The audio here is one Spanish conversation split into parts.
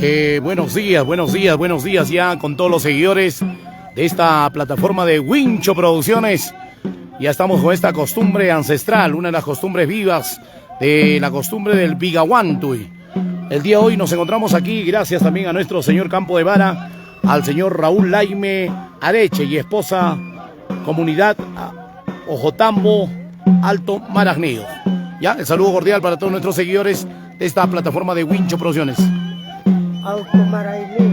Buenos días ya con todos los seguidores de esta plataforma de Wincho Producciones. Ya estamos con esta costumbre ancestral, una de las costumbres vivas de la costumbre del Bigawantuy. El día de hoy nos encontramos aquí gracias también a nuestro señor Campo de Vara, al señor Raúl Laime Areche y esposa, comunidad Ojotambo, Alto Marañío. Ya, el saludo cordial para todos nuestros seguidores de esta plataforma de Wincho Producciones. Alto Marañío.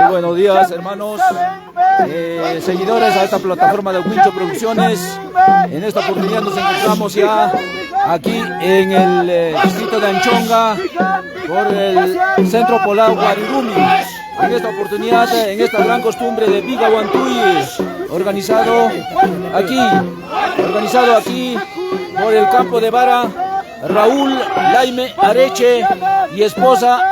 Buenos días, hermanos, seguidores a esta plataforma de Wincho Producciones. En esta oportunidad nos encontramos ya aquí en el distrito de Anchonga, por el centro poblado Guarirumi. En esta oportunidad, en esta gran costumbre de Bigawantuy, organizado aquí por el Campo de Vara, Raúl Laime Areche y esposa.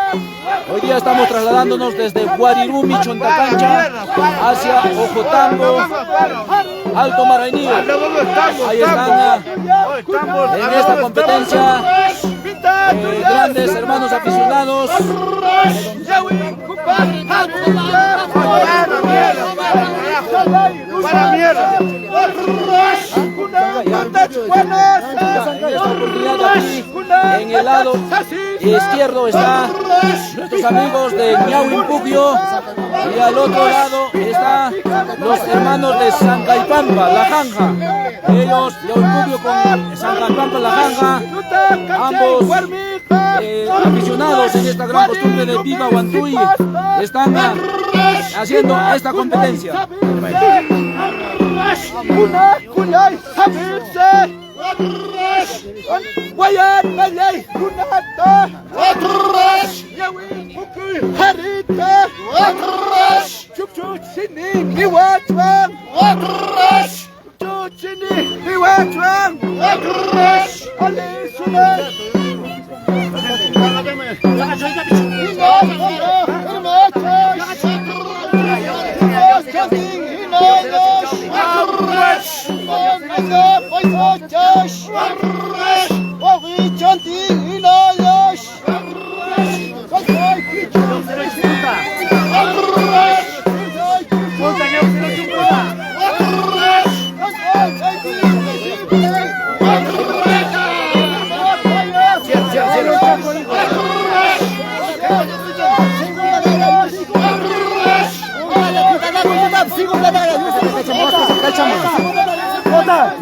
Hoy día estamos trasladándonos desde Guarirumi, Chontacancha, hacia Ojotambo, Alto Marañío. Ahí están en esta competencia grandes hermanos aficionados. En el lado izquierdo están nuestros amigos de Ñauimpugio y al otro lado están los hermanos de Sancaipampa, La Janja. Ellos, Ñauimpugio con Sancaipampa, La Janja, ambos aficionados en esta gran costumbre de Bigawantuy, están haciendo esta competencia.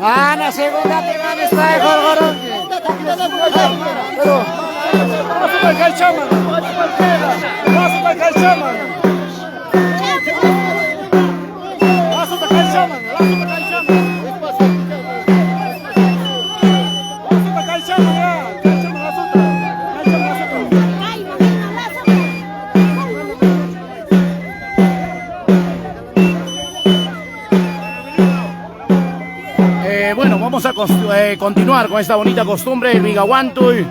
Ana, segunda te van a estar gorgorón. Bueno, vamos a continuar con esta bonita costumbre del Bigawantuy,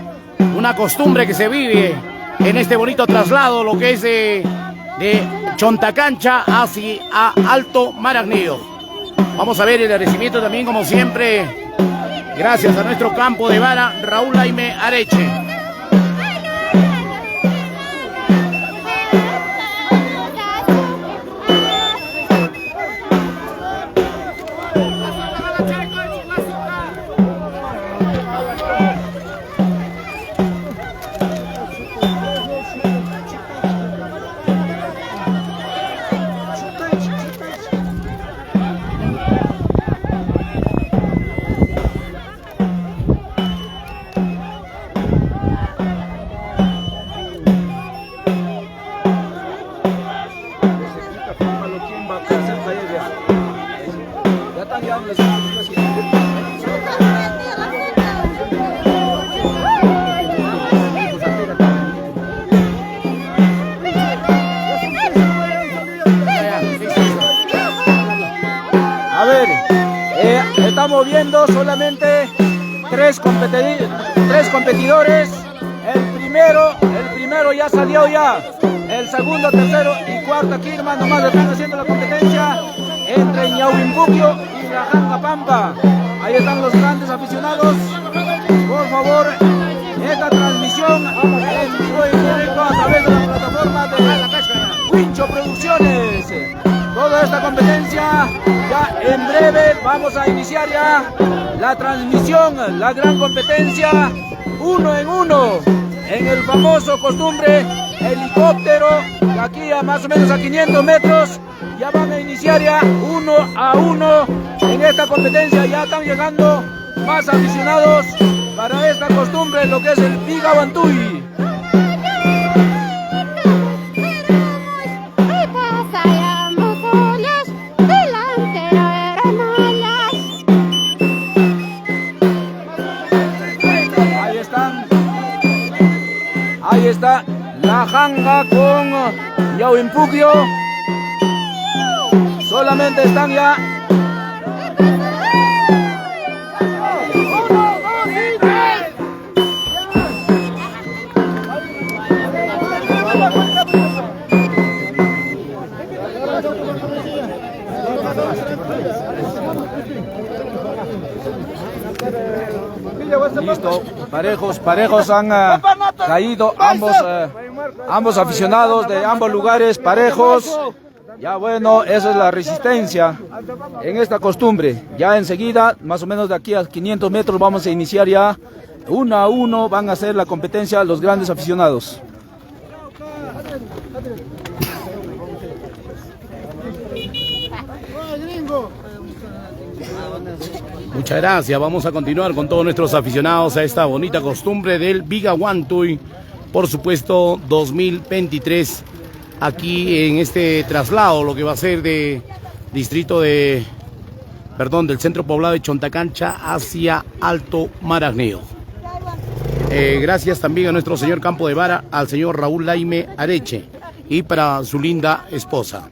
una costumbre que se vive en este bonito traslado, lo que es de Chontacancha hacia Alto Maragnillo. Vamos a ver el agradecimiento también, como siempre, gracias a nuestro campo de vara, Raúl Laime Areche. Estamos viendo solamente tres competidores. El primero ya salió ya. El segundo, tercero y cuarto aquí, hermano, nomás están haciendo la competencia entre Ñauimbuquio y la Janga Pampa. Ahí están los grandes aficionados. Por favor, esta transmisión en vivo y directo a través de la plataforma de Wincho Producciones. Toda esta competencia, ya en breve vamos a iniciar ya la transmisión, la gran competencia 1 en 1 en el famoso costumbre helicóptero, aquí a más o menos a 500 metros. Ya van a iniciar ya 1 a 1 en esta competencia. Ya están llegando más aficionados para esta costumbre, lo que es el Bigawantuy. Ahí está la Janga con Ñauimbuquio. Solamente están ya. Listo, parejos han caído ambos aficionados de ambos lugares, parejos. Ya bueno, esa es la resistencia en esta costumbre. Ya enseguida, más o menos de aquí a 500 metros, vamos a iniciar ya 1 a 1, van a hacer la competencia los grandes aficionados. Muchas gracias, vamos a continuar con todos nuestros aficionados a esta bonita costumbre del Bigawantuy, por supuesto 2023, aquí en este traslado, lo que va a ser de del centro poblado de Chontacancha hacia Alto Maragnillo. Gracias también a nuestro señor campo de vara, al señor Raúl Laime Areche, y para su linda esposa.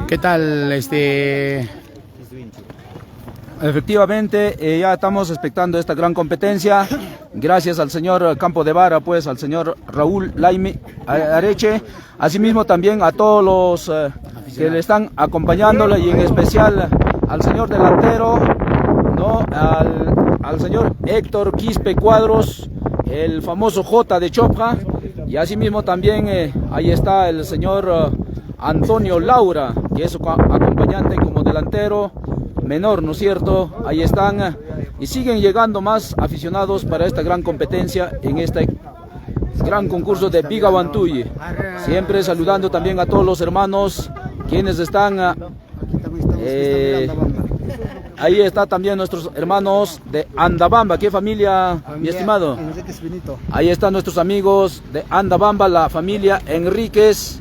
¿Qué tal, Efectivamente, ya estamos expectando esta gran competencia. Gracias al señor campo de vara, pues al señor Raúl Laime Areche. Asimismo también a todos los que le están acompañándole, y en especial al señor delantero, ¿no? Al señor Héctor Quispe Cuadros, el famoso J de Chopja. Y asimismo también ahí está el señor Antonio Laura, que es su acompañante como delantero menor, ¿no es cierto? Ahí están y siguen llegando más aficionados para esta gran competencia en este gran concurso de Bigawantuy. Siempre saludando también a todos los hermanos quienes están Ahí está también nuestros hermanos de Andabamba. ¿Qué familia, mi estimado? Enríquez Benito. Ahí están nuestros amigos de Andabamba, la familia Enríquez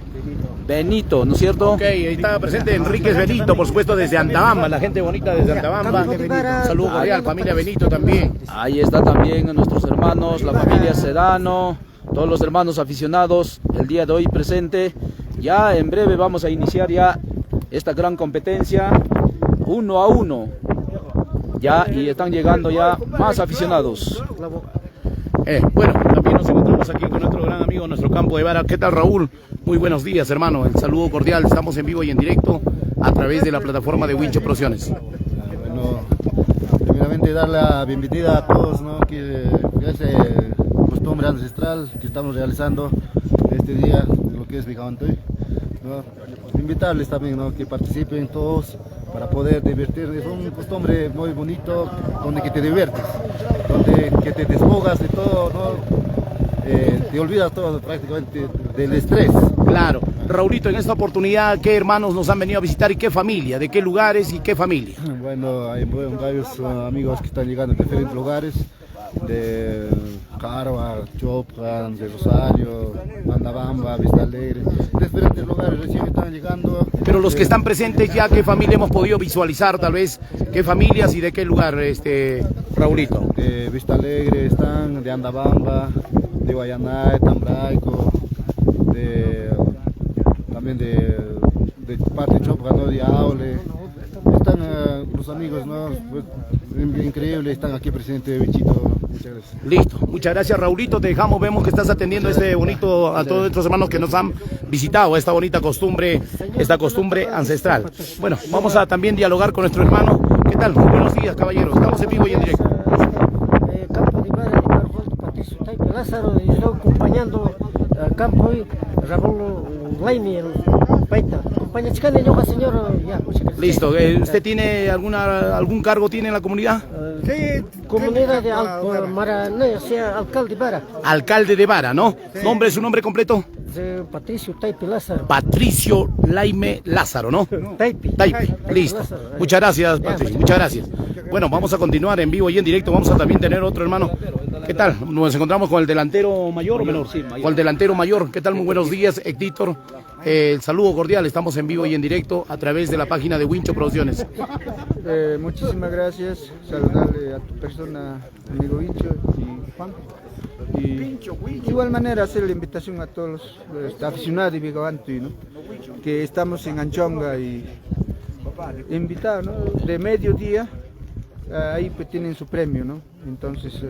Benito, ¿no es cierto? Ok, ahí está presente Enríquez Benito, por supuesto, desde Andabamba, la gente bonita desde Andabamba. Un saludo cordial, familia Benito también. Ahí está también nuestros hermanos, la familia Sedano, todos los hermanos aficionados el día de hoy presente. Ya en breve vamos a iniciar ya esta gran competencia 1 a 1. Ya, y están llegando ya más aficionados. Bueno, también nos encontramos aquí con nuestro gran amigo, nuestro campo de vara. ¿Qué tal, Raúl? Muy buenos días, hermano. El saludo cordial. Estamos en vivo y en directo a través de la plataforma de Wincho Producciones. Bueno, primeramente dar la bienvenida a todos, ¿no? Que es costumbre ancestral que estamos realizando este día, lo que es Vijabantoy, ¿no? Invitarles también, ¿no? Que participen todos para poder divertir. Es un costumbre muy bonito donde que te diviertes, donde que te desfogas de todo, ¿no? Te olvidas todo prácticamente del estrés. Claro. Raulito, en esta oportunidad, ¿qué hermanos nos han venido a visitar y qué familia? ¿De qué lugares y qué familia? Bueno, hay varios amigos que están llegando de diferentes lugares, de Carva, Chopra, de Rosario, Andabamba, Vista Alegre, de diferentes lugares recién están llegando. Pero los que están presentes ya, ¿qué familia hemos podido visualizar tal vez? ¿Qué familias y de qué lugar, Raulito? De Vista Alegre están, de Andabamba, de Guayaná, de Tambraico, también de parte de Chopra, ¿no? De Aule. Están los amigos, ¿no? Pues, increíble, están aquí presentes, Bichito. Muchas gracias. Listo, muchas gracias, Raulito. Te dejamos, vemos que estás atendiendo a todos nuestros hermanos que nos han visitado esta bonita costumbre, esta costumbre ancestral. Bueno, vamos a también dialogar con nuestro hermano. ¿Qué tal? Muy buenos días, caballeros. Estamos en vivo y en directo. Campo de Vara, Ricardo Patricio Taipe Lázaro, y estoy acompañando al campo hoy, Raúl Laimi, el Paita. Compañía chicana, yo, señor, ya, muchas gracias. Listo, ¿usted tiene algún cargo tiene en la comunidad? Sí, comunidad de Maraná, o sea, alcalde de Vara. Alcalde de Vara, ¿no? Sí. ¿Su nombre completo? Patricio Taipe Lázaro. Patricio Laime Lázaro, ¿no? Taipe. Listo. Lázaro. Muchas gracias, Patricio. Muchas gracias. Bueno, vamos a continuar en vivo y en directo. Vamos a también tener otro hermano. ¿Qué tal? Nos encontramos con el delantero mayor o menor. Sí, mayor. Con el delantero mayor. ¿Qué tal? Muy buenos días, Héctor. El saludo cordial. Estamos en vivo y en directo a través de la página de Wincho Producciones. Muchísimas gracias. Saludarle a tu persona, amigo Wincho y Juan. Y de igual manera hacer la invitación a todos los aficionados de Vijabantoy, ¿no? Que estamos en Anchonga y invitados, ¿no? De mediodía, ahí pues tienen su premio, ¿no? Entonces,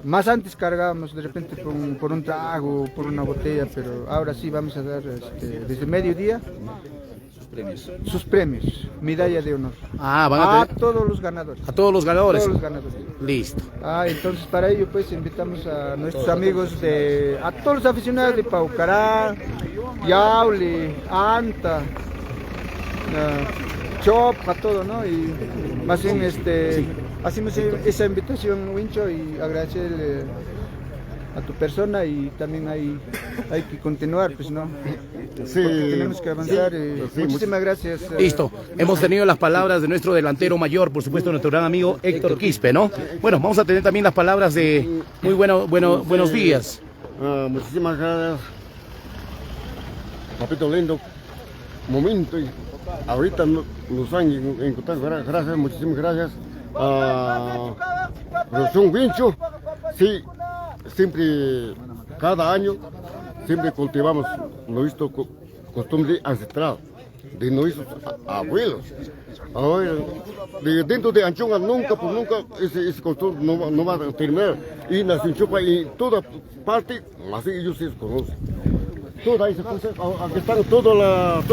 más antes cargábamos de repente por un trago, por una botella, pero ahora sí vamos a dar desde mediodía sus premios, medalla de honor. Van a todos los ganadores. A todos los ganadores. Todos los ganadores. Listo. Entonces para ello pues invitamos a nuestros amigos a todos los aficionados de Paucará, Yaule, Anta, Chop, a todo, ¿no? Y más bien hacemos esa invitación, Wincho, y agradecerle a tu persona, y también hay que continuar, pues, ¿no? Sí, porque tenemos que avanzar. Muchísimas gracias. Listo. Hemos tenido las palabras de nuestro delantero mayor, por supuesto, nuestro gran amigo Héctor Quispe, ¿no? Bueno, vamos a tener también las palabras de buenos días. Muchísimas gracias, papito lindo, momento, y ahorita nos han encontrado, gracias, muchísimas gracias a Producción Wincho. Sí, siempre, cada año, siempre cultivamos nuestra costumbre ancestral de nuestros abuelos. Ahora, dentro de Anchonga nunca ese costumbre no va a terminar. Y en Sinchupa y en toda parte, así ellos se conocen. Toda esa cosa, aquí están todos los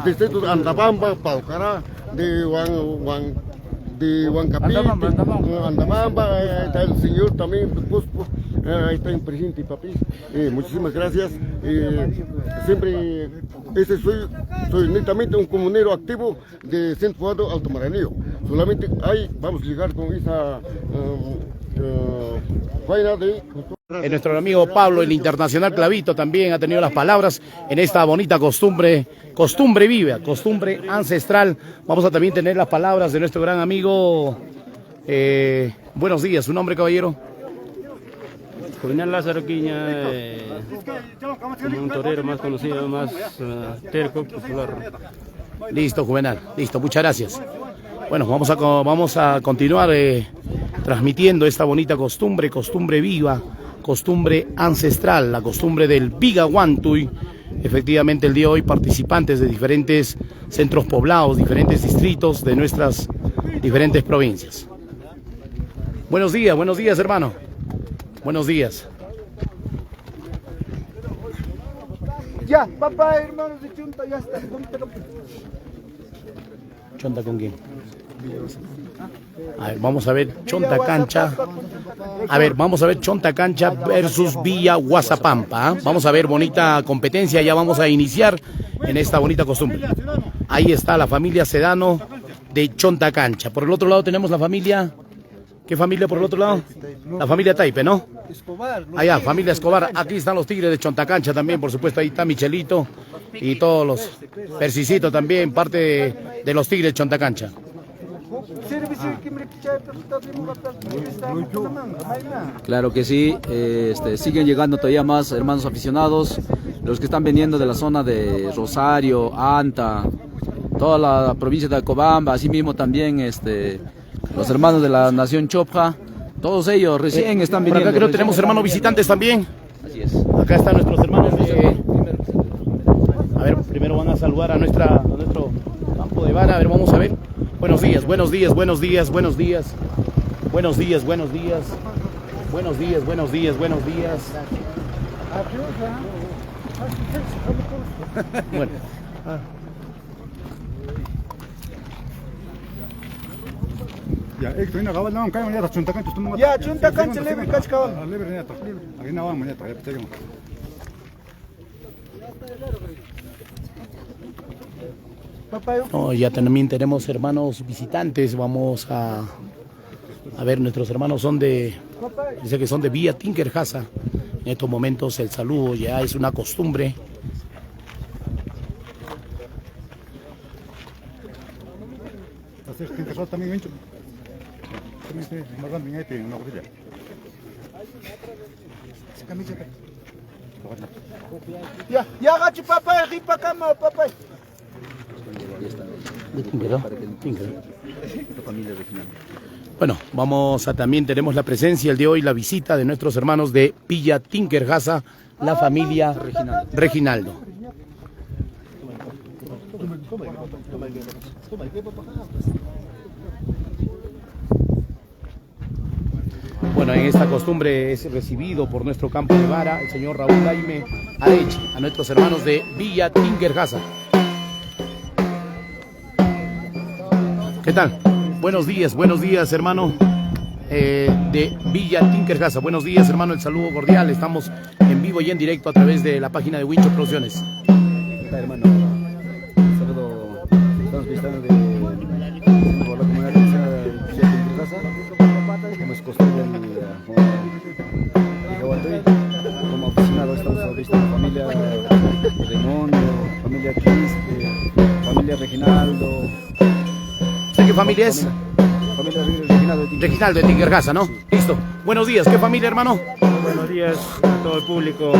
distritos de Andabamba, Paucará, de Huancapí, Andabamba, ahí está el señor también, Cusco, ahí está el presidente papi. Muchísimas gracias. Siempre soy netamente un comunero activo de Centro Poblado Alto Maranillo. Solamente ahí vamos a llegar con Nuestro amigo Pablo, el internacional clavito, también ha tenido las palabras en esta bonita costumbre viva, costumbre ancestral. Vamos a también tener las palabras de nuestro gran amigo. Buenos días, ¿su nombre, caballero? Juvenal Lázaro Quiña, como un torero más conocido, más terco, popular. Listo, Juvenal, listo, muchas gracias. Bueno, vamos a continuar transmitiendo esta bonita costumbre viva, costumbre ancestral, la costumbre del Bigawantuy. Efectivamente, el día de hoy participantes de diferentes centros poblados, diferentes distritos de nuestras diferentes provincias. Buenos días, hermano. Buenos días. Ya, papá, hermanos de Chunta, ya está. ¿Chonta con quién? A ver, vamos a ver Chonta Cancha. A ver, vamos a ver Chonta Cancha versus Villa Guasapampa. Vamos a ver bonita competencia. Ya vamos a iniciar en esta bonita costumbre. Ahí está la familia Sedano de Chonta Cancha. Por el otro lado tenemos la familia. ¿Qué familia por el otro lado? La familia Taipe, ¿no? Allá, familia Escobar. Aquí están los Tigres de Chonta Cancha también, por supuesto. Ahí está Michelito y todos los Persicito también, parte de los Tigres de Chonta Cancha. Claro que sí, siguen llegando todavía más hermanos aficionados, los que están viniendo de la zona de Rosario, Anta, toda la provincia de Acobamba, así mismo también los hermanos de la nación Chopja, todos ellos recién están viniendo. Por acá creo que tenemos hermanos visitantes también. Así es. Acá están nuestros hermanos a ver, primero van a saludar a nuestro campo de vara. A ver, vamos a ver. Buenos días. Buenos días. Bueno, Ya, esto acaba no, cae mañana Chonta Cancha, Ya, Chonta Cancha libre cachcabal. Libre neto. Aquí no vamos neto, ya seguimos. No, ya también tenemos hermanos visitantes. Vamos a ver, nuestros hermanos dice que son de Villa Tinkerjasa. En estos momentos el saludo ya es una costumbre. Entonces, Tinkerjasa también hincho. Más grande en este, una botella. Ya, gachi papá, ripa cama, papá. Bueno, también tenemos la presencia el día de hoy, la visita de nuestros hermanos de Villa Tinkerjasa, la familia Reginaldo. Bueno, en esta costumbre es recibido por nuestro campo de vara el señor Raúl Jaime Arechi, a nuestros hermanos de Villa Tinkerjasa. ¿Qué tal? Buenos días, hermano de Villa Tinkerjasa. Buenos días, hermano, el saludo cordial. Estamos en vivo y en directo a través de la página de Wincho Producciones. ¿Qué tal, hermano? Un saludo. Estamos visitando de la comunidad de Villa Tinkerjasa. Como es costumbre como aficionado estamos visitando familia Raimundo, familia Quispe, familia Reginaldo. ¿Qué familia es? Familia Reginaldo de Tinkerjasa, ¿no? Listo. Buenos días. ¿Qué familia, hermano? Buenos días a todo el público.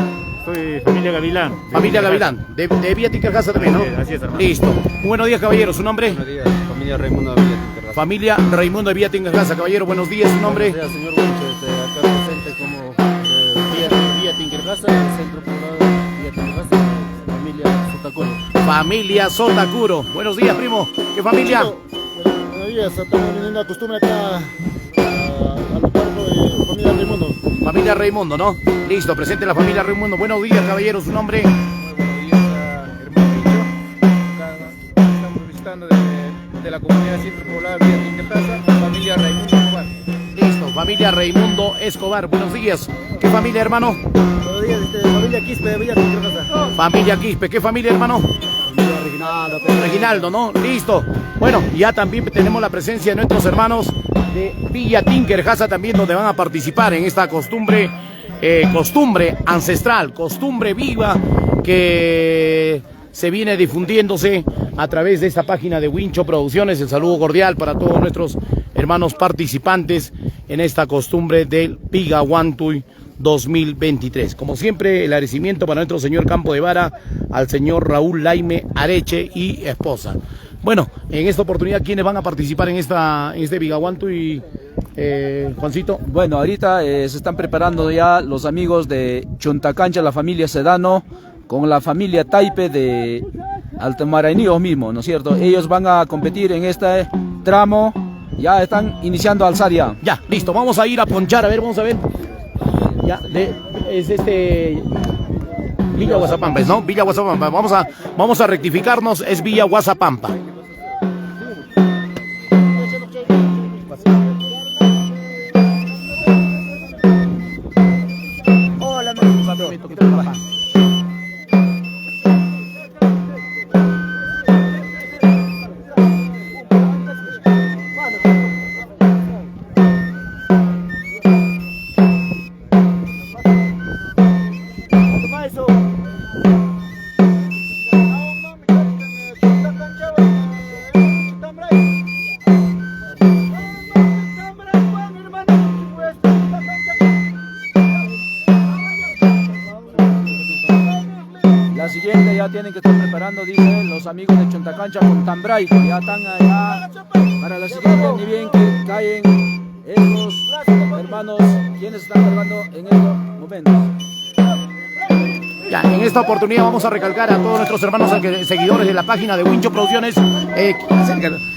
Soy familia Gavilán. Familia Gavilán. De Villa Tinkerjasa también, ¿no? Así es, hermano. Listo. Buenos días, caballero. ¿Su nombre? Buenos días, familia Raimundo de Villa Tinkerjasa. Familia Raimundo de Villa Tinkerjasa. Caballero, buenos días. ¿Su nombre? Buenos días, señor Wincho. Acá presente como Villa Tinkerjasa, el centro poblado Villa Tinkerjasa, familia Sotacuro. Familia Sotacuro. Buenos días, primo. ¿Qué familia? Buenos días, estamos teniendo una costumbre acá a lo largo de familia Raimundo. Familia Raimundo, ¿no? Listo, presente la familia Raimundo. Buenos días, caballero. ¿Su nombre? Buenos días, hermano Micho. Acá estamos visitando de la comunidad centro poblada Villa Tinkerjasa, familia Raimundo Escobar. Listo, familia Raimundo Escobar. Buenos días. ¿Qué familia, hermano? Buenos días, familia Quispe de Villa Tinkerjasa. Familia Quispe. ¿Qué familia, hermano? Reginaldo. Reginaldo, ¿no? Listo. Bueno, ya también tenemos la presencia de nuestros hermanos de Villa Tinkerjasa también, donde van a participar en esta costumbre ancestral, costumbre viva que se viene difundiéndose a través de esta página de Wincho Producciones. El saludo cordial para todos nuestros hermanos participantes en esta costumbre del Pigawantuy 2023. Como siempre, el agradecimiento para nuestro señor Campo de Vara, al señor Raúl Laime Areche y esposa. Bueno, en esta oportunidad, ¿quiénes van a participar en este Pigawantuy, Juancito? Bueno, ahorita se están preparando ya los amigos de Chontacancha, la familia Sedano, con la familia Taipe de Altamaranío mismo, ¿no es cierto? Ellos van a competir en este tramo, ya están iniciando a alzar ya. Ya, listo, vamos a ir a ponchar, a ver, vamos a ver. Ya, es Villa Guasapampa, ¿no? Villa Guasapampa, vamos a rectificarnos, es Villa Guasapampa. Hola, La siguiente ya tienen que estar preparando, dicen los amigos de Chontacancha con Tambray, que ya están allá para la siguiente, ni bien que caen estos hermanos, quienes están cargando en estos momentos. Ya, en esta oportunidad vamos a recalcar a todos nuestros hermanos seguidores de la página de Wincho Producciones,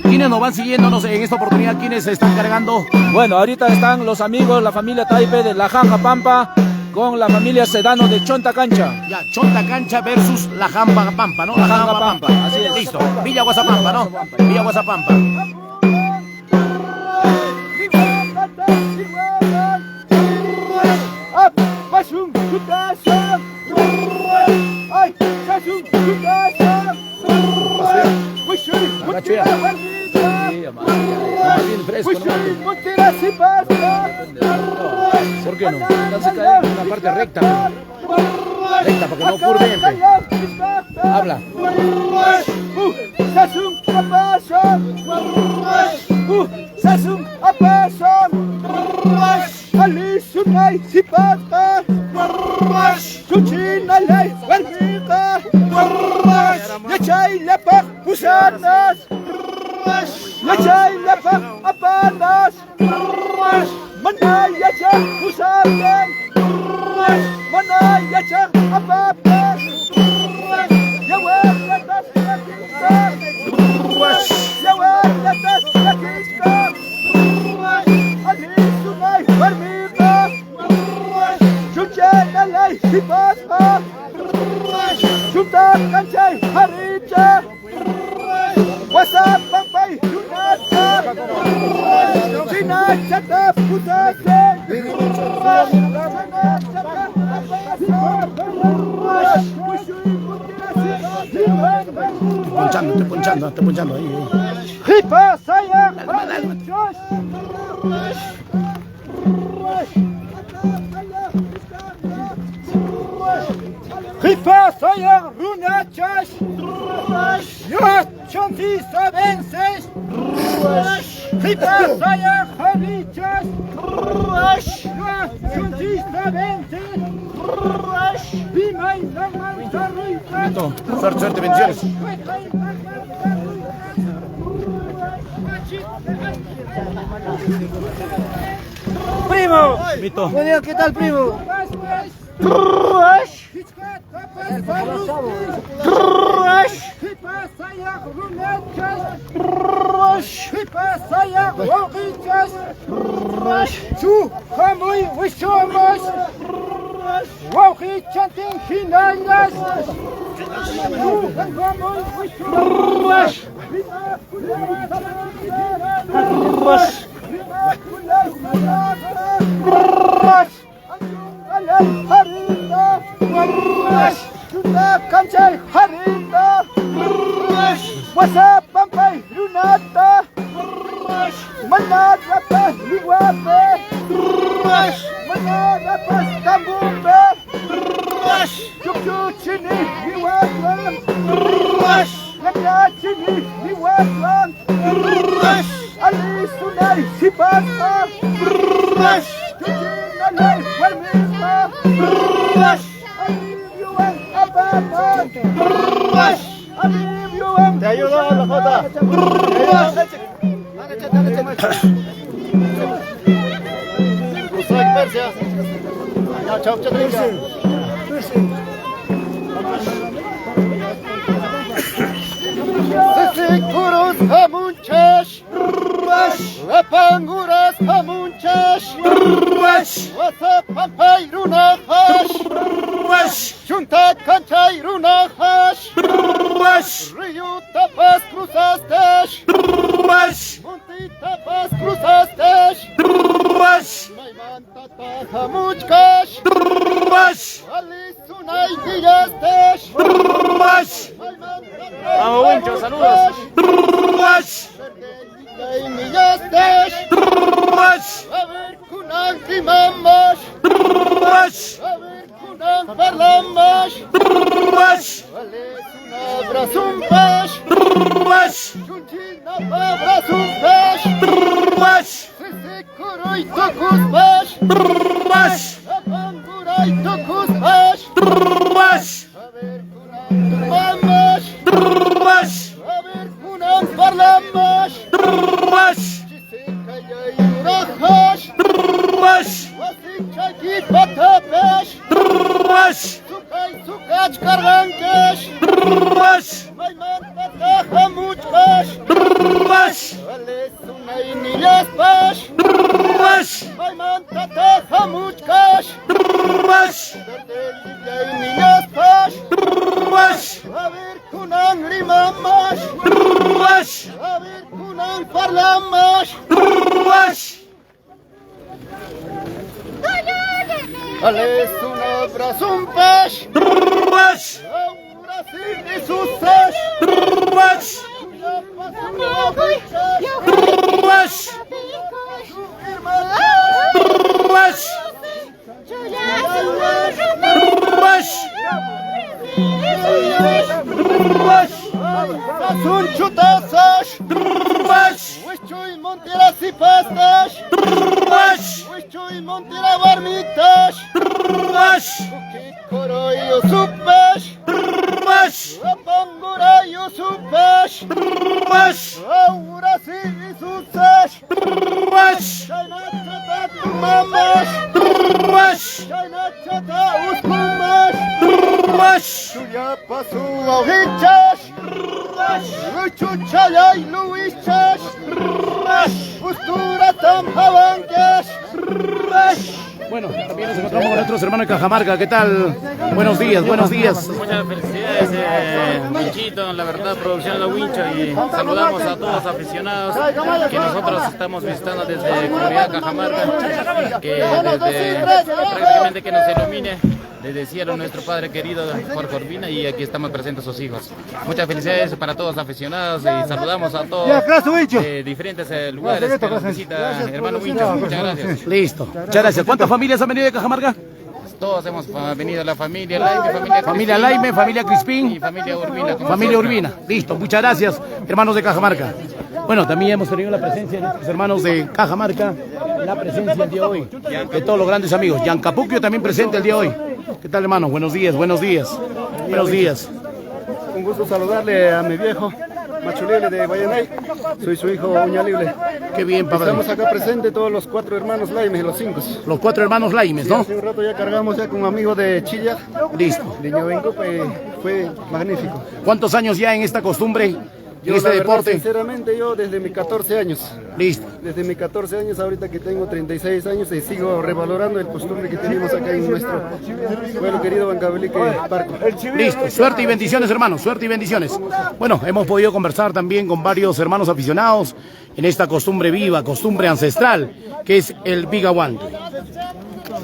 quienes nos van siguiendo, no sé, en esta oportunidad, quienes se están cargando. Bueno, ahorita están los amigos, la familia Taipe de La Janja Pampa, con la familia Sedano de Chontacancha. Ya, Chontacancha versus La Jamba Pampa, ¿no? La Jamba Pampa, así es. Listo, Villa Guasapampa, ¿no? Villa Guasapampa. ¿Por qué no? Entonces cae en una parte recta. Recta, para que no curve. Habla. Estoy ponchando ahí. Suerte, bendiciones. Primo, Mito. buen día, ¿qué tal, primo? What's up, Pampay, Lunata, Manat, Te ayudo, la Jota. Sisikuros hamunchash, Apanguras hamunchash, Wasapapay runahash, Chunta kanchay runahash, Río tapas cruzastesh, Monte tapas cruzastesh, Maimanta tahamuchkash, Alisunay dillastesh, Vamos, Wincho, saludos. A ver, kunang timamash, a ver, kunang parlamash, abrazumpash, chunchina abrazumpash, sisikuroy tokuspash, apanguray tokuspash, a ver, kunang timamash, a ver, kunang parlamash, chisikayay urahash, wasichaki patapesh, sukay sukach kargankesh, maymanta tahamuchkash, alesunay niyaspash, maymanta tahamuchkash, terdeliyay niyaspash, a ver kunang rimamash, a ver kunang parlamash, alesun abrazumpash, ahora sí de sus sesh, Sun chutasash, Wischuy montera sipastash, Wischuy montera barmitash, Kikoroyo supash, Apangurayo supash, ahora sí susash, Chaynachata tu mamash, Chaynachata uskumash, Tuya pasu auhichash, Luchuchalay luichash, Ustura tam havankash. Bueno, también nos encontramos con nuestros hermanos de Cajamarca. ¿Qué tal? Buenos días, buenos días. Muchas felicidades, Winchito, la verdad, producción de Wincho, y saludamos a todos los aficionados que nosotros estamos visitando desde Comunidad Cajamarca, que desde prácticamente que nos ilumine desde cielo nuestro padre querido Jorge Urbina, y aquí estamos presentes sus hijos. Muchas felicidades para todos los aficionados y saludamos a todos de diferentes lugares que nos visita hermano Wincho. Muchas gracias. Listo, muchas gracias. ¿Cuántas familias han venido de Cajamarca? Todos hemos venido, la familia Laime, familia Laime, familia Crispín y familia Urbina. Familia Urbina. Listo, muchas gracias, hermanos de Cajamarca. Bueno, también hemos tenido la presencia de nuestros hermanos de Cajamarca, la presencia el día de hoy, de todos los grandes amigos. Yancapuquio también presente el día de hoy. ¿Qué tal, hermano? Buenos días, buenos días. Buenos días. Un gusto saludarle a mi viejo, Machulele de Guayanay. Soy su hijo Uña Libre. Qué bien, papá. Estamos acá presentes todos los 4 hermanos Laimes, los 5. Los 4 hermanos Laimes, ¿no? Hace un rato ya cargamos ya con un amigo de Chilla. Listo. De Ñovencope, fue magnífico. ¿Cuántos años ya en esta costumbre, en este deporte? Sinceramente yo desde mis 14 años. Listo. Desde mis 14 años, ahorita que tengo 36 años, y sigo revalorando el costumbre que tenemos acá en nuestro pueblo querido Huancavelica Parco. Listo, suerte y bendiciones, hermanos, suerte y bendiciones. Bueno, hemos podido conversar también con varios hermanos aficionados en esta costumbre viva, costumbre ancestral, que es el Bigahuanto.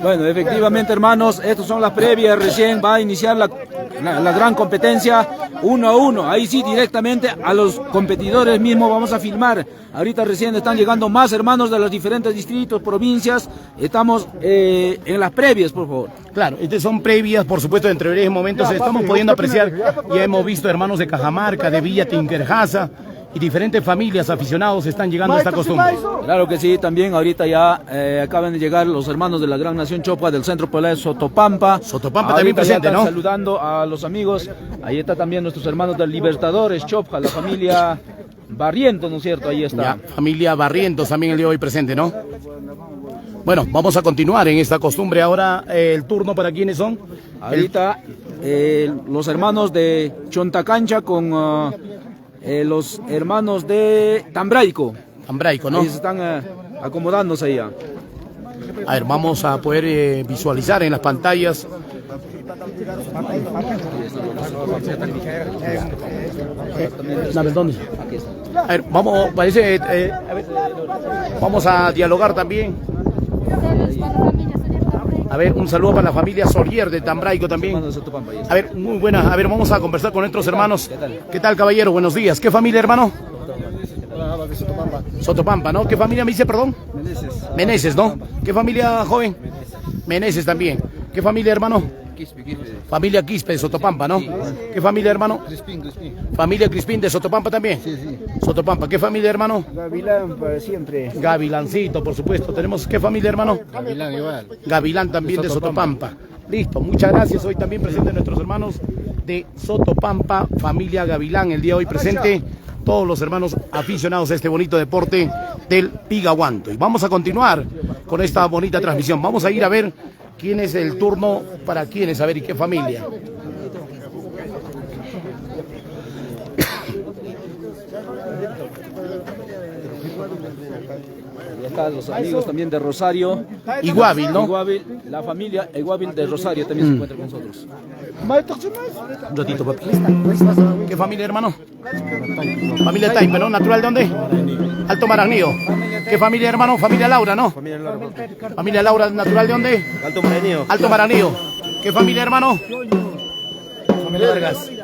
Bueno, efectivamente, hermanos, estas son las previas, recién va a iniciar la gran competencia, 1 a 1, ahí sí directamente a los competidores mismos vamos a filmar. Ahorita recién están llegando más hermanos de los diferentes distritos, provincias, estamos en las previas, por favor. Claro, estas son previas, por supuesto, entre breves momentos estamos pudiendo apreciar, ya hemos visto hermanos de Cajamarca, de Villa Tinkerjasa, y diferentes familias aficionados están llegando a esta costumbre. Claro que sí, también ahorita ya acaban de llegar los hermanos de la Gran Nación Chopa del Centro Poblado de Sotopampa. Sotopampa también presente, ¿no? Saludando a los amigos, ahí está también nuestros hermanos del Libertadores Chopa, la familia Barrientos, ¿no es cierto? Ahí está. Ya, familia Barrientos también el día de hoy presente, ¿no? Bueno, vamos a continuar en esta costumbre. Ahora el turno para quiénes son. Ahorita los hermanos de Chontacancha con los hermanos de Tambraico. Tambraico, ¿no? Ahí se están acomodándose ahí ya. A ver, vamos a poder visualizar en las pantallas. ¿Dónde? A ver, vamos, parece, vamos a dialogar también. A ver, un saludo para la familia Solier de Tambraico también. A ver, muy buena. A ver, vamos a conversar con nuestros hermanos. ¿Qué tal, caballero? Buenos días. ¿Qué familia, hermano? Sotopampa, ¿no? ¿Qué familia me dice, perdón? Meneses, ¿no? ¿Qué familia, joven? Meneses también. ¿Qué familia, hermano? Familia Quispe de Sotopampa, ¿no? ¿Qué familia, hermano? Crispín. Familia Crispín de Sotopampa también. Sí. Sotopampa. ¿Qué familia, hermano? Gavilán para siempre. Gavilancito, por supuesto. ¿Tenemos qué familia, hermano? Gavilán igual. Gavilán también de Sotopampa. Listo, muchas gracias. Hoy también presente nuestros hermanos de Sotopampa, familia Gavilán, el día de hoy presente todos los hermanos aficionados a este bonito deporte del Pigahuanto. Y vamos a continuar con esta bonita transmisión. Vamos a ir a ver quién es el turno para quiénes, a ver, y qué familia. Y acá los amigos también de Rosario. Iguávil, ¿no? Iguávil, la familia Iguávil de Rosario también se encuentra con nosotros. Un ratito, papi. ¿Qué familia, hermano? Familia Taipe, ¿no? ¿Natural de dónde? Alto Marañío. ¿Qué familia, hermano? Familia Laura, ¿no? Familia Laura, ¿natural de dónde? Alto Marañío. Alto Marañío. ¿Qué familia, hermano?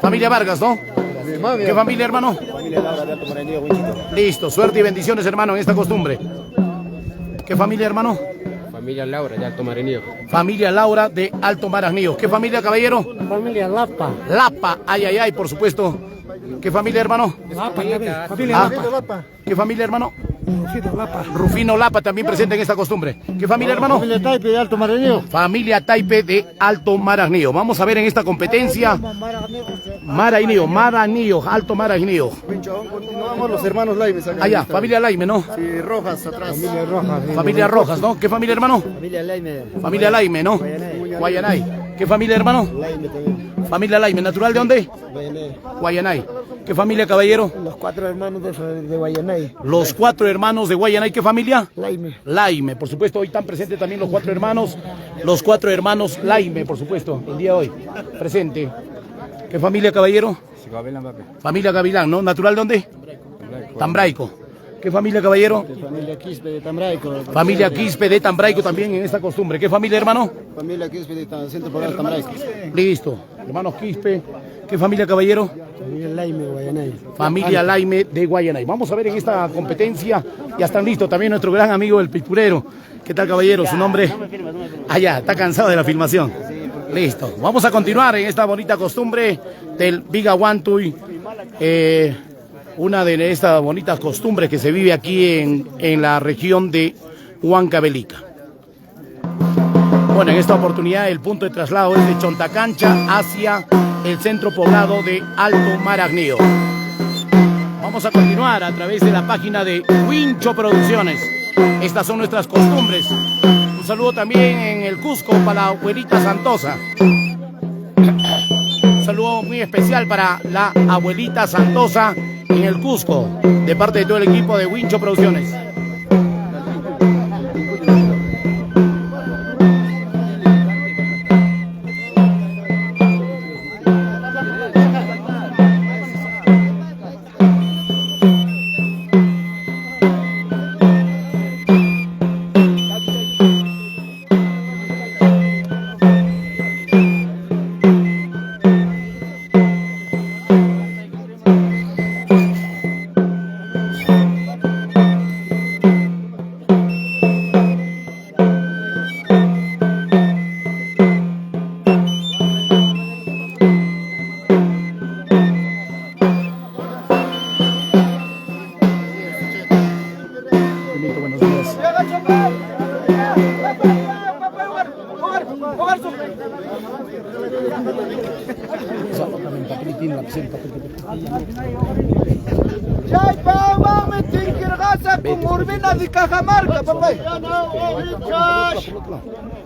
Familia Vargas, ¿no? ¿Qué familia, hermano? Familia Laura de Alto Marañío, Winchito. Listo, suerte y bendiciones, hermano, en esta costumbre. ¿Qué familia, hermano? Familia Laura de Alto Marañío. Familia Laura de Alto Marañío. ¿Qué familia, caballero? Familia Lapa. Lapa, ay, por supuesto. ¿Qué familia, hermano? Familia Lapa. ¿Qué familia, hermano? Rufino Lapa también presente en esta costumbre. ¿Qué familia, hermano? Familia Taipe de Alto Marañío. Familia Taipe de Alto Marañío. Vamos a ver en esta competencia. Marañío, Alto Marañío. Continuamos los hermanos Laimes acá. Allá, familia Laime, ¿no? Sí, Rojas atrás. Familia Rojas, ¿no? ¿Qué familia, hermano? Familia Laime. Familia Laime, ¿no? Guayanay. ¿Qué familia, hermano? Laime también. Familia Laime, ¿natural de dónde? Guayanay. ¿Qué familia, caballero? Los 4 hermanos de Guayanay. Los 4 hermanos de Guayanay. ¿Qué familia? Laime. Laime, por supuesto, hoy están presentes también los 4 hermanos. Los 4 hermanos Laime, por supuesto, el día de hoy. Presente. ¿Qué familia, caballero? Familia Gavilán, ¿no? ¿Natural de dónde? Tambraico. ¿Qué familia, caballero? Familia Quispe de Tambraico. Familia Quispe de Tambraico también en esta costumbre. ¿Qué familia, hermano? Familia Quispe de Centro Poblado de Tambraico. Listo. Hermanos Quispe. ¿Qué familia, caballero? Familia Laime de Guayanay. Familia Laime de Guayanay. Vamos a ver en esta competencia. Ya están listos también nuestro gran amigo el Pipurero. ¿Qué tal, caballero? ¿Su nombre? Ya, está cansado de la filmación. Listo. Vamos a continuar en esta bonita costumbre del Pigahuantuy. Una de estas bonitas costumbres que se vive aquí en la región de Huancavelica. Bueno, en esta oportunidad el punto de traslado es de Chontacancha hacia el centro poblado de Alto Marañío. Vamos a continuar a través de la página de Wincho Producciones. Estas son nuestras costumbres. Un saludo también en el Cusco para la abuelita Santosa. Un saludo muy especial para la abuelita Santosa en el Cusco, de parte de todo el equipo de Wincho Producciones.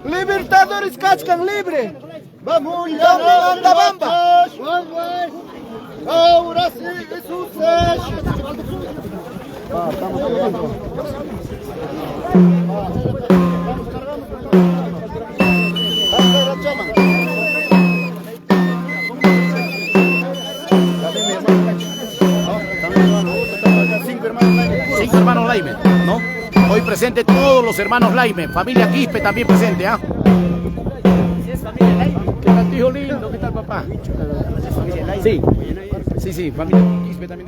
Libertadores Cachcan libre. Vamos, anda bamba. Ahora sí, Jesús. Cinco hermanos Laime, ¿no? Hoy presente todos los hermanos Laime, familia Quispe también presente, ¿ah? ¿Qué tal, tío lindo? ¿Qué tal, papá? Sí, sí, familia Quispe también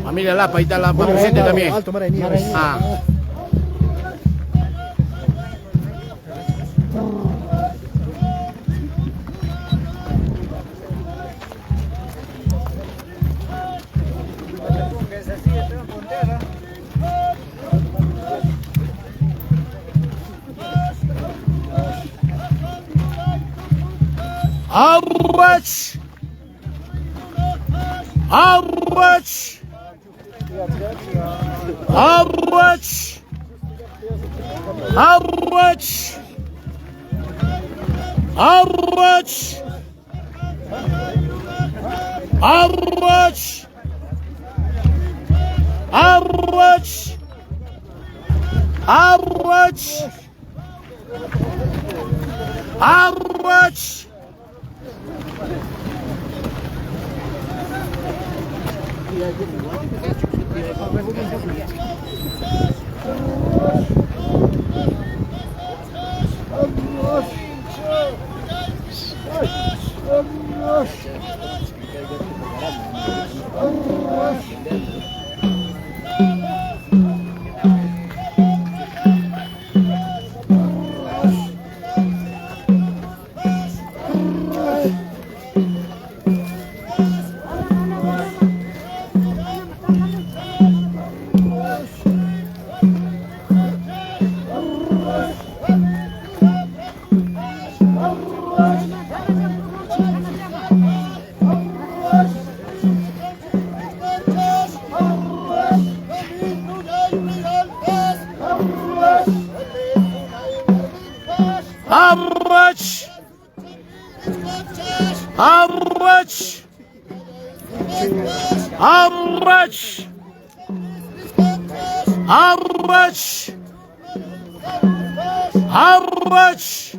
familia Lapa, ahí está Lapa presente también. Ah. Arrach! Arrach! Arrach! Arrach! Arrach! Arrach! Arrach! Arrach! Arrach! Arrach! Arrach! Arrach! Arrach! Arrach!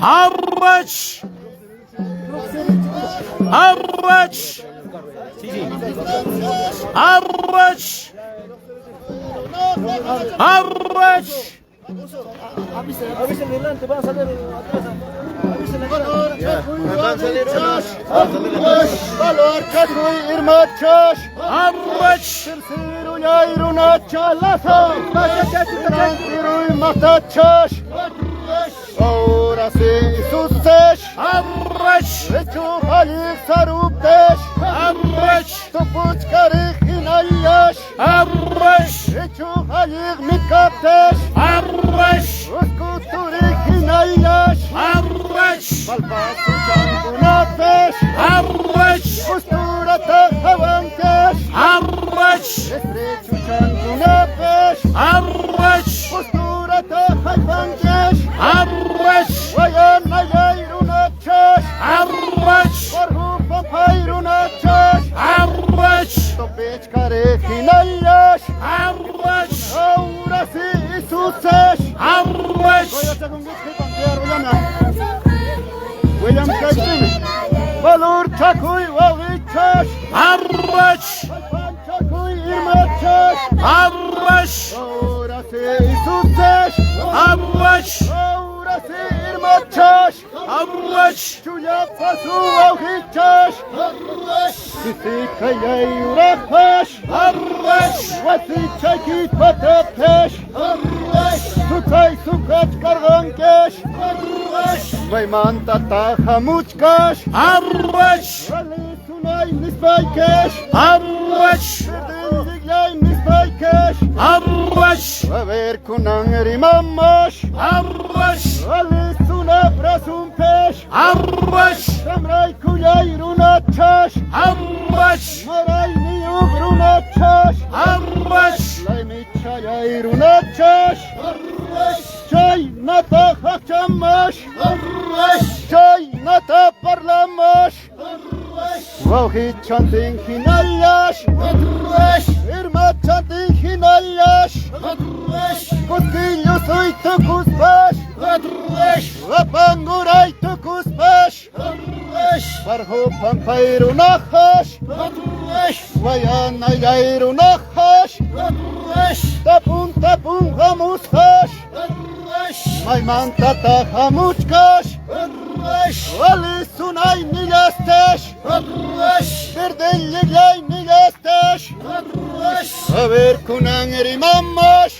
Arrach! Arrach! Arrach! ¡Arrech! Avisen adelante, van a salir atrás. Avisen adelante. Valor Chacuy Irmachos. ¡Arrech! Tercero ya Irunacha Lazo. Tercero y Matachos. Ahora sí sucesh. ¡Arrech! Recho Halik Saruptesh. ¡Arrech! Topuch Karich Inayash. ¡Arrech! Recho Halik Mikaptesh. ¡Arrech! Uskuturich Inayash. ¡Arrech! Balpasu Changunapesh. ¡Arrech! Usturata Havankesh. ¡Arrech! Estrecho Changunapesh. ¡Arrech! Usturata Havankesh. ¡Arrech! Wayanaya Irunachash. ¡Arrech! Warhu Papairunachash. ¡Arrech! Topech Karechinayash. ¡Arrech! Ahora sí sucesh. ¡Arrech! William Kaixin. Valor Chacuy Wawichash. ¡Arrech! Alpan Chacuy Irmachash. ¡Arrech! Ahora sí sucesh. ¡Arrech! Ahora sí Irmachash. ¡Arrech! Chuya Pasu Wawichash. Sisi Kayay Urapash. ¡Arrech! Wasi Chakit Patapesh. Sukay Sukach Kargankesh. Vaimanta Tahamuchkash. ¡Arrech! Rally Sunay Nisbaikesh. ¡Arrech! Verdiliglay Nisbaikesh. ¡Arrech! Vaver Kunangri Mamash. ¡Arrech! Rally Suna Brasumpesh. ¡Arrech! Samray Kuyay Runachash. ¡Arrech! Maray Niyug Runachash. ¡Arrech! Laimi Chayay Runachash. Chay Nata Hachamash. Chay Nata Parlamash. Wauhi Chanting Hinayash. Irma Chanting Hinayash. Kuskillo soy Tukuspash. Wapanguray Tukuspash. Barho Pampairunahash. Wayanayairunahash. Tapun tapun hamushash. Maimanta tahamuchkash. Wali sunay nilastesh. Verdeliglay nilastesh. A ver kunan erimamash.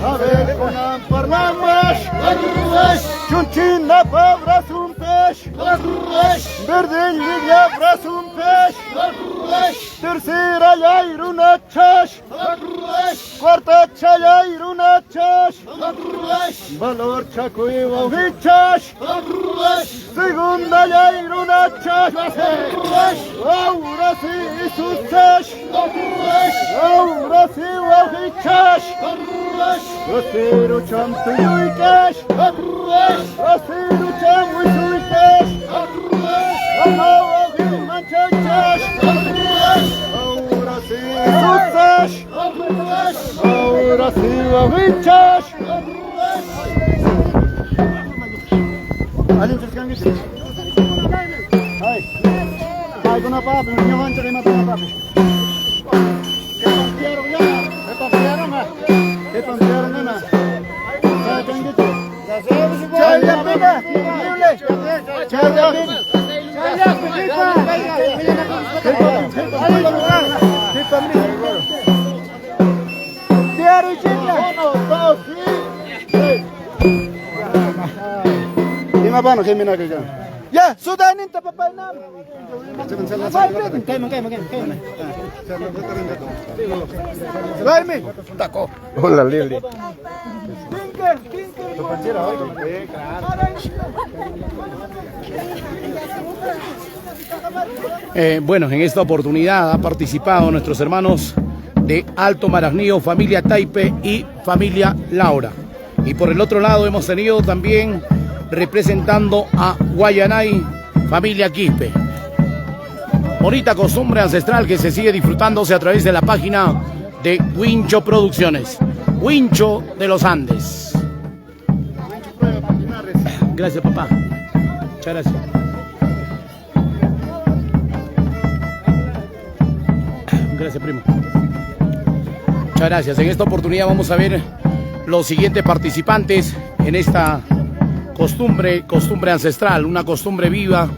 A ver kunan parlamash. Chunchin la pabra sumpesh. Verdeligla brasumpesh. Tercera yairunachas. Cuarta chayairunachas. Valor Chacuy Wawichas. Segunda yairunachas. Ahora sí sucesh. Ahora sí Wawichas. Tercero champuyuikesh. Tercero champuyuikesh. Ahora sí sucesh. Ahora sí Wawichas. Alin terkangit. Hai. Hai kuna papi, nyawan cari mata papi. Kepantiaro ya. Kepantiaro mah. Kepantiaro mana? Saya kangit. Caya pina. Caya pina. Ya, sudah ini tak apa-apa nam. Hola, Lili. Bueno, en esta oportunidad han participado nuestros hermanos de Alto Marañío, familia Taipe y familia Laura. Y por el otro lado hemos tenido también representando a Guayanay, familia Quispe. Bonita costumbre ancestral que se sigue disfrutándose a través de la página de Wincho Producciones. Wincho de los Andes. Gracias, papá. Muchas gracias. Gracias, primo. Muchas Muchas gracias. En esta oportunidad vamos a ver los siguientes participantes en esta costumbre ancestral, una costumbre viva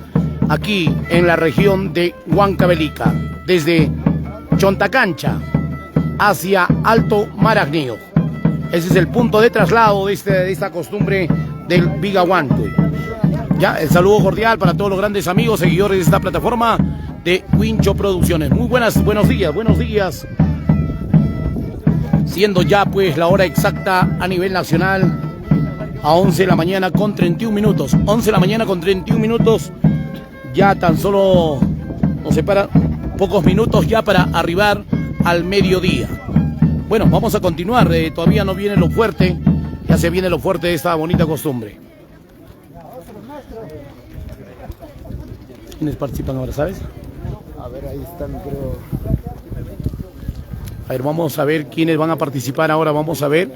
aquí en la región de Huancavelica, desde Chontacancha hacia Alto Marañón. Ese es el punto de traslado de esta costumbre del Vigahuantoy. Ya, el saludo cordial para todos los grandes amigos, seguidores de esta plataforma de Wincho Producciones. Muy buenos días. Siendo ya pues la hora exacta a nivel nacional, a 11 de la mañana con 31 minutos. 11 de la mañana con 31 minutos. Ya tan solo nos separan pocos minutos ya para arribar al mediodía. Bueno, vamos a continuar. Todavía no viene lo fuerte. Ya se viene lo fuerte de esta bonita costumbre. ¿Quiénes participan ahora, sabes? A ver, ahí están, creo. A ver, vamos a ver quiénes van a participar ahora. Vamos a ver.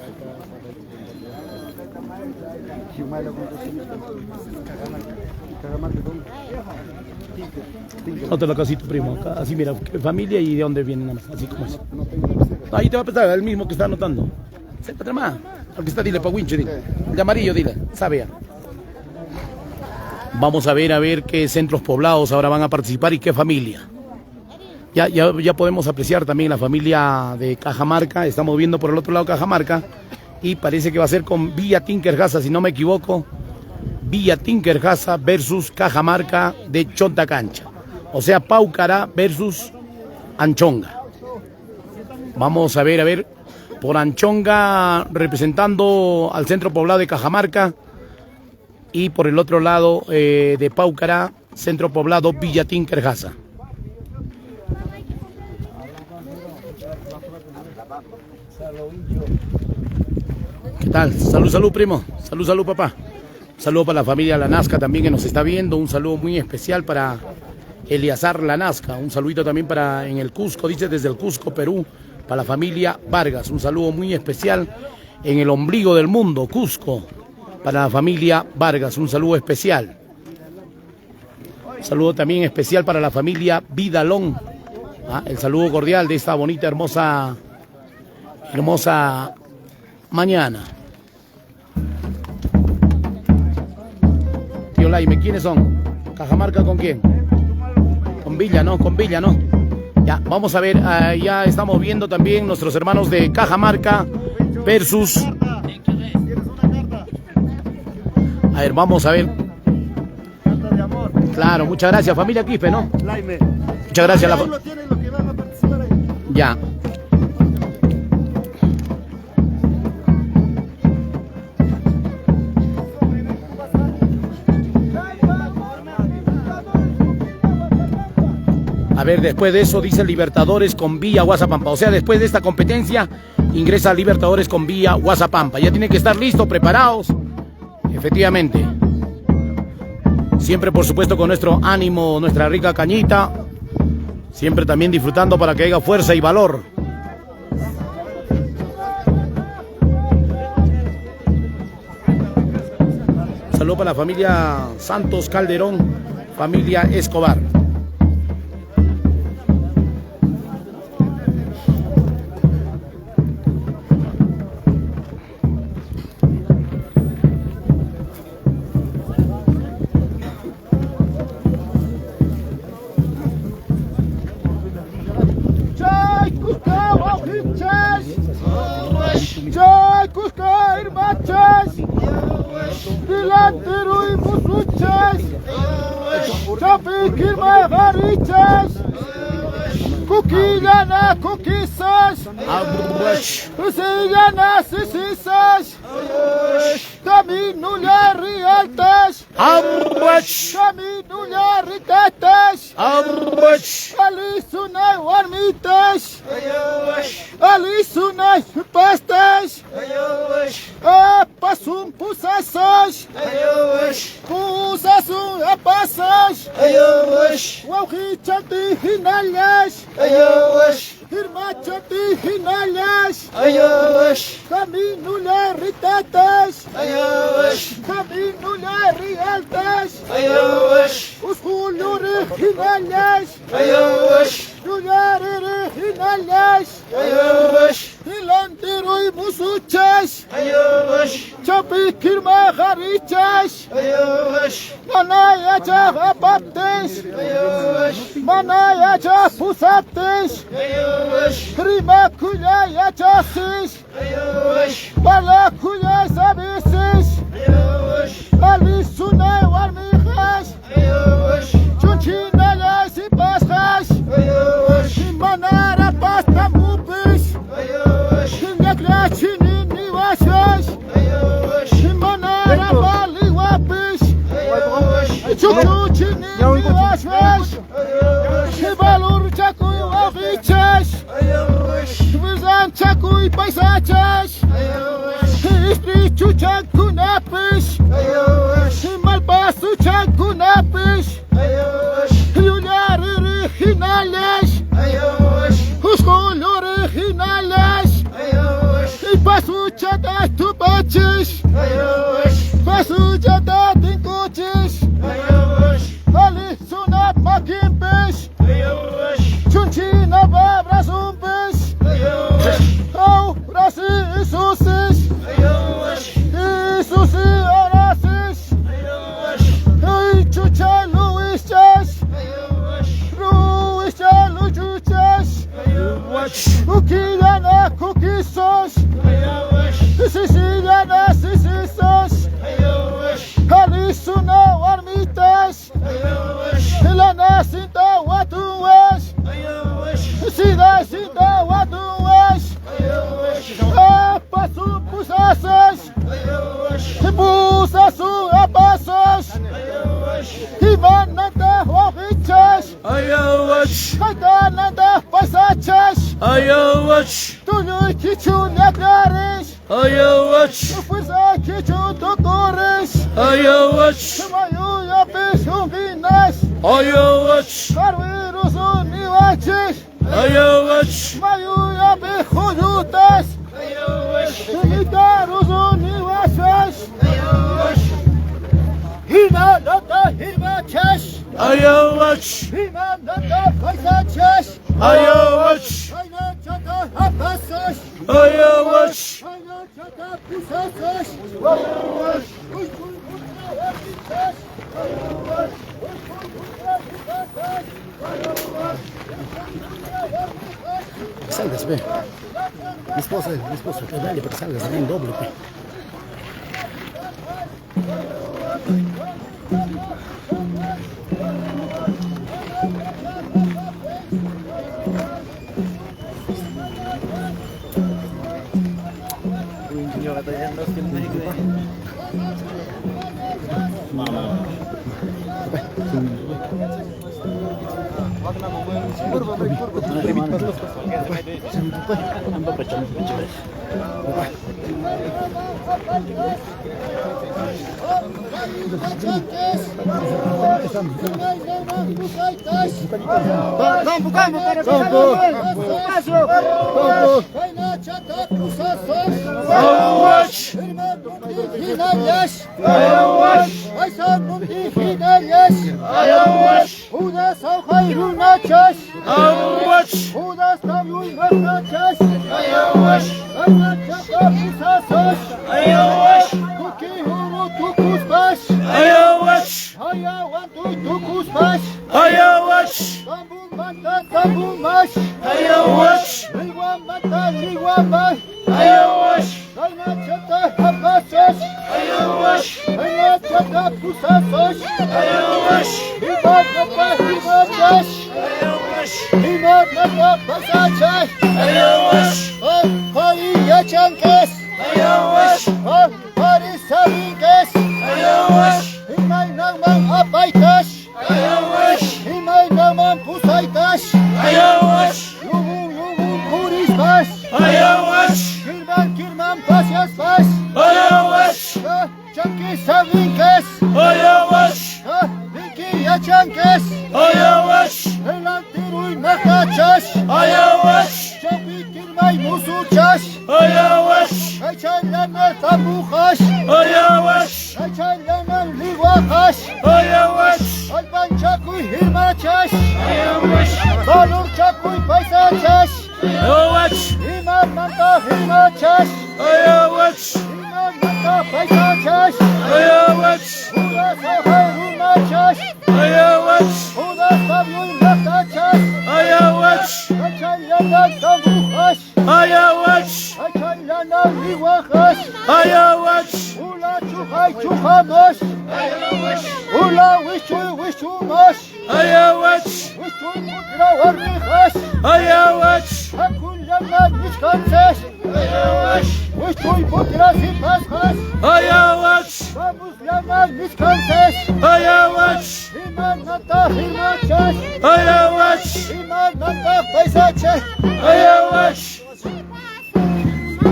No te lo casito, primo. Así, mira, familia y de dónde vienen, nada más. Así como es. Ahí te va a prestar el mismo que está anotando. Siéntate más. Al que está, dile, para Wincho, dile. El de amarillo, dile. Sabe ya. Vamos a ver qué centros poblados ahora van a participar y qué familia. Ya podemos apreciar también la familia de Cajamarca. Estamos viendo por el otro lado Cajamarca. Y parece que va a ser con Villa Tinkerjasa, si no me equivoco. Villa Tinkerjasa versus Cajamarca de Chontacancha. O sea, Paucará versus Anchonga. Vamos a ver. Por Anchonga representando al centro poblado de Cajamarca. Y por el otro lado de Paucará, centro poblado Villa Tinkerjasa. ¿Qué tal? Salud, primo. Salud, papá. Un saludo para la familia La Nazca también que nos está viendo. Un saludo muy especial para Eliazar La Nazca. Un saludito también para en el Cusco, dice desde el Cusco, Perú, para la familia Vargas. Un saludo muy especial en el ombligo del mundo, Cusco, para la familia Vargas. Un saludo especial. Un saludo también especial para la familia Vidalón. El saludo cordial de esta bonita, hermosa mañana. Tío Laime, ¿quiénes son? ¿Cajamarca con quién? Con Villa, ¿no? Ya, vamos a ver, ya estamos viendo también nuestros hermanos de Cajamarca versus... A ver, vamos a ver. Claro, muchas gracias, familia Quispe, ¿no? Muchas gracias. Ya. A ver, después de eso dice Libertadores con Villa Guasapampa. O sea, después de esta competencia ingresa Libertadores con Villa Guasapampa. Ya tienen que estar listos, preparados. Efectivamente. Siempre, por supuesto, con nuestro ánimo, nuestra rica cañita. Siempre también disfrutando para que haya fuerza y valor. Saludos para la familia Santos Calderón, familia Escobar. Kukilana kukisas, Usillana sisisas, Caminula rialtas, Caminula ritatas, Alisuna warmitas, Alisuna pastas, Apasum pusasas, Pusasun apasas, Wauhichati hinallas, Irmachati hinallas, Caminula ritatas, Caminula rialtas, Usulure hinallas, Yulare hinallas, abichas, manaya apaptes, manaya pusaptes, rima kuya chasis, bala kuya sabisis, albisuna warmijas, chunchina ya si pasjas, manara pasta mupis, chini ni wasas, manara bali wapis, chuchu chini ni wasas, valor chacuy wafichas, vizan chacuy paisachas, ispichu chacunapis, malpasu chacunapis, lunar originales, Uscol originales, y pasuchatas tu baches, pasuchatas en coches, alisuna maquimpes, chunchina babras umpes, au brasi isusis, isusi arasis, ay chucha luischas, ruischas luchuchas, Ukilana kukisos, Siciliana sisisos, Alisuna warmitas, Lana sinta watuas, Sida sinta watuas, Apasu pusasas, Pusasu apasos, Imananda wafichas, Kadananda pasachas, Tulu kichu negrares, Fuerza kichu doctores, Mayu yapis umbinas, Carveros univaches, Mayu yapis juyutas, Guitarros univaches, Hima nota himachas, Hima nota paisachas, Ayna chata hapasas, Ayna chata pusasas, Salgas, ve. Mi esposa, dale para que salgas, bien doble, pe. Paisajes, Hamosh, Ula Wishu Mosh, Wishu Mudra Warmihash, Hakullaman Miskansesh, Wishu Mudra Sipashash, Vamos Yaman Miskansesh, Iman Nata Himachash, Iman Nata Paisachesh,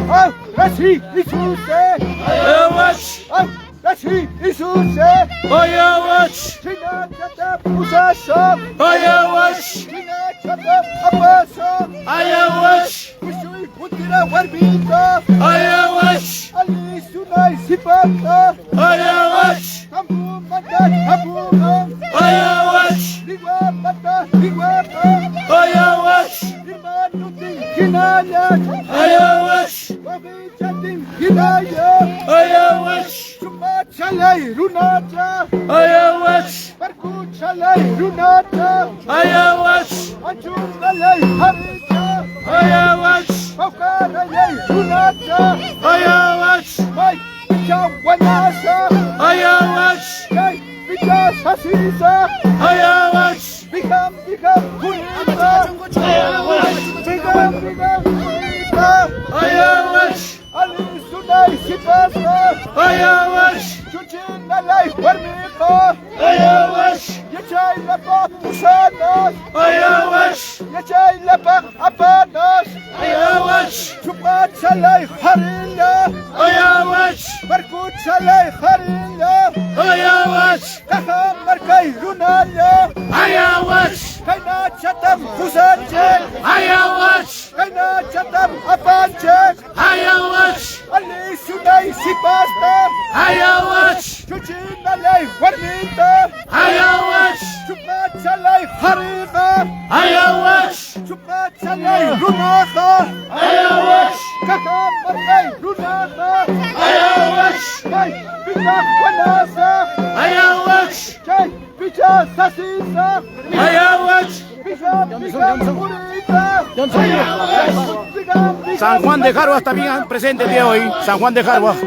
Oh, that's he, Isuse, Oh, that's he, Isuse, China Chata Pusasam, China Chata Apasam, Wishui Putira Warbita, Ali Sunai Sipata, Kampu Mata Kapuha, Ligwa Mata Ligwa, Liman Nutin Kinayat, Wabi Chatin Kinayat, Sumat Chalai Runata, Barku Chalai Runata, Anjum Nalai Harita, Paukaralai Runata, Mai Picham Wanasa, Jai Pichas Hasisa, Bigam Kunita, Bigam Kunita, Ali Sunai Sipasa, Chuchin Nalai Warmika, Yachay Lapa Pusanas, Yachay Lapa Apanas, Chupat Salai Harilla, Barkut Salai Harilla, Kaham Markai Runaya, Kaina Chatam Pusache, Kaina Chatam Apache, Ali Sunai Sipasta, Chuchin Nalai Warmita, Chupat Salai Harika, Chupat Salai Runaka, Kaham Markai Runaka, Jai Pita Wanasa, Jai Pita Sasisa, San Juan de Jaruas también presente el día de hoy. San Juan de Jaruas.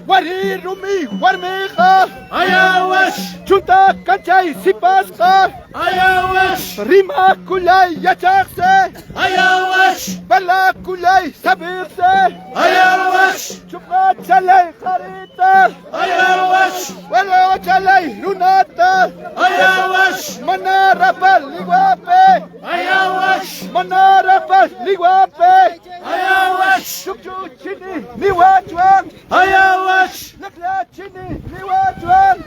Warirumi Warmiha, Chuta Kachay Sipasha, Rima Kulai Yachakse, Bala Kulai Sabirse, Chupat Chalai Harita, Wala Chalai Lunata, Manarapa Ligwape, Manarapa Ligwape, Chukchu Chini Niwachwang, Nakla Chini Niwachwang,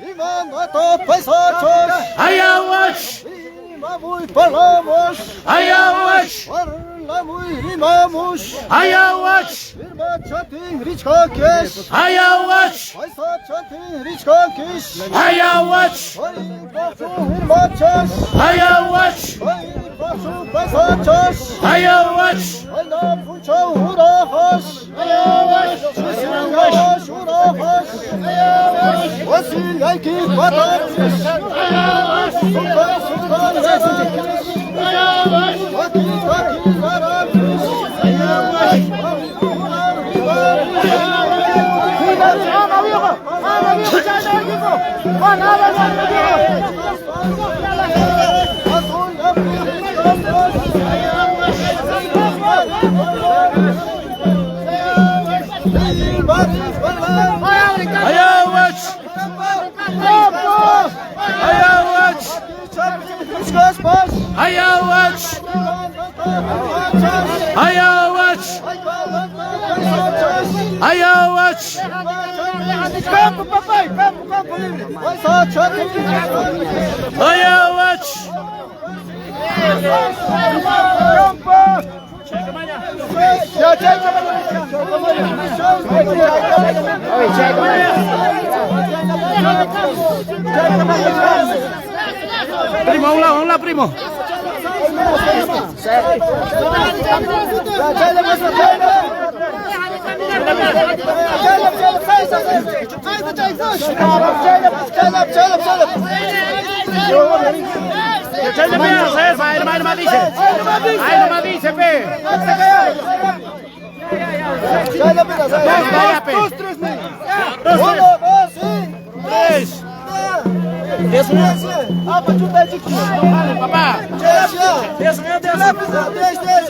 Imam Ato Paisachos, Imamui Palamos, Warlamui Rimamus, Irma Chatin Richkakis, Paisa Chatin Richkakis, Pasu Irmachas, Pasu Paisachos, Alna Puncho Hurahas, Hurahas, Wasilaki Patatis, Sultan Campo, papai, campo livre. Vai só, tchau. Campo. Já chega. lado, primo. Ahí nomás dice. Ahí nomás dice, pe. Vaya, pe. 1, 2, 3. Papá.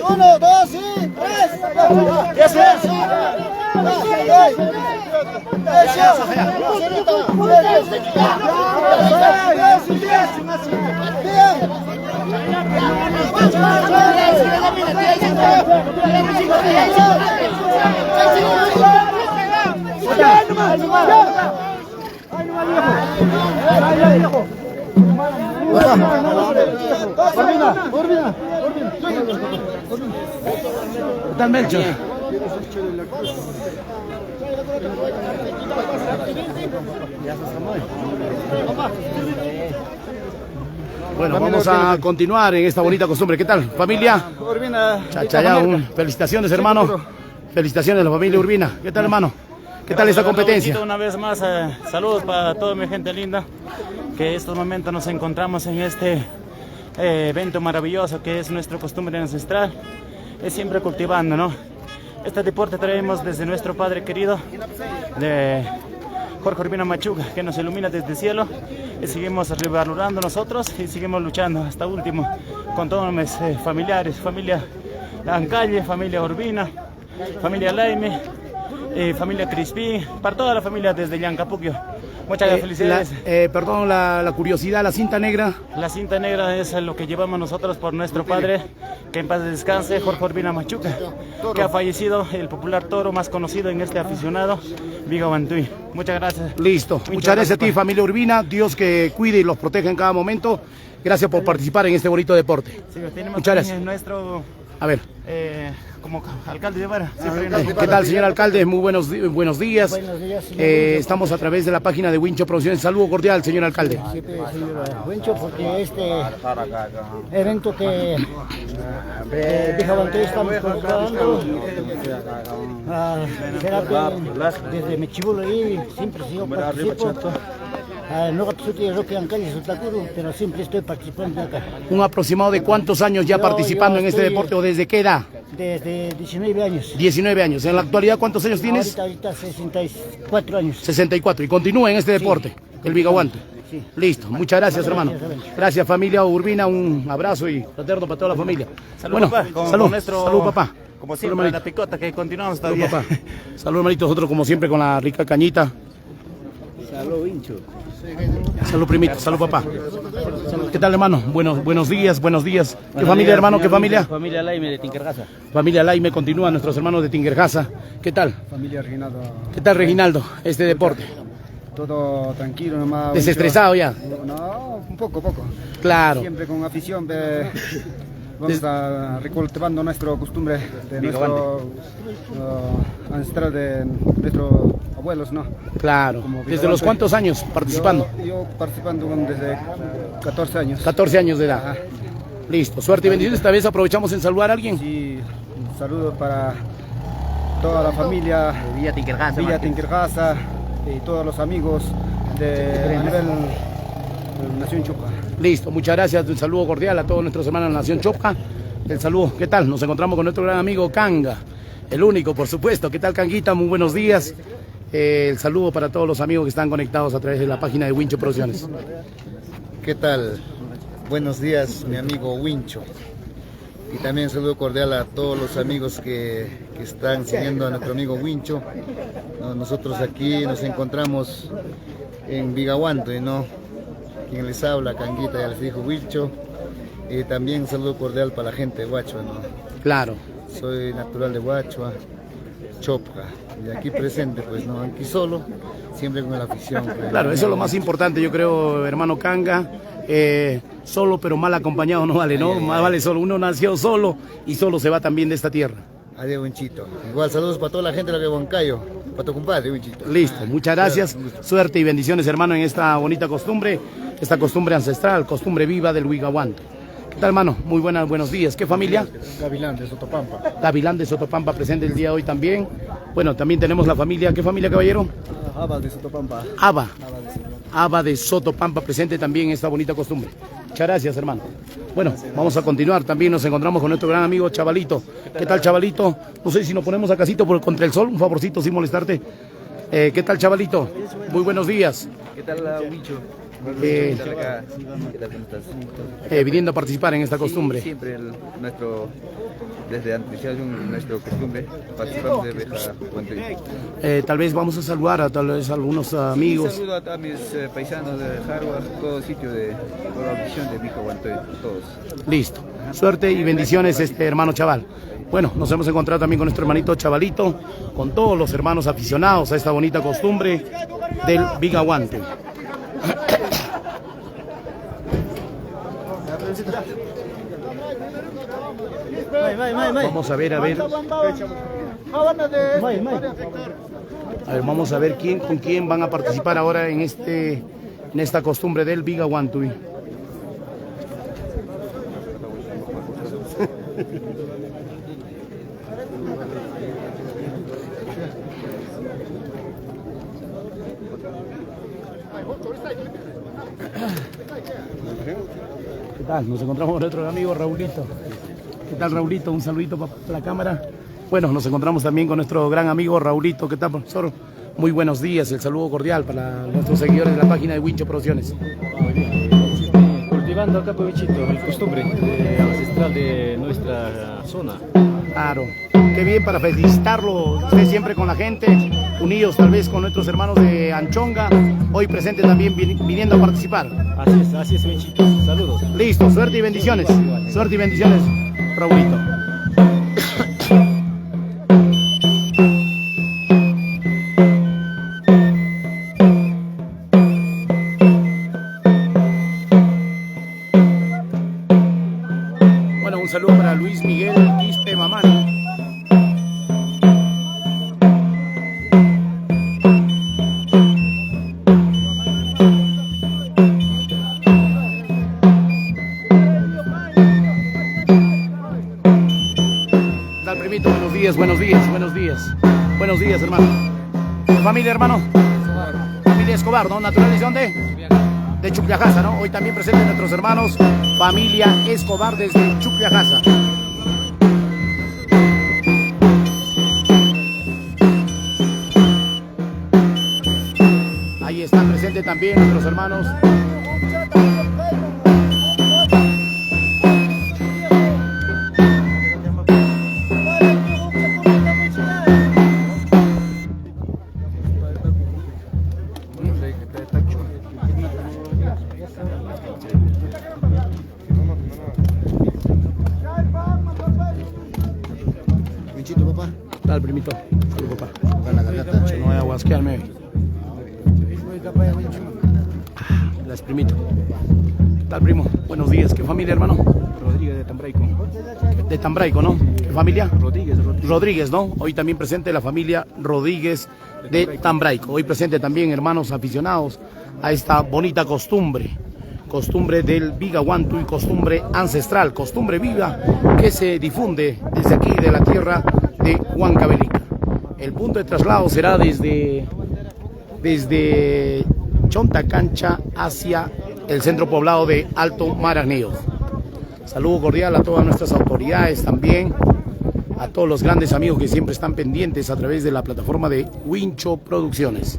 1, 2 y 3. ¿Qué tal, Melchor? Bueno, vamos a continuar en esta bonita costumbre. ¿Qué tal, familia? Chachayá, felicitaciones, hermano. Felicitaciones a la familia Urbina. ¿Qué tal, hermano? ¿Qué tal esta competencia? Una vez más, saludos para toda mi gente linda, que en estos momentos nos encontramos en este evento maravilloso que es nuestra costumbre ancestral, es siempre cultivando, ¿no? Este deporte traemos desde nuestro padre querido, de Jorge Urbina Machuca, que nos ilumina desde el cielo, y seguimos revalorando nosotros y seguimos luchando hasta último con todos mis familiares, familia Ancalle, familia Urbina, familia Laime, familia Crispí, para toda la familia desde Llancapuquio. Muchas felicidades. Perdón, la curiosidad, la cinta negra. La cinta negra es lo que llevamos nosotros por nuestro padre, que en paz descanse, Jorge Urbina Machuca, que ha fallecido, el popular toro más conocido en este aficionado, Viga Bantuy. Muchas gracias. Listo. Muchas gracias a ti, familia Urbina. Dios que cuide y los proteja en cada momento. Gracias por participar en este bonito deporte. Sí, tenemos muchas gracias. Nuestro... A ver. Como alcalde de Vara. ¿Qué tal, señor alcalde? Muy buenos días. Buenos días, estamos a través de la página de Wincho Producciones. Saludo cordial, señor alcalde. Sí, señor Wincho, porque este evento que Viga Bantuy estamos convocando desde Mechibulo y siempre yo participo. No soy Roque Ancalle, pero siempre estoy participando acá. ¿Un aproximado de cuántos años ya participando en este deporte o desde qué edad? Desde 19 años. 19 años. ¿En la actualidad cuántos años tienes? Ahorita 64 años. 64. ¿Y continúa en este deporte, el Vigahuante? Sí. Listo. Muchas gracias, hermano. Gracias, familia Urbina. Un abrazo y fraterno para toda la familia. Salud, papá. Salud, papá. Como siempre, salud, la picota, que continuamos todavía. Salud, papá. Salud, hermanito. Nosotros, como siempre, con la rica cañita. Salud, hincho. Salud, primito. Salud, papá. ¿Qué tal, hermano? Buenos días, buenos días. ¿Qué familia, hermano? ¿Qué familia? Familia Laime de Tinkerjasa. Familia Laime, continúa nuestros hermanos de Tinkerjasa. ¿Qué tal? Familia Reginaldo. ¿Qué tal, Reginaldo, este deporte? Todo tranquilo nomás. ¿Desestresado ya? No, poco. Claro. Siempre con afición vamos a recultivando nuestra costumbre de nuestro ancestral de nuestros abuelos, ¿no? Claro. ¿Desde los cuántos años participando? Yo participando desde 14 años. 14 años de edad. Ajá. Listo. Suerte y bendiciones. Esta vez aprovechamos en saludar a alguien. Sí, un saludo para toda la familia Villa Tinkerjasa y todos los amigos de nivel Nación Chopca. Listo, muchas gracias. Un saludo cordial a todos nuestros hermanos de Nación Chopca. El saludo, ¿qué tal? Nos encontramos con nuestro gran amigo Canga, el único, por supuesto. ¿Qué tal, Canguita? Muy buenos días. El saludo para todos los amigos que están conectados a través de la página de Wincho Producciones. ¿Qué tal? Buenos días, mi amigo Wincho. Y también saludo cordial a todos los amigos que están siguiendo a nuestro amigo Wincho. Nosotros aquí nos encontramos en Vigahuante, ¿no? Quien les habla, Canguita, ya les dijo Wincho. Y también saludo cordial para la gente de Huachua, ¿no? Claro. Soy natural de Huachua, Chopca. Y aquí presente, pues no, aquí solo, siempre con la afición. Claro, eso es lo más importante, yo creo, hermano Canga. Solo pero mal acompañado no vale, ¿no? Más vale solo. Uno nació solo y solo se va también de esta tierra. Adiós, Winchito. Igual saludos para toda la gente de la que Huancayo, para tu compadre, Winchito. Listo, muchas gracias. Suerte y bendiciones, hermano, en esta bonita costumbre. esta costumbre ancestral, costumbre viva del Huigahuanto. ¿Qué tal, hermano? Muy buenos días. ¿Qué familia? Gavilán de Sotopampa. Gavilán de Sotopampa presente el día de hoy también. Bueno, también tenemos la familia. ¿Qué familia, caballero? Aba de Sotopampa. Aba de Sotopampa presente también en esta bonita costumbre. Muchas gracias, hermano. Bueno, vamos a continuar. También nos encontramos con nuestro gran amigo Chavalito. ¿Qué tal, Chavalito? No sé si nos ponemos acasito contra el sol, un favorcito sin molestarte. ¿Qué tal, Chavalito? Muy buenos días. ¿Qué tal, Huicho? Viniendo a participar en esta costumbre. Siempre desde antes nuestra costumbre participamos de Beja Huantoy. Tal vez vamos a saludar a algunos amigos. Sí, saludo a mis paisanos de Harvard, todo sitio de toda la visión de Beja Huantoy, todos. Listo. Suerte y bendiciones, hermano Chaval. Bueno, nos hemos encontrado también con nuestro hermanito Chavalito, con todos los hermanos aficionados a esta bonita costumbre del Huigahuanto. Vamos a ver. Vamos a ver con quién van a participar ahora en esta costumbre del Huigahuanto. ¿Qué tal? Nos encontramos con nuestro amigo Raulito. ¿Qué tal, Raulito? Un saludito para la cámara. Bueno, nos encontramos también con nuestro gran amigo Raulito. ¿Qué tal, profesor? Muy buenos días. El saludo cordial para nuestros seguidores de la página de Wincho Producciones. Cultivando acá, Pavechito, el costumbre ancestral de nuestra zona. Claro. Qué bien para felicitarlo. Usted siempre con la gente, unidos tal vez con nuestros hermanos de Anchonga, hoy presente también viniendo a participar. Así es, Benchito. Saludos. Listo, suerte y bendiciones. Suerte y bendiciones, Raulito. Bueno, un saludo para Luis Miguel Quispe Mamani. Buenos días, hermano. ¿Familia, hermano? Familia Escobar, ¿no? ¿Naturalización de Chucllajasa, ¿no? Hoy también presenten nuestros hermanos, familia Escobar desde Chucllajasa. Ahí están presentes también nuestros hermanos. Dale, primito. Salud, papá. No voy a guasquearme. Las primito. Dale, primo. Buenos días. ¿Qué familia, hermano? Rodríguez de Tambraico. De Tambraico, ¿no? ¿Qué familia? Rodríguez. Rodríguez, ¿no? Hoy también presente la familia Rodríguez de Tambraico. Hoy presente también hermanos aficionados a esta bonita costumbre. Costumbre del Huigahuanto y costumbre ancestral, costumbre viva que se difunde desde aquí, de la tierra de Huancavelica. El punto de traslado será desde Chontacancha hacia el centro poblado de Alto Marañón. Saludo cordial a todas nuestras autoridades también, a todos los grandes amigos que siempre están pendientes a través de la plataforma de Wincho Producciones.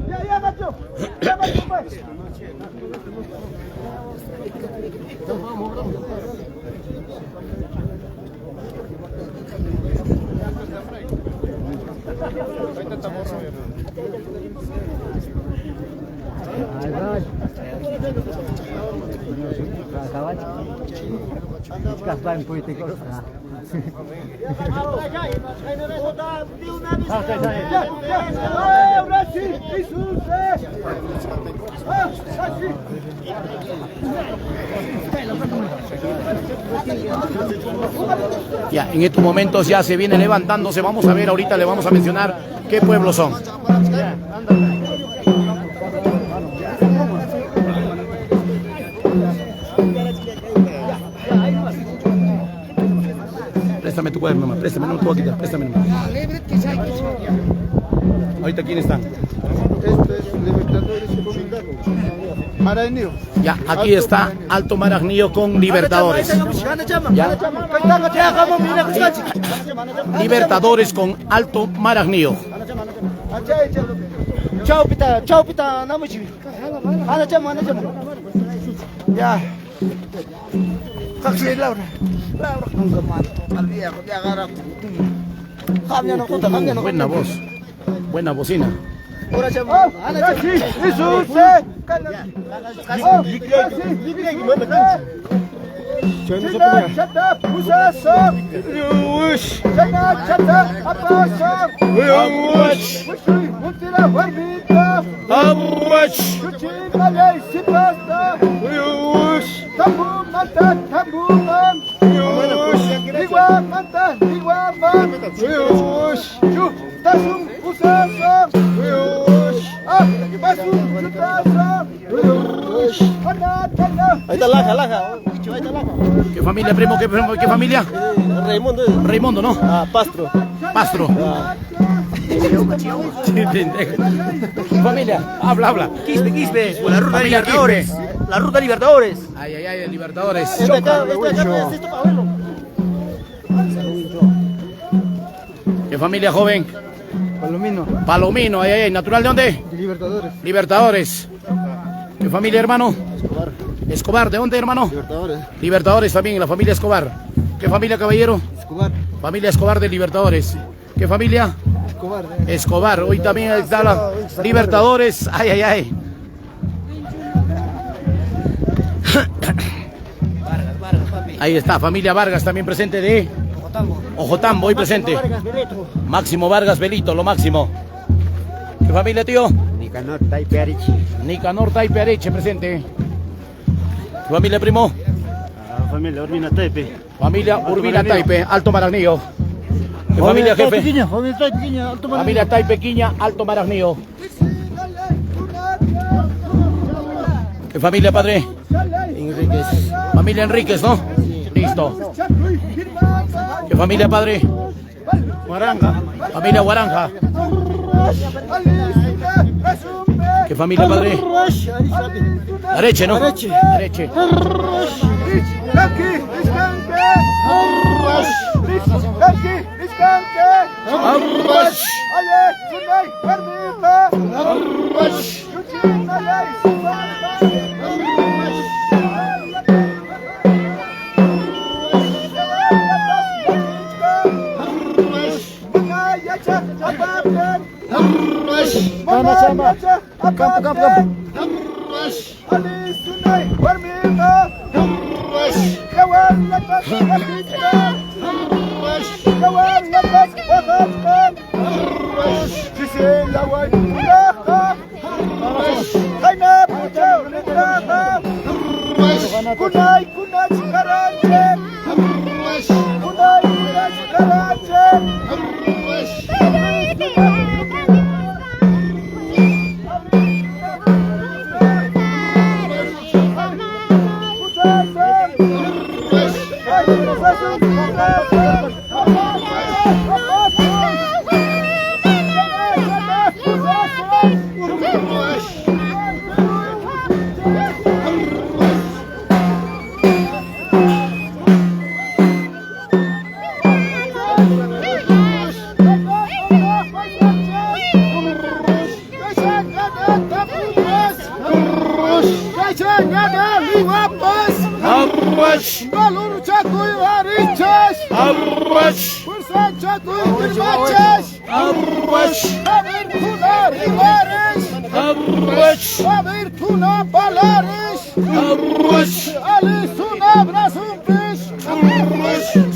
Ya, en estos momentos ya se viene levantándose. Vamos a ver, ahorita le vamos a mencionar qué pueblos son. Préstame tu cuaderno, nomás. Préstame, no te voy a quitar. Préstame nomás. Ahorita, ¿quién están? Esto es Libertadores Marañío. Ya, aquí está Alto Marañío con Libertadores. Ya. Libertadores con Alto Marañío. Chao pita, no mucho. Ana chama. Ya. Kaksi Laura. Nunca más. Al día, te agarra. Buena voz. Buena bocina. Ahora chama. Ana chama. Eso se. Chata, pusaso. Chata, apaso. Mutira barbita. Chuchina lei sipasta. Tambum mata, tambum. Ligua mata, ligua man. Chu, tasum pusaso. Basum chutaso. Ahí está Laja. ¿Qué familia, primo? ¿Qué familia? Raimundo. Raimundo, ¿no? Pastro. Familia, habla. Quispe, por la ruta de Familia Libertadores. Quispe. La ruta de Libertadores. Ay, Libertadores. ¿Qué familia, joven? Palomino, ay, ¿natural de dónde? Libertadores. ¿Qué familia, hermano? Escobar, ¿de dónde, hermano? Libertadores también, la familia Escobar. ¿Qué familia, caballero? Familia Escobar de Libertadores. ¿Qué familia? Escobar. Hoy también está la Libertadores. Ay. Ahí está, familia Vargas también presente de Ojotambo, hoy presente. Máximo Vargas Belito, lo máximo. ¿Qué familia, tío? Nicanor Taipe Areche presente. ¿Tu familia, primo? Familia Urbina Taipe. Familia Urbina Taipe, Alto Marañío. ¿Qué familia, jefe? Familia Taipequiña, Alto Marañío. ¿Qué familia, padre? Enríquez. Familia Enríquez, ¿no? Listo. ¿Qué familia, padre? Guaranga. Familia Guaranja. ¿Qué familia, padre? Areche, ¿no? Areche.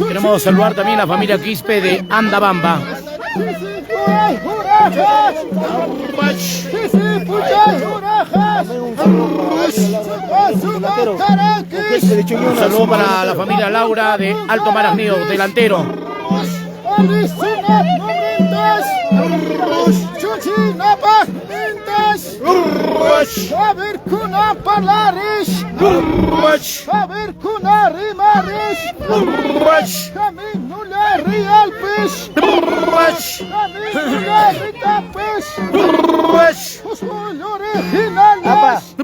Queremos saludar también a la familia Quispe de Andabamba. Un saludo para la familia Laura de Alto Marañío, delantero. Kuchinapas Mintas Saber Kuna Palaris Saber Kuna Rimaris Caminula Rialpes Caminula Ritapes Osmul Originales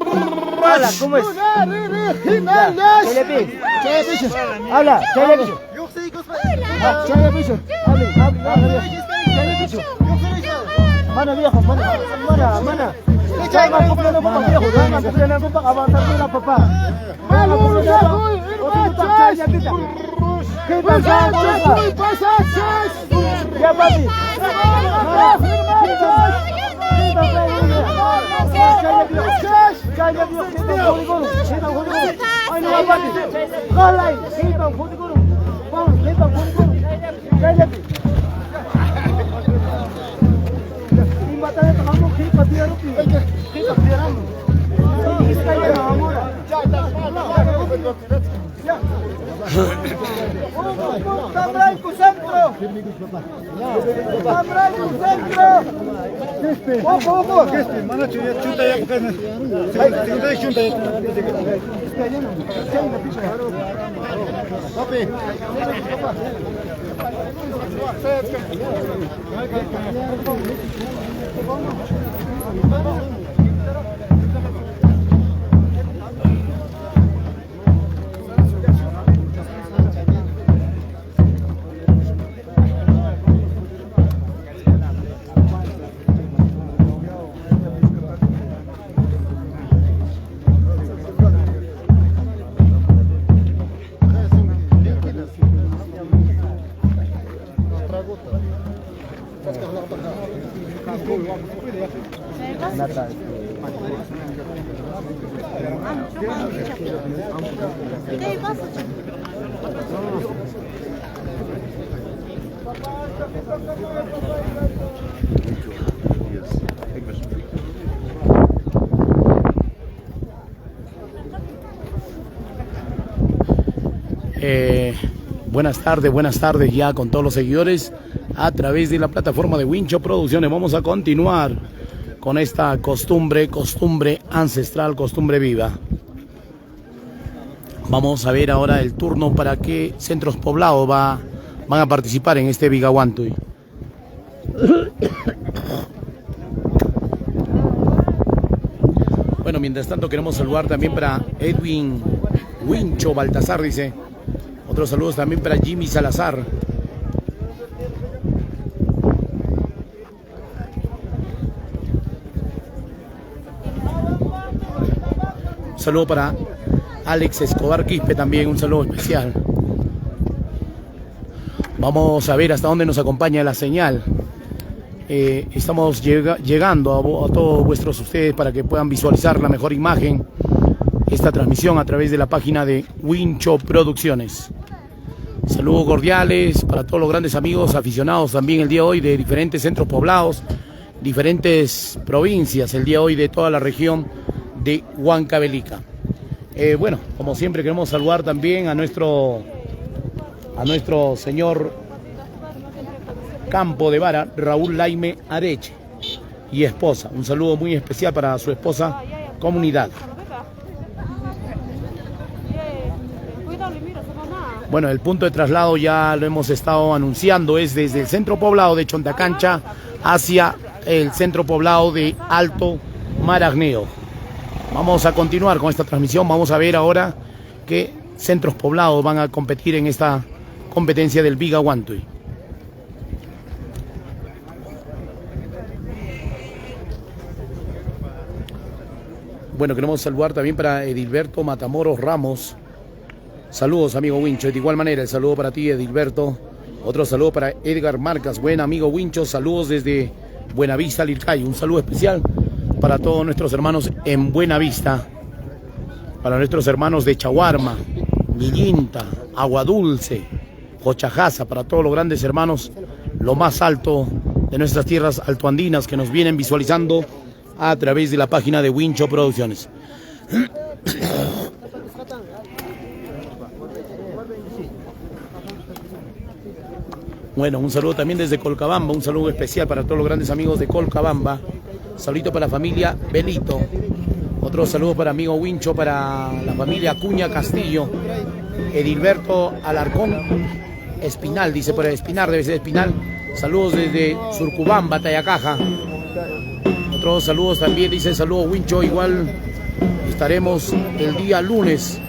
Hola, ¿cómo es? Originales Habla, televisión. Televisión. Mana viejo, mana. Jangan kumpulan ng viejo, jangan kumpulan ng avanzar na papa. Kita ya papi. Kaya viejo, kita gol. Ay no papi. Gol line, kita gol. Vamos, kita gol. Kaya Matanya kamu kita biar kita biaran. Kita ya amora. Tambray ku centro. Tambray ku centro. Opo. Mana chuta ya bukan. Segunda chuta ya. Papi. Buenas tardes ya con todos los seguidores a través de la plataforma de Wincho Producciones. Vamos a continuar con esta costumbre ancestral, costumbre viva. Vamos a ver ahora el turno para qué centros poblados van a participar en este Vigahuantuy. Bueno, mientras tanto queremos saludar también para Edwin Wincho Baltasar, dice. Otros saludos también para Jimmy Salazar. Un saludo para Alex Escobar Quispe también, un saludo especial. Vamos a ver hasta dónde nos acompaña la señal. Estamos llegando a todos vuestros ustedes para que puedan visualizar la mejor imagen esta transmisión a través de la página de Wincho Producciones. Saludos cordiales para todos los grandes amigos aficionados también el día de hoy de diferentes centros poblados, diferentes provincias, el día de hoy de toda la región de Huancavelica. Bueno, como siempre queremos saludar también a nuestro señor Campo de Vara, Raúl Laime Areche y esposa. Un saludo muy especial para su esposa Comunidad. Bueno, el punto de traslado ya lo hemos estado anunciando, es desde el centro poblado de Chontacancha hacia el centro poblado de Alto Maragneo. Vamos a continuar con esta transmisión, vamos a ver ahora qué centros poblados van a competir en esta competencia del Vigahuantuy. Bueno, queremos saludar también para Edilberto Matamoros Ramos. Saludos, amigo Wincho. De igual manera, el saludo para ti, Edilberto. Otro saludo para Edgar Marcas, buen amigo Wincho. Saludos desde Buenavista, Lircay. Un saludo especial para todos nuestros hermanos en Buenavista. Para nuestros hermanos de Chaguarma, Villinta, Agua Dulce, Cochajaza. Para todos los grandes hermanos, lo más alto de nuestras tierras altoandinas que nos vienen visualizando a través de la página de Wincho Producciones. Bueno, un saludo también desde Colcabamba, un saludo especial para todos los grandes amigos de Colcabamba. Saludito para la familia Belito. Otro saludo para amigo Wincho, para la familia Acuña Castillo. Edilberto Alarcón Espinal, dice por Espinar, debe ser Espinal. Saludos desde Surcubamba, Tayacaja. Otros saludos también, dice saludo Wincho, igual estaremos el día lunes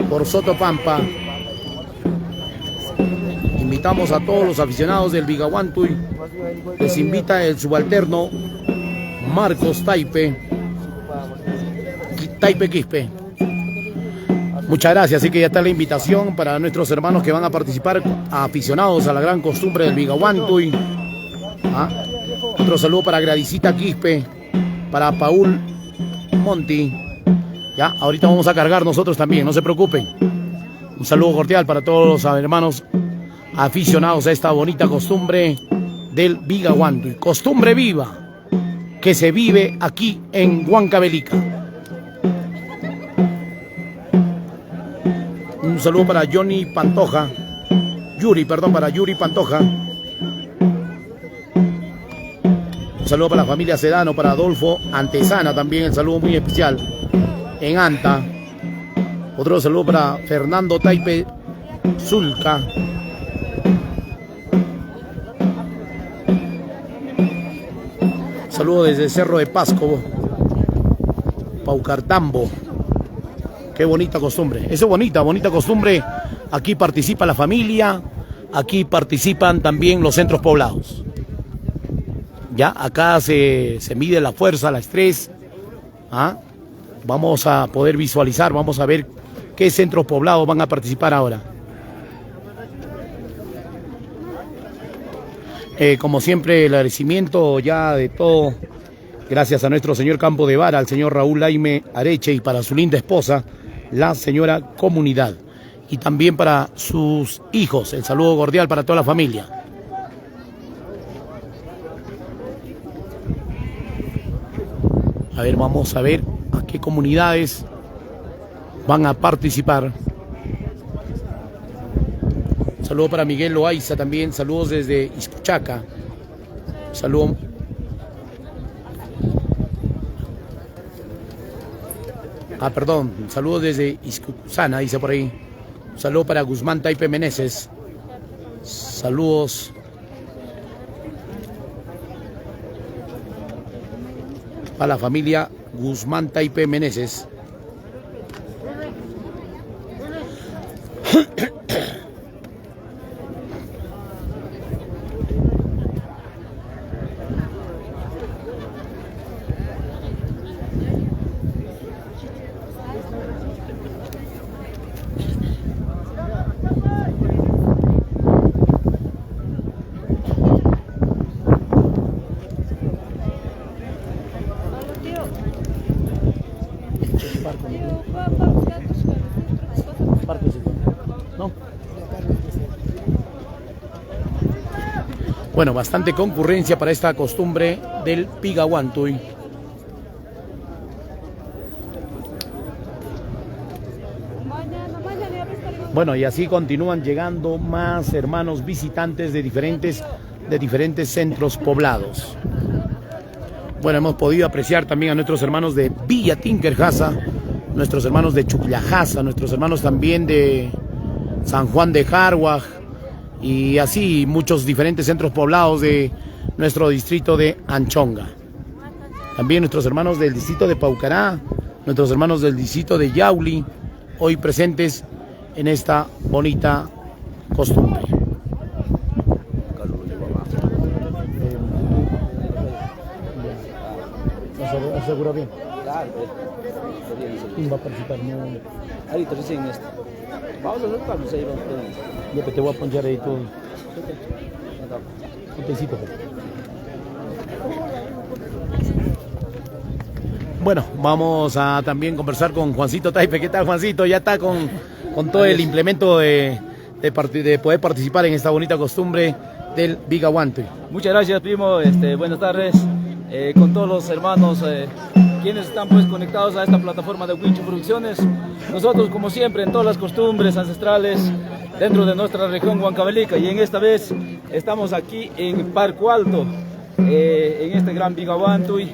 por Sotopampa. Invitamos a todos los aficionados del Vigahuantuy. Les invita el subalterno Marcos Taipe Quispe. Muchas gracias, así que ya está la invitación para nuestros hermanos que van a participar, aficionados a la gran costumbre del Vigahuantuy. Otro saludo para Gradicita Quispe, para Paul Monti. Ya, ahorita vamos a cargar nosotros también, no se preocupen. Un saludo cordial para todos los hermanos aficionados a esta bonita costumbre del Vigahuantuy. Costumbre viva que se vive aquí en Huancavelica. Un saludo para Yuri Pantoja. Un saludo para la familia Sedano, para Adolfo Antesana también, el saludo muy especial en Anta. Otro saludo para Fernando Taipe Zulca. Saludo desde Cerro de Pasco, Paucartambo. Qué bonita costumbre. Eso es bonita costumbre. Aquí participa la familia, aquí participan también los centros poblados. Ya, acá se mide la fuerza, la estrés. Vamos a poder visualizar, vamos a ver qué centros poblados van a participar ahora. Como siempre, el agradecimiento ya de todo, gracias a nuestro señor Campo de Vara, al señor Raúl Laime Areche, y para su linda esposa, la señora Comunidad, y también para sus hijos. El saludo cordial para toda la familia. A ver, vamos a ver a qué comunidades van a participar. Saludo para Miguel Loaiza también, saludos desde Iscuchaca. Saludo. Perdón, saludos desde Iscucusana, dice por ahí. Saludo para Guzmán Taipe Meneses. Saludos. A la familia Guzmán Taipe Meneses. Bueno, bastante concurrencia para esta costumbre del Vigahuantuy. Bueno, y así continúan llegando más hermanos visitantes de diferentes centros poblados. Bueno, hemos podido apreciar también a nuestros hermanos de Villa Tinkerjasa, nuestros hermanos de Chucllajasa, nuestros hermanos también de San Juan de Jarwaj, y así muchos diferentes centros poblados de nuestro distrito de Anchonga. También nuestros hermanos del distrito de Paucará, nuestros hermanos del distrito de Yauli, hoy presentes en esta bonita costumbre. ¿Asegura bien? Claro. ¿Quién va a participar? Ahorita recién esto. Vamos a acercarnos ahí. Yo que te voy a ponchar ahí todo. Un tecito. Bueno, vamos a también conversar con Juancito Taipe. ¿Qué tal, Juancito? Ya está con todo el implemento de poder participar en esta bonita costumbre del Vigahuantuy. Muchas gracias, primo. Buenas tardes. Con todos los hermanos quienes están pues conectados a esta plataforma de Wincho Producciones. Nosotros, como siempre, en todas las costumbres ancestrales, dentro de nuestra región Huancavelica, y en esta vez estamos aquí en Parco Alto, en este gran Vigawantuy.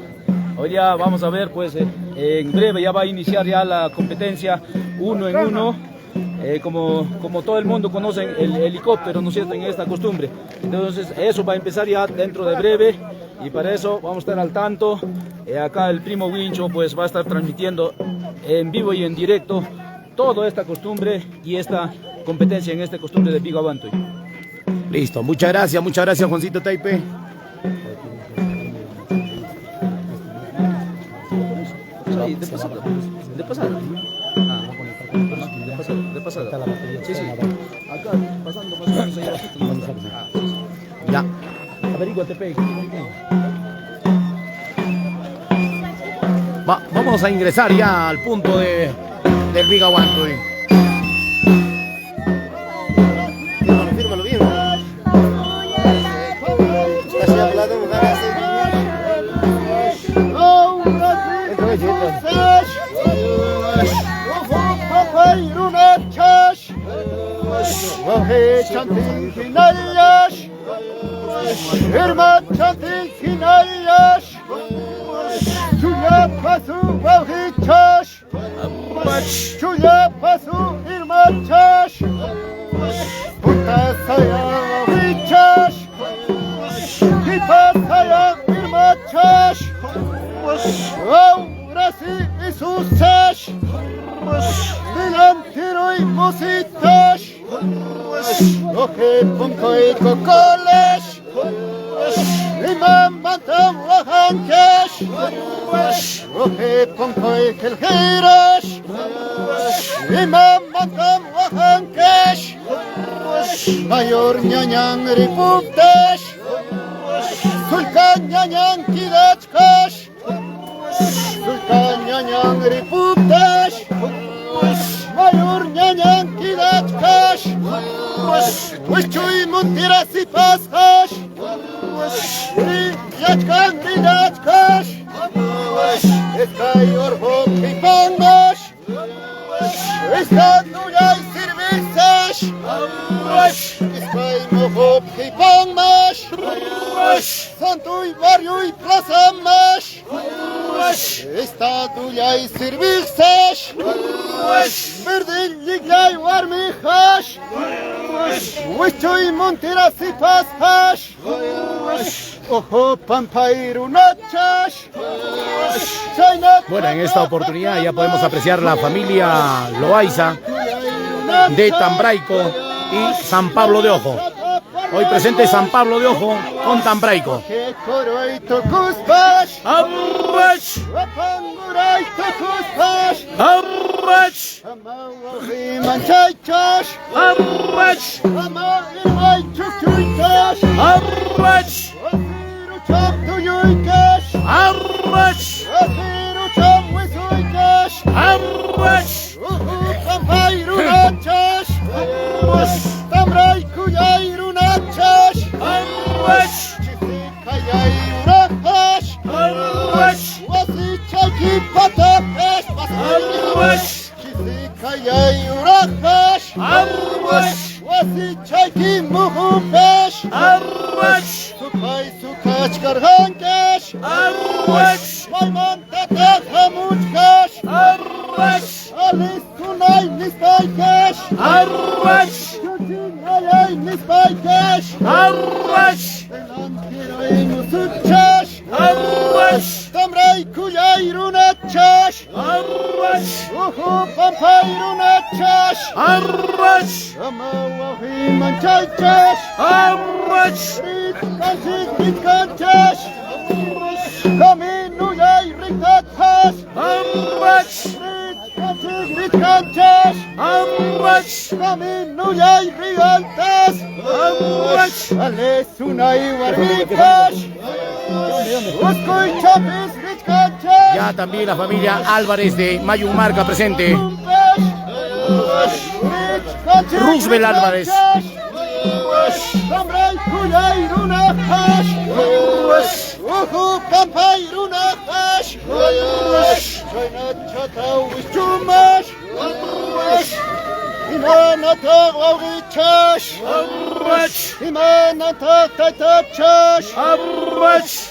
Hoy ya vamos a ver, pues en breve ya va a iniciar ya la competencia 1 en 1. Como todo el mundo conoce el helicóptero, ¿no es cierto?, en esta costumbre. Entonces eso va a empezar ya dentro de breve, y para eso vamos a estar al tanto. Acá el primo Wincho pues va a estar transmitiendo en vivo y en directo toda esta costumbre y esta competencia en esta costumbre de Vigawantuy. Listo, muchas gracias Juancito Taipe. De pasada. De pasada. Sí. Acá pasando más o menos allá abajo. Ya. Averíguate, Pe. Vamos a ingresar ya al punto del Vigawantuy. Fírmalo bien. Casi hablado, Mayor ñañan ripuptesh, sultan ñañan kidachkash, sultan ñañan ripuptesh, mayor ñañan kidachkash, wichuy muntiras y pashash, yachkan ridachkash, eskay orho kipangash, eskay nuyay sirvisash, eskay moho kipangash, santuy barrio y plaza mash, esta nuyay sirvisash, verde liglay warmihash, wichuy monteras y pashash, ojo pampairu nachash. Bueno, en esta oportunidad ya podemos apreciar la familia Loaiza de Tambraico y San Pablo de Ojo. Hoy presente San Pablo de Ojo con Tambraico. Ya también la familia Álvarez de Mayumarca presente. Roosevelt Álvarez. Imanata wawgichash. Imanata tatapchash.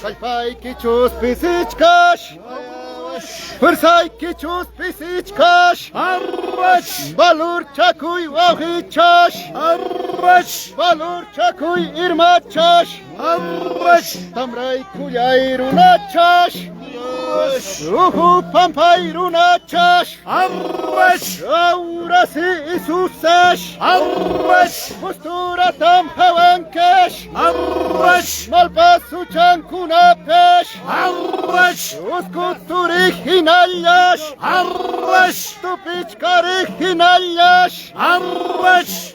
Kalpai kichus pisichkash. Fuerzai kichus pisichkash. Balur chakuy wawgichash. Balur chakuy irmachash. Tamray kuyay runachash. Uhu pampay runachash. Ahora sí isusash. Postura tam hawankesh. Malpasu chankunapesh. Uskutu originalash. Tupichka originalash.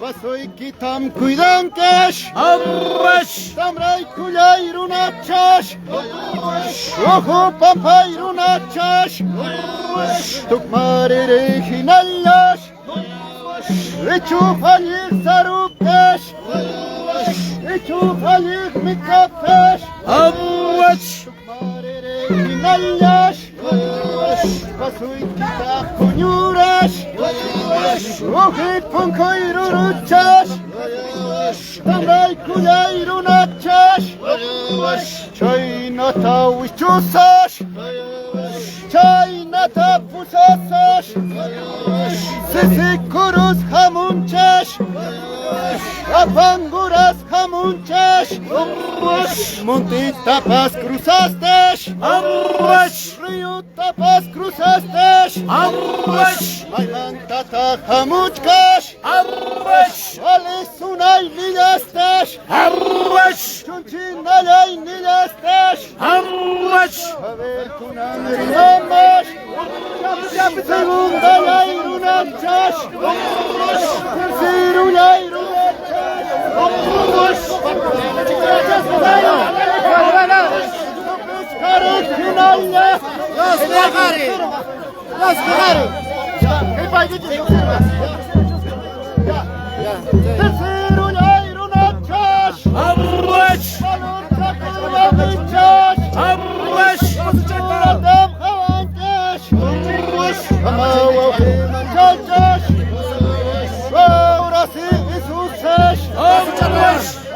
Pasoy kitam kuidankesh. Tamray kuyay runachash. Uhu pampay runachash. Tukmar originalash. Echu falir sarukesh. Echu falir mikafesh. Tukmar originalash. Pasuy kita kunyurash. Uhit punkoy ruruchash. Tamray kuyay runachash. Chaynata wichusash. Chaynata pusasash. Sisikurus hamunchash. Apanguras hamunchash. Monte tapas cruzastesh. Río tapas cruzastesh. Maymantata hamuchkash. Alisunay nilastesh. Chunchinayay nilastesh. Haber kunan rinamesh. Segundayay runachash. Terceruyay runachash.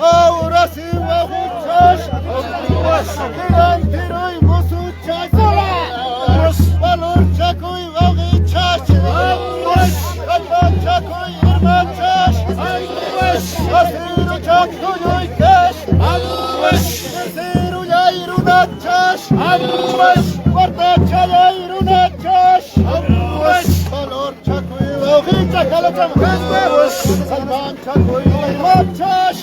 Ahora sí wahuchash. Tirantiroy musuchash. Valor chakuy wahuchash. Kalpan chakuy irmachash. Asiru chakuy oikash. Terceru yay runachash. Cuarta chayay runachash. Valor chakuy wahuchash. Kalpan chakuy irmachash.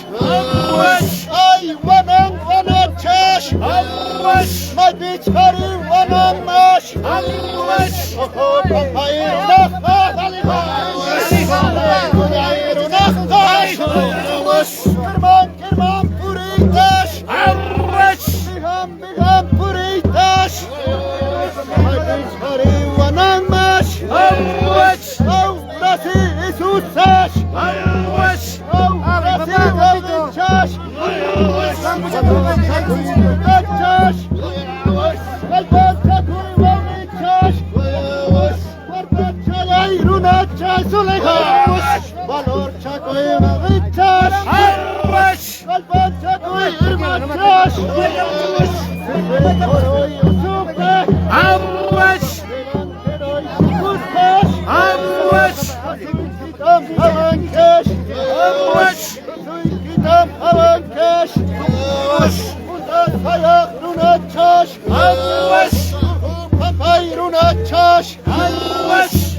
Ay wanang wanachash. My bitch hari wanang mash. Oho pampay runach. Kirman puritash. Biham puritash. My bitch hari wanang mash. Oh rasi isusash. Oh rasi wawichash. Chash. Kalpan chakuy wawichash. Cuarta chayay runachash. Valor chakuy wawichash. Kalpan chakuy irmachash. Oroy usupe. Delanteroy sukuskash. Kitam hawankesh. Kitam hawankesh. Undan hayak runachash. Pampay runachash.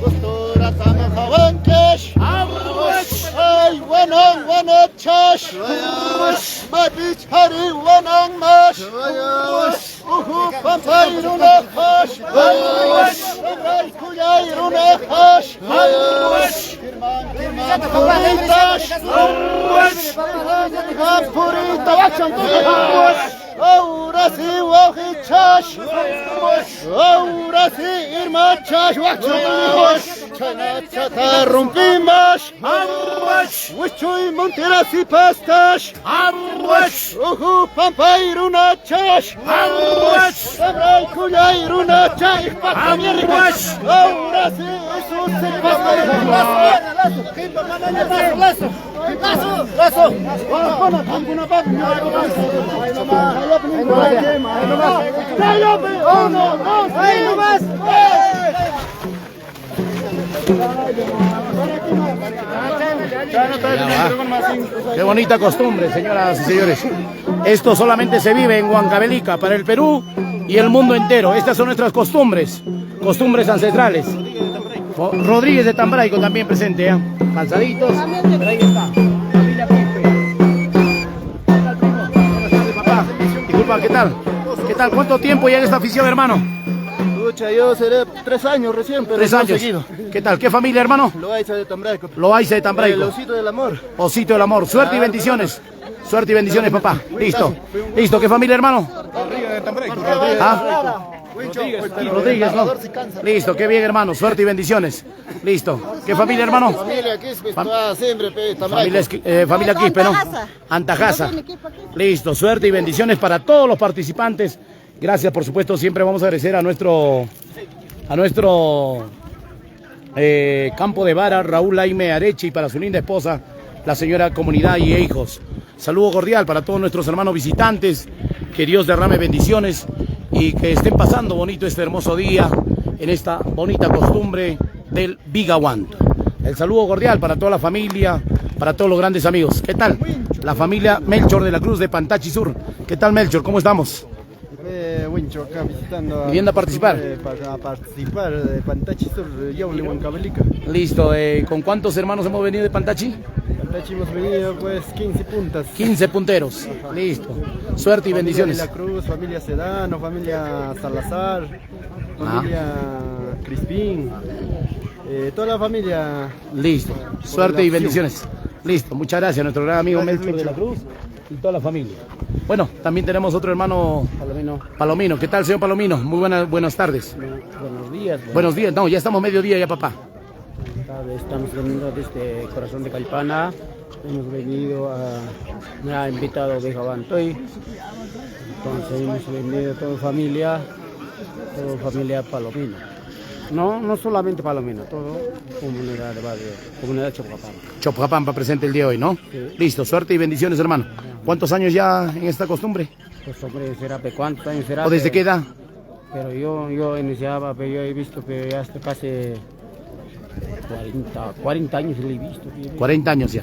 Postura tam hawankesh. Ay wanang wanachash. My bitch hari wanang mash. Uhu pampay runachash. Tamray kuyay runachash. Kirman puritash. Ahora sí wawichash. Ahora sí irmachash. chata rompimos. Huichuy monteras y pastas. Uhu pampairuna chash. Sabray cuyairuna chay. Ahora sí, eso se pasa. Lazo. Qué bonita costumbre, señoras y señores. Esto solamente se vive en Huancavelica, para el Perú y el mundo entero. Estas son nuestras costumbres, costumbres ancestrales. Rodríguez de Tambraico también presente, ¿eh? Calzaditos. Pero ahí está. Familia Quispe. Papá, disculpa, ¿qué tal? ¿Qué tal? ¿Cuánto tiempo ya en esta afición, hermano? Lucha, yo seré 3 años recién, pero 3 años. seguido. ¿Qué tal? ¿Qué familia, hermano? Loaiza de Tambraico. Loaiza de Tambraico. El Osito del Amor. Osito del Amor. Suerte y bendiciones. Suerte y bendiciones, papá. Listo. Listo. ¿Qué familia, hermano? Rodríguez de Tambraico. ¿Ah? Rodríguez, ¿no? Listo, qué bien, hermano. Suerte y bendiciones. Listo. ¿Qué familia, hermano? Familia Quispe, siempre, Familia Quispe, ¿no? Antajasa. Listo, suerte y bendiciones para todos los participantes. Gracias, por supuesto, siempre vamos a agradecer a nuestro campo de vara, Raúl Laime Arechi, y para su linda esposa, la señora Comunidad y hijos. Saludo cordial para todos nuestros hermanos visitantes. Que Dios derrame bendiciones y que estén pasando bonito este hermoso día en esta bonita costumbre del Vigahuanto. El saludo cordial para toda la familia, para todos los grandes amigos. ¿Qué tal? La familia Melchor de la Cruz de Pantachi Sur. ¿Qué tal, Melchor? ¿Cómo estamos? Wincho, acá visitando. ¿Viniendo a participar? Para participar de Pantachi Sur, Yauli, Huancavelica. Listo. ¿Con cuántos hermanos hemos venido de Pantachi? Pantachi hemos venido pues 15 puntas. 15 punteros. Ajá. Listo. Suerte y bendiciones. Familia Cruz, familia Sedano, familia Salazar, familia Crispín, toda la familia. Listo. Suerte y bendiciones. Listo. Muchas gracias a nuestro gran amigo Melchor de la Cruz y toda la familia. Bueno, también tenemos otro hermano Palomino. ¿Qué tal, señor Palomino? Muy buenas tardes. Buenos días. Buenos días. No, ya estamos mediodía ya, papá. Estamos veniendo desde Corazón de Calpana. Hemos venido me ha invitado a Vigahuantoy. Entonces hemos venido toda familia Palomino. No solamente Palomino, todo comunidad de barrio, comunidad Chopapampa. Chopapampa presente el día de hoy, ¿no? Sí. Listo, suerte y bendiciones, hermano. ¿Cuántos años ya en esta costumbre? Costumbre será, ¿cuántos años será? ¿O desde qué edad? Pero yo iniciaba, pero yo he visto que ya hasta casi 40 años le he visto. 40 años ya.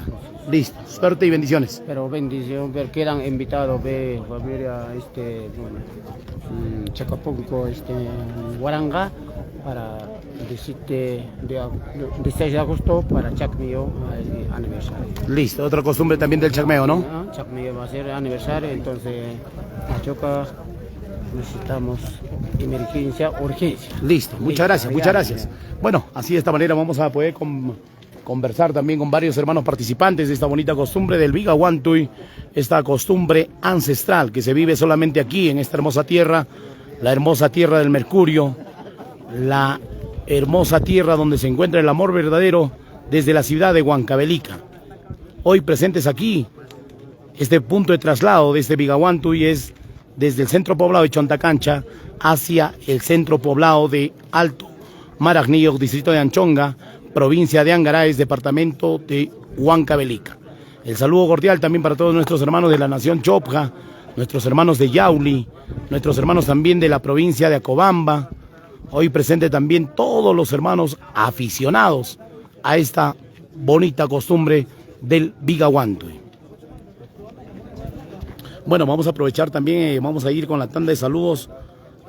Listo, suerte y bendiciones. Pero bendición, pero quedan invitados de familia Chacapunco, Guaranga, para 16 de agosto para Chacmeo aniversario. Listo, otra costumbre también del Chacmeo, ¿no? Chacmeo va a ser aniversario, entonces Machoca necesitamos emergencia, urgencia. Listo, muchas gracias. Bueno, así de esta manera vamos a poder conversar también con varios hermanos participantes de esta bonita costumbre del Vigahuantoy, esta costumbre ancestral que se vive solamente aquí en esta hermosa tierra, la hermosa tierra del Mercurio, la hermosa tierra donde se encuentra el amor verdadero desde la ciudad de Huancavelica. Hoy presentes aquí, este punto de traslado de este Vigahuantoy es desde el centro poblado de Chontacancha hacia el centro poblado de Alto Maragnillo, distrito de Anchonga, provincia de Angaraes, departamento de Huancavelica. El saludo cordial también para todos nuestros hermanos de la nación Chopja, nuestros hermanos de Yauli, nuestros hermanos también de la provincia de Acobamba. Hoy presente también todos los hermanos aficionados a esta bonita costumbre del Vigahuantoy. Bueno, vamos a aprovechar también, vamos a ir con la tanda de saludos.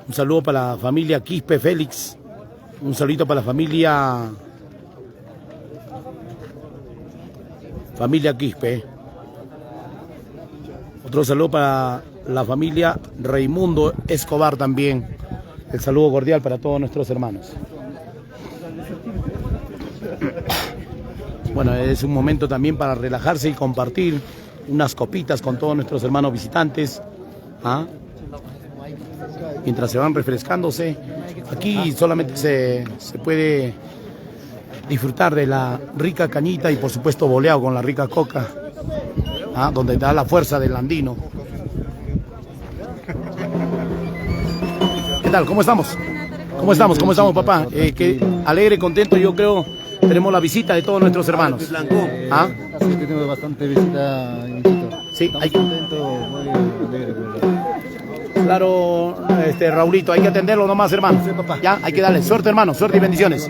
Un saludo para la familia Quispe Félix, un saludito para la familia Quispe. Otro saludo para la familia Raimundo Escobar también. El saludo cordial para todos nuestros hermanos. Bueno, es un momento también para relajarse y compartir unas copitas con todos nuestros hermanos visitantes. Mientras se van refrescándose. Aquí solamente se puede disfrutar de la rica cañita y por supuesto boleado con la rica coca, donde da la fuerza del andino. ¿Qué tal? ¿Cómo estamos? ¿Cómo estamos? ¿Cómo estamos, papá? Que alegre, contento, yo creo, tenemos la visita de todos nuestros hermanos. Sí, tenemos bastante visita, Vinchito. Sí, estamos contentos, muy alegre, Claro, Raulito, hay que atenderlo nomás, hermano. Sí, papá. Ya, hay que darle suerte, hermano, suerte y bendiciones.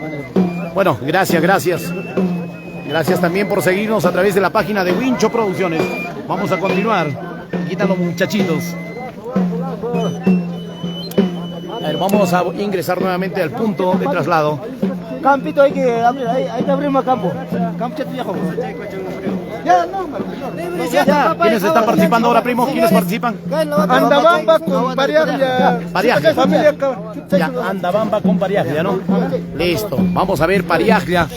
Bueno, gracias. Gracias también por seguirnos a través de la página de Wincho Producciones. Vamos a continuar. Quitan los muchachitos. A ver, vamos a ingresar nuevamente al punto de traslado. Campito hay que abrir más campo. Campo viejo. ¿Quiénes están participando ahora, primo? ¿Quiénes participan? Andabamba con Pariaglia. Pariaglia. Familia. Ya, Andabamba con Pariaglia, ¿no? Listo, vamos a ver Pariaglia.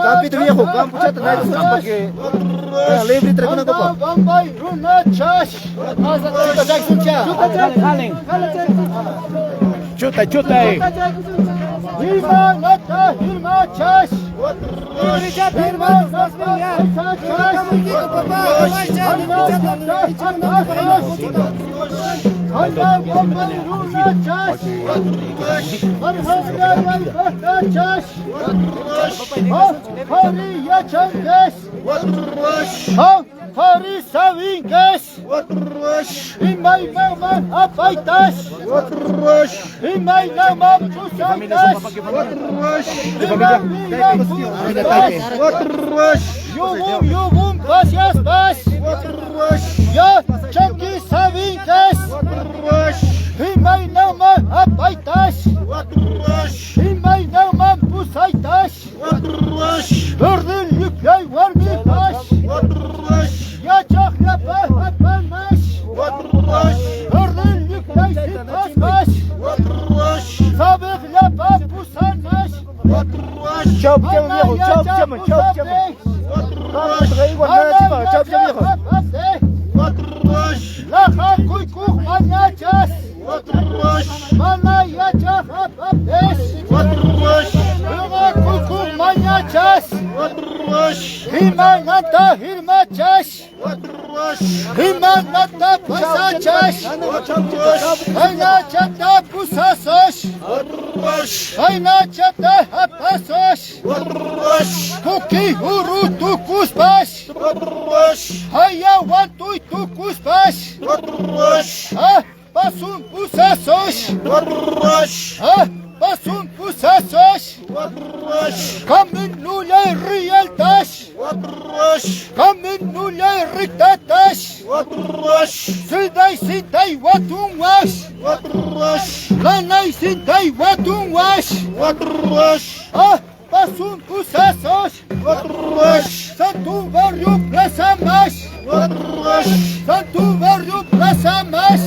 Campito viejo, campo chata, para que libre trae una copa. Chuta. Hari Savinques, Imay Naman Apaitas, Imay Naman Pusaitas, Yubum Pasias Pas, Ya Chanki Savinques, Imay Naman Apaitas, Imay Naman Pusaitas, Berdil Yuklay Warmitas, Ya çakla pahapanas, Ördün yüklay sipaspas, Sabıkla papusanas, Çabcam viejo, çabcam. Çabcam viejo. Laha kuykuk manyachas, Manayachas apapes, Laha kuykuk manyachas, Himanata hirmachas, Himanata pasachas, Aynachata pusasos, Aynachata hapasos, Kuki huru tukuspas, Hayawantui tukuspas, Pasun pusasos, Pasun pusasos, Kamin nulay rialtas, Kamin nulay ritatas, Silday sintay watunwas, Lanay sintay watunwas, Pasun pusasos, Santo Barrio Plaza Más, Santo Barrio Plaza Más,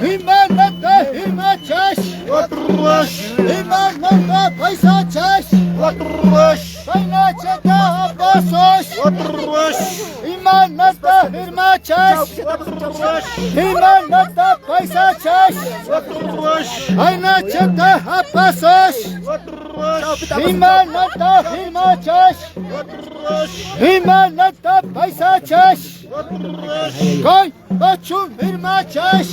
Himanata Himachas, Himanata Paisachas, Painachata Abasos, Himanata Himachas, Himanata Paisachas, Painachata Abasos, Himanata Himachas, Himanata Paisachas, Koy Bachun Hirmachas,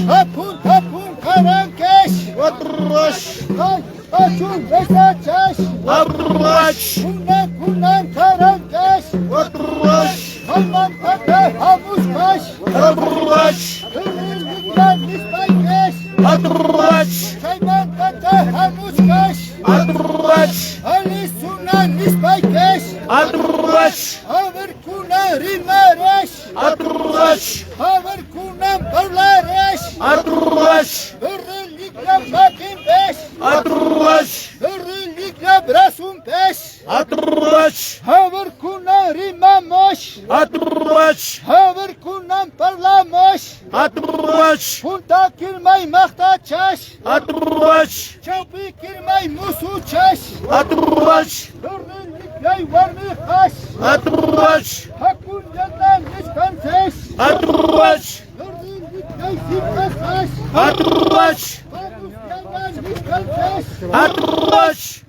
Hapun Karankes, Koy Bachun Besachas, Kunan Karankes, Halman Pate Hamuskas, Hırlıklar Nispaykes, Çayman Pate Hamuskas, Ali Sunan Nispaykes, Haver Kunan Rimares, Haver Kunan Parlares, Hırlıklar Bakin Bes, Hırlıklar Brasun Bes, Haver Kunan Rimamos, Haver Kunan Parlamos, Punta Kirmay Mahtachas, Çaupi Kirmay Musuchas, Hırlıklar Varmihas, Hakun Yandan Niskanses, Atrush. Atrush. Atrush.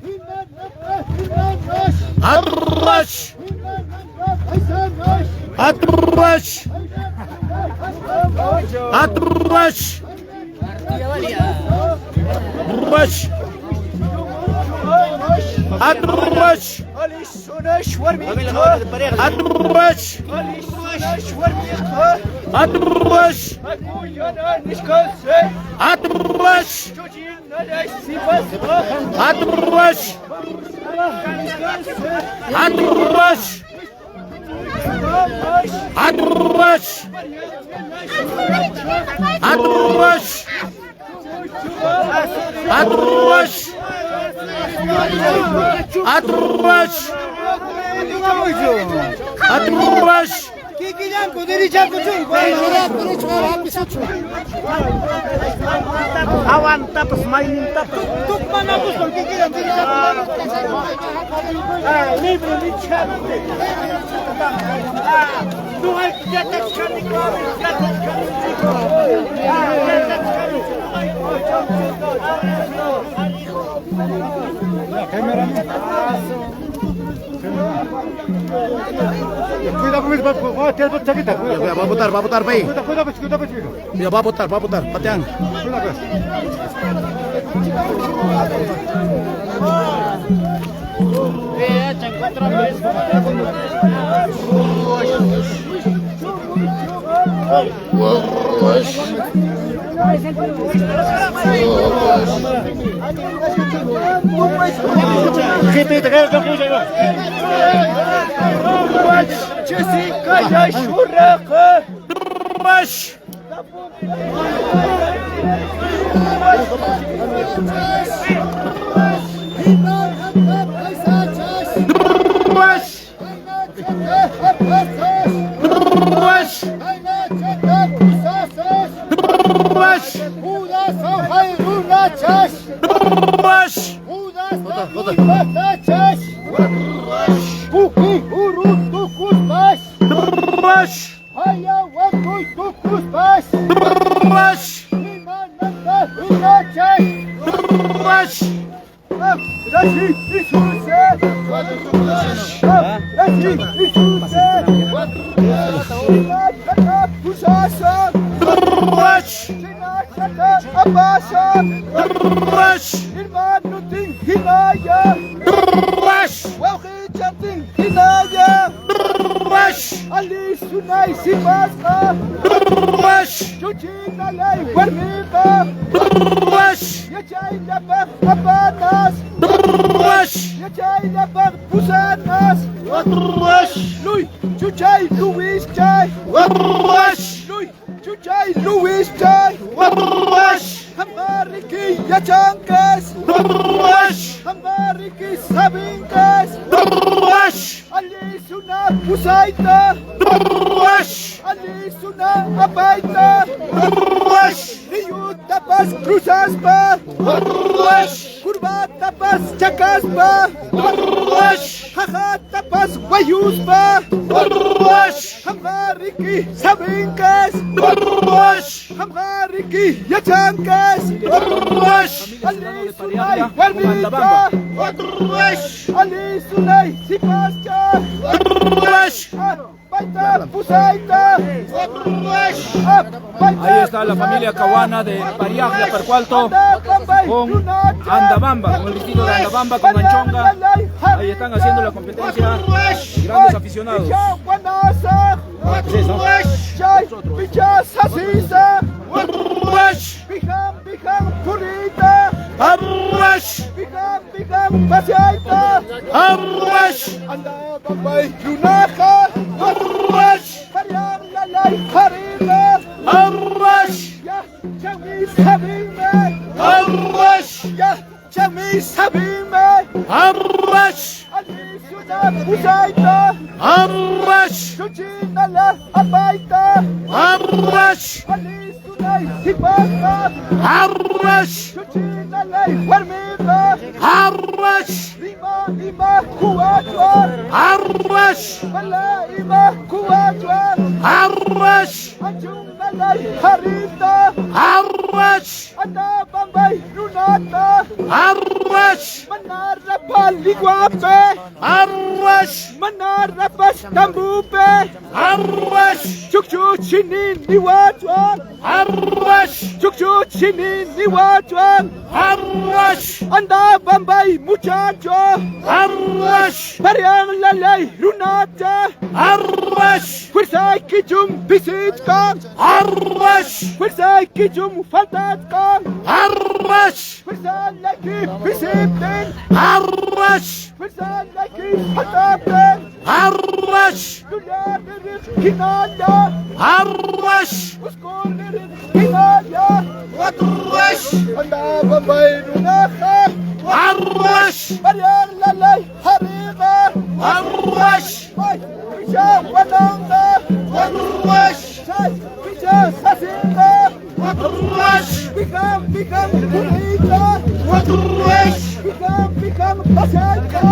Atrush. Atrush. Atrush. Rush. Atrush. Atrush. Atrush. Atrush. Atrush. Atrush. Atrush. Atrush. Atrush. Atrush. Atrush. Aguanta, pues, mainin tapas. Tú manamos con que quieran tirar. Libre, lichante. Tú hay que te chanico, ya te Cuidado con eso, Va a botar, ve. Ya va a botar, patean. Jessica ya shuraka. Rush. Ahí está la familia Cahuana de Pariaglia, Percualto, con Andabamba, con el vestido de Andabamba, con Anchonga. Ahí están haciendo la competencia, grandes aficionados. Arrash. Arrash. Arrash. Arrash. Arrash. Arrash. Arrash. Arrash. Arrash. Anda Bambay muchacho. Arrash. Pariang lalay runata. Arrash. Fuerza que jum visitka. Arrash. Fuerza que jum fantatka. Arrash. Fuerza laki visiten. Arrash. Fuerza laki fantatka. Arrash. Kinaya. Arrash. Kinaya. Arrash. Anda Bambay runata. Arrash. Pariang lalay hariga. Arrash. Pisha wananga. Arrash. Pisha sasinga. Arrash. Bikam kunita. Arrash. Bikam pasaka.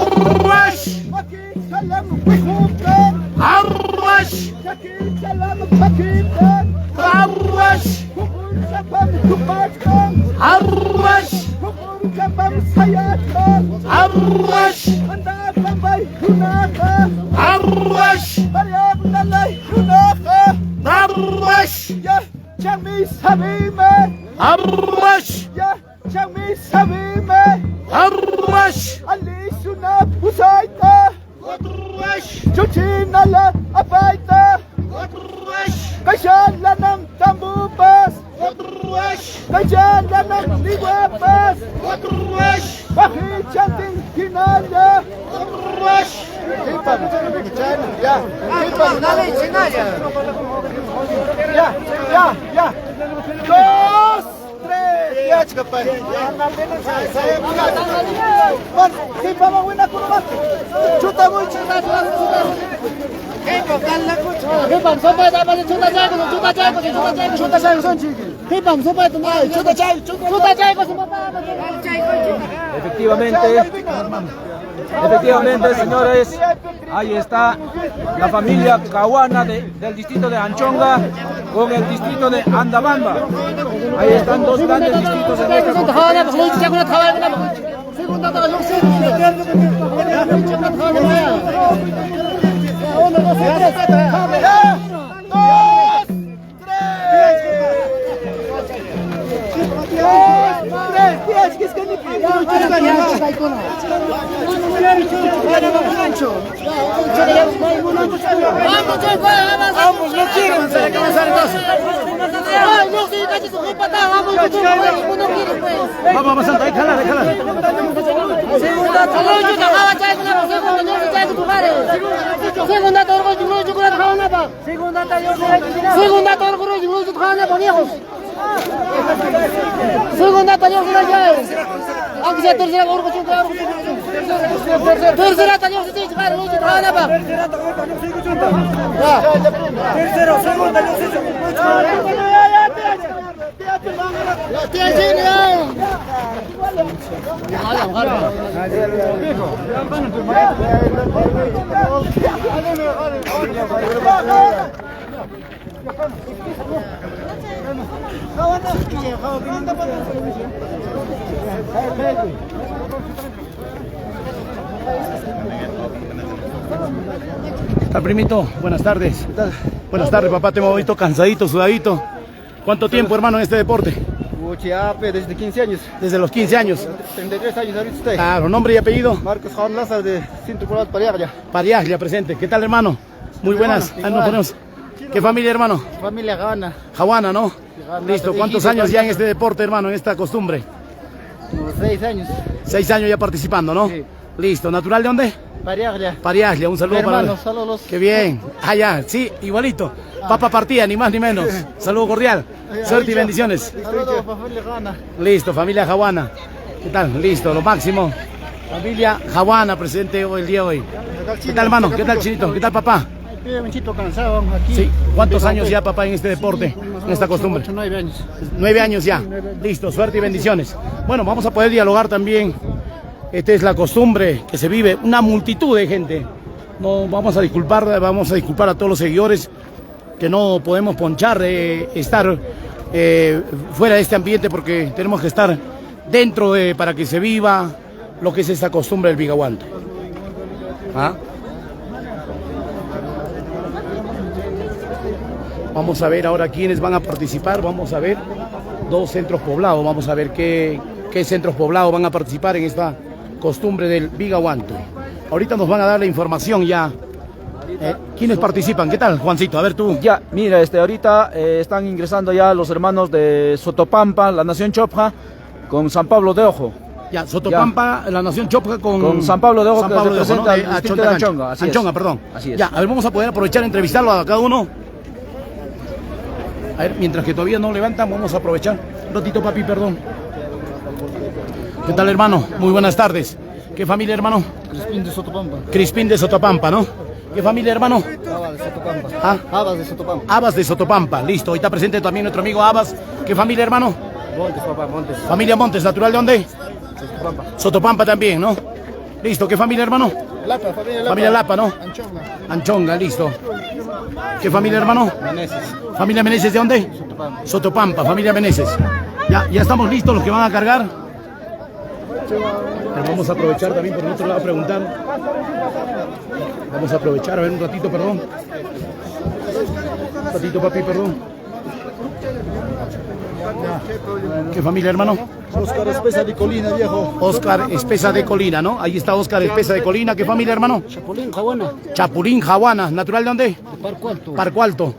Arrash. Makin salam bihumka. Arrash. Makin salam pakita. Arrash. Kukun sapam tupatka. Arrash. Kukun sapam sayatka. Arrash. Anda Bambay runaka. Arrash. Pariang lalay runaka. Arrash. Ya chami sabime. Arrash. Ya chami sabime. Arrash. Ali sunap usaita. Arrash. Chuchinala apaita. Arrash. Kasyala ng tambupas. Arrash. Kasyala ng liwapas. Arrash. Bakit siyang kinaya? Arrash. Hipam. Ya. Hipam. Ya. Dos, tres. Ya, chikapay. Man, hipam ang wina ko naman. Chuta mo, chuta. Hipam, sopa dapat chuta chay ko son chiki. Hipam, sopa tu mai, chuta chay ko si papá. Efectivamente, señores, ahí está la familia Cahuana del distrito de Anchonga con el distrito de Andabamba. Ahí están dos grandes distritos en esta Vamos, no quieren, se le acaban de salir dos. Vamos, Santa, déjala. Segunda taller aunque sea tercera tercera taller se llegar no se trabaja pa tercero segunda ¿Qué tal, primito? Buenas tardes. Buenas tardes, papá. Te hemos visto cansadito, sudadito. ¿Cuánto tiempo, hermano, en este deporte? Desde 15 años. Desde los 15 años. 33 años ahorita estoy. Claro, nombre y apellido. Marcos Juan Lázaro de Cinto Colado Pariaglia. Pariaglia presente. ¿Qué tal, hermano? Muy buenas. Hermano, Ahí nos ponemos. ¿Qué familia, hermano? Familia Gana. Jahuana, ¿no? Listo. ¿Cuántos años ya en este deporte, hermano, en esta costumbre? Como 6 años. 6 años ya participando, ¿no? Sí. Listo. ¿Natural de dónde? Pariaglia. Pariaglia. Un saludo para... Hermanos, saludos. Qué bien. Ah, ya. Sí, igualito. Papa partida, ni más ni menos. Saludo cordial. Suerte y bendiciones. Saludos para familia Gana. Listo, familia Jahuana. ¿Qué tal? Listo, lo máximo. Familia Jahuana presente hoy el día de hoy. ¿Qué tal, hermano? ¿Qué tal, Chinito? ¿Qué tal, papá? Winchito cansado aquí. Sí. ¿Cuántos años ya, papá, en este deporte, en esta costumbre? 8, 9 años. 9 años ya. Listo, suerte y bendiciones. Bueno, vamos a poder dialogar también. Esta es la costumbre que se vive, una multitud de gente. No vamos a disculpar a todos los seguidores que no podemos ponchar, estar fuera de este ambiente porque tenemos que estar dentro para que se viva lo que es esta costumbre del Bigawantoy. ¿Ah? Vamos a ver ahora quiénes van a participar. Vamos a ver 2 centros poblados. Vamos a ver qué centros poblados van a participar en esta costumbre del Bigawantoy. Ahorita nos van a dar la información ya. ¿Quiénes participan? ¿Qué tal, Juancito? A ver tú. Ya, mira, ahorita están ingresando ya los hermanos de Sotopampa, la Nación Chopja, con San Pablo de Ojo. Ya, Sotopampa, ya. La Nación Chopja con San Pablo de Ojo, que representa al ¿no? distrito de Anchonga. Anchonga, perdón. Así es. Ya, a ver, vamos a poder aprovechar a entrevistarlo a cada uno. A ver, mientras que todavía no levantan, vamos a aprovechar. Un ratito, papi, perdón. ¿Qué tal, hermano? Muy buenas tardes. ¿Qué familia, hermano? Crispín de Sotopampa. Crispín de Sotopampa, ¿no? ¿Qué familia, hermano? Abas de Sotopampa. ¿Ah? Abas de Sotopampa. Abas de Sotopampa, listo. Hoy está presente también nuestro amigo Abas. ¿Qué familia, hermano? Montes, papá, Montes. Familia Montes, ¿natural de dónde? Sotopampa. Sotopampa también, ¿no? Listo. ¿Qué familia, hermano? Lapa, familia Lapa. Familia Lapa, ¿no? Anchonga. Anchonga, listo. ¿Qué familia, hermano? Meneses. ¿Familia Meneses de dónde? Sotopampa. Sotopampa, familia Meneses. Ya estamos listos los que van a cargar. Pero vamos a aprovechar también por el otro lado a preguntar. Vamos a aprovechar, a ver un ratito, perdón. Un ratito, papi, perdón. ¿Qué familia, hermano? Oscar Espesa de Colina, viejo. Oscar Espesa de Colina, ¿no? Ahí está Oscar Espesa de Colina. ¿Qué familia, hermano? Chapulín, Jaguana. Chapulín, Jaguana. ¿Natural de dónde? De Parco Alto. Parco Alto.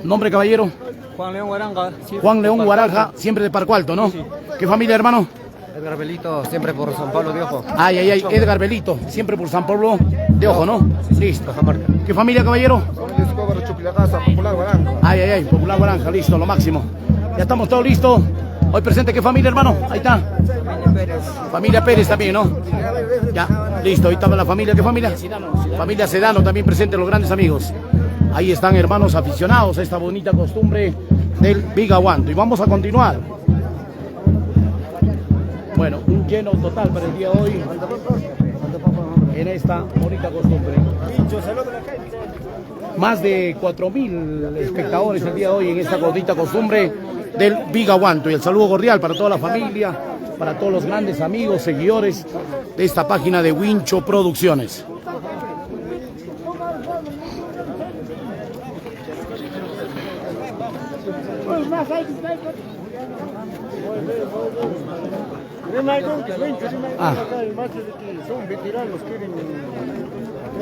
¿Nombre, caballero? Juan León Guaranga. Juan León Guaranja, siempre de Parco Alto, ¿no? ¿Qué familia, hermano? Edgar Belito, siempre por San Pablo de Ojo. Ay, Edgar Belito, siempre por San Pablo de Ojo, ¿no? Listo. ¿Qué familia, caballero? Popular Guaranga. Ay, Popular Guaranja, listo, lo máximo. Ya estamos todos listos. Hoy presente, ¿qué familia, hermano? Ahí está. Familia Pérez también, ¿no? Ya, listo, ahí está la familia. ¿Qué familia? Familia Sedano también presente, los grandes amigos. Ahí están hermanos aficionados a esta bonita costumbre del Bigawantoy. Y vamos a continuar. Bueno, un lleno total para el día de hoy en esta bonita costumbre. Más de 4.000 espectadores el día de hoy en esta bonita costumbre del Bigawantoy. Y el saludo cordial para toda la familia, para todos los grandes amigos, seguidores de esta página de Wincho Producciones.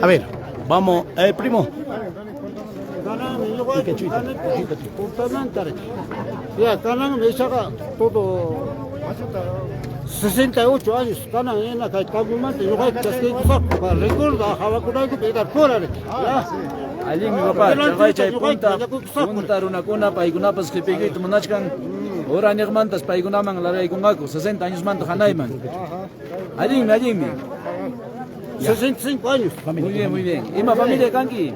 A ver, vamos, primo. Ya, ganan, me saca todo 68 años, ganan en la calle Cabumante, yo voy a para recordar, a que pegar fuera. Allí mi papá, chay punta, puntar una cuna para igunapas que pegue tu monachkan. Ahora ni mantas para igunaman la rey con algo, 60 años manto hanaiman. Allí. 65 años. Muy bien, muy bien. ¿Y mi familia Kanki?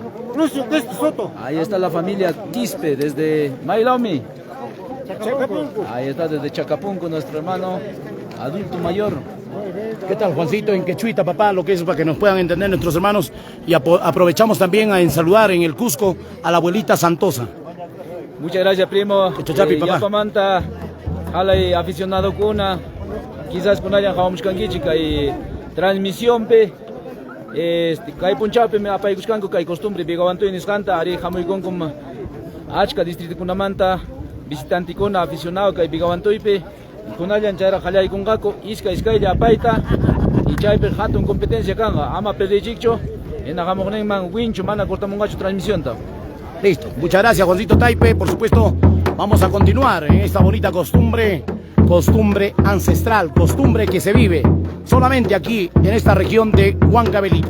Soto. Ahí está la familia Quispe desde Mailomi. Ahí está desde Chacapunco nuestro hermano adulto mayor. ¿Qué tal, Juancito? En quechuita, papá, lo que es para que nos puedan entender nuestros hermanos. Y aprovechamos también en saludar en el Cusco a la abuelita Santosa. Muchas gracias, primo. Chachapi, papá. Yapamanta, alay aficionado kuna, quizás con allá jawamos canquichica y transmisión pe. Kay punchape me apay kuskanko kay costumbre Bigawantoy nisqanta ari jamuy con achka distrito kunamanta visitante kuna aficionado kay Bigawantoype kunallan chayra qallay kunqaku iskaylla apayta y chaype hatun competencia kanga ama perdichicho en agamoqninman winchu mana cortamungachu transmisión ta. Listo, muchas gracias, Juancito Taipe. Por supuesto, vamos a continuar en esta bonita costumbre ancestral, costumbre que se vive solamente aquí en esta región de Huancavelica.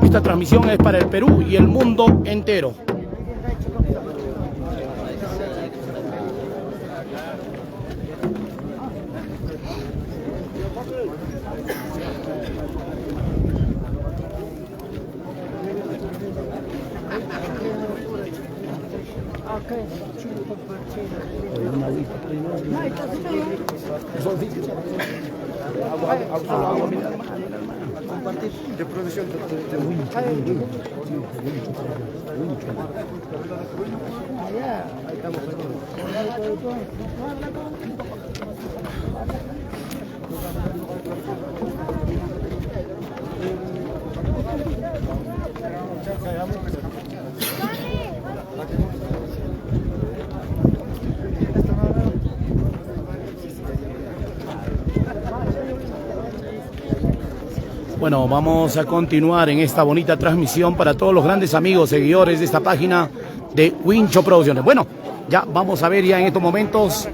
Esta transmisión es para el Perú y el mundo entero. De producción de wincho. Ahí estamos. Bueno, vamos a continuar en esta bonita transmisión para todos los grandes amigos, seguidores de esta página de Wincho Producciones. Bueno, ya vamos a ver ya en estos momentos.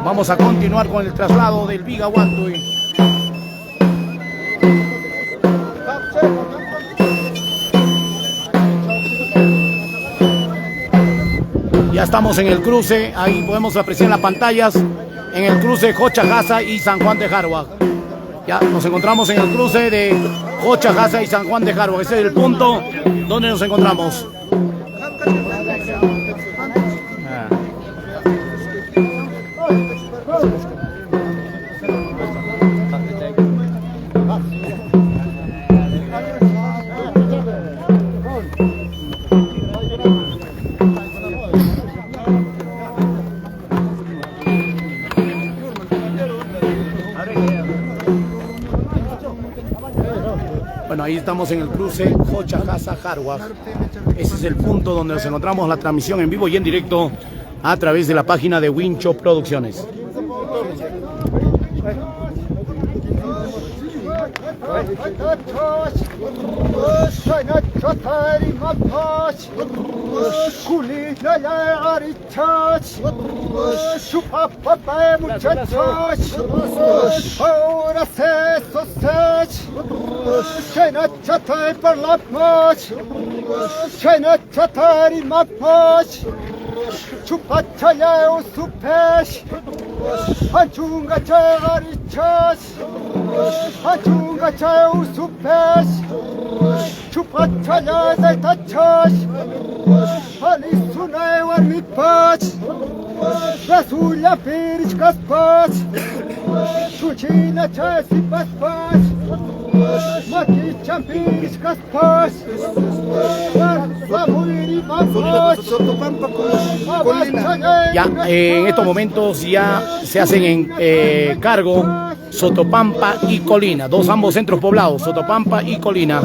Vamos a continuar con el traslado del Viga Huantuy. Ya estamos en el cruce, ahí podemos apreciar en las pantallas, en el cruce Jochajasa y San Juan de Jaruag. Ya nos encontramos en el cruce de Jochajasa y San Juan de Jaruag. Ese es el punto donde nos encontramos. Bueno, ahí estamos en el cruce Jochajasa-Jaruag. Ese es el punto donde nos encontramos la transmisión en vivo y en directo a través de la página de Wincho Producciones. Ahora se China chatai per la paz, China chatai ma paz, chupachaya usupesh, Anchunga charichas, Anchunga chaya usupesh, chupachaya zaitachas, Alisunai warmi paz, Rasulia pirichkas paz, Chuchina chasi paz. Maki champis caspas, ya en estos momentos ya se hacen en cargo Sotopampa y Colina, ambos centros poblados, Sotopampa y Colina.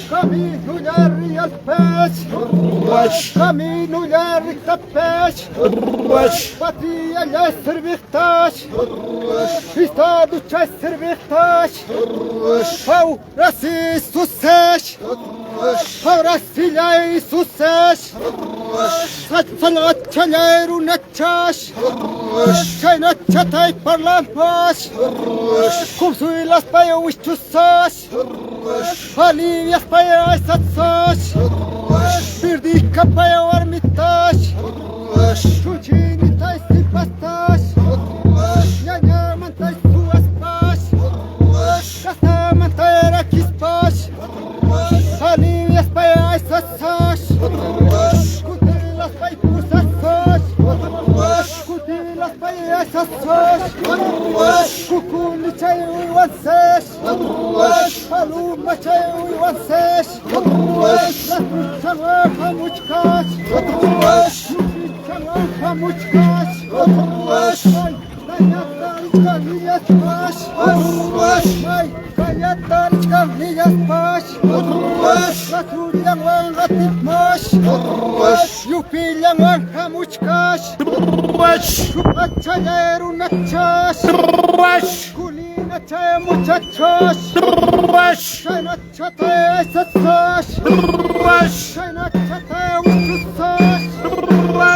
Camino larri al pez, camino larri tapez, patria ya cervejas, estado já cervejas, ahora sí sucesso, ahora sí hay sucesso, salachaleiro na chas, china chatai parlamas, consuelas para os chussas, alivias para as satsas, perdica para o armitage, chutini tais e pastas, nhanhã mantai suas paz, gasta manter aqui paz, alivias para as satsas, cutilas para pusas, cutilas para as satsas, cucuni chayu e wanses, Paluma chayu e wanses, Laspuchala pamuchkas, Laspuchala pamuchkas, Kayatan pas, Kayatan pas, Laturiang wang ratipmas, Yupilang wang kamuchkas, Chupachayero nachas, Kulina chay muchachos, Chayna chatay satsas, Chayna chatay uchusas,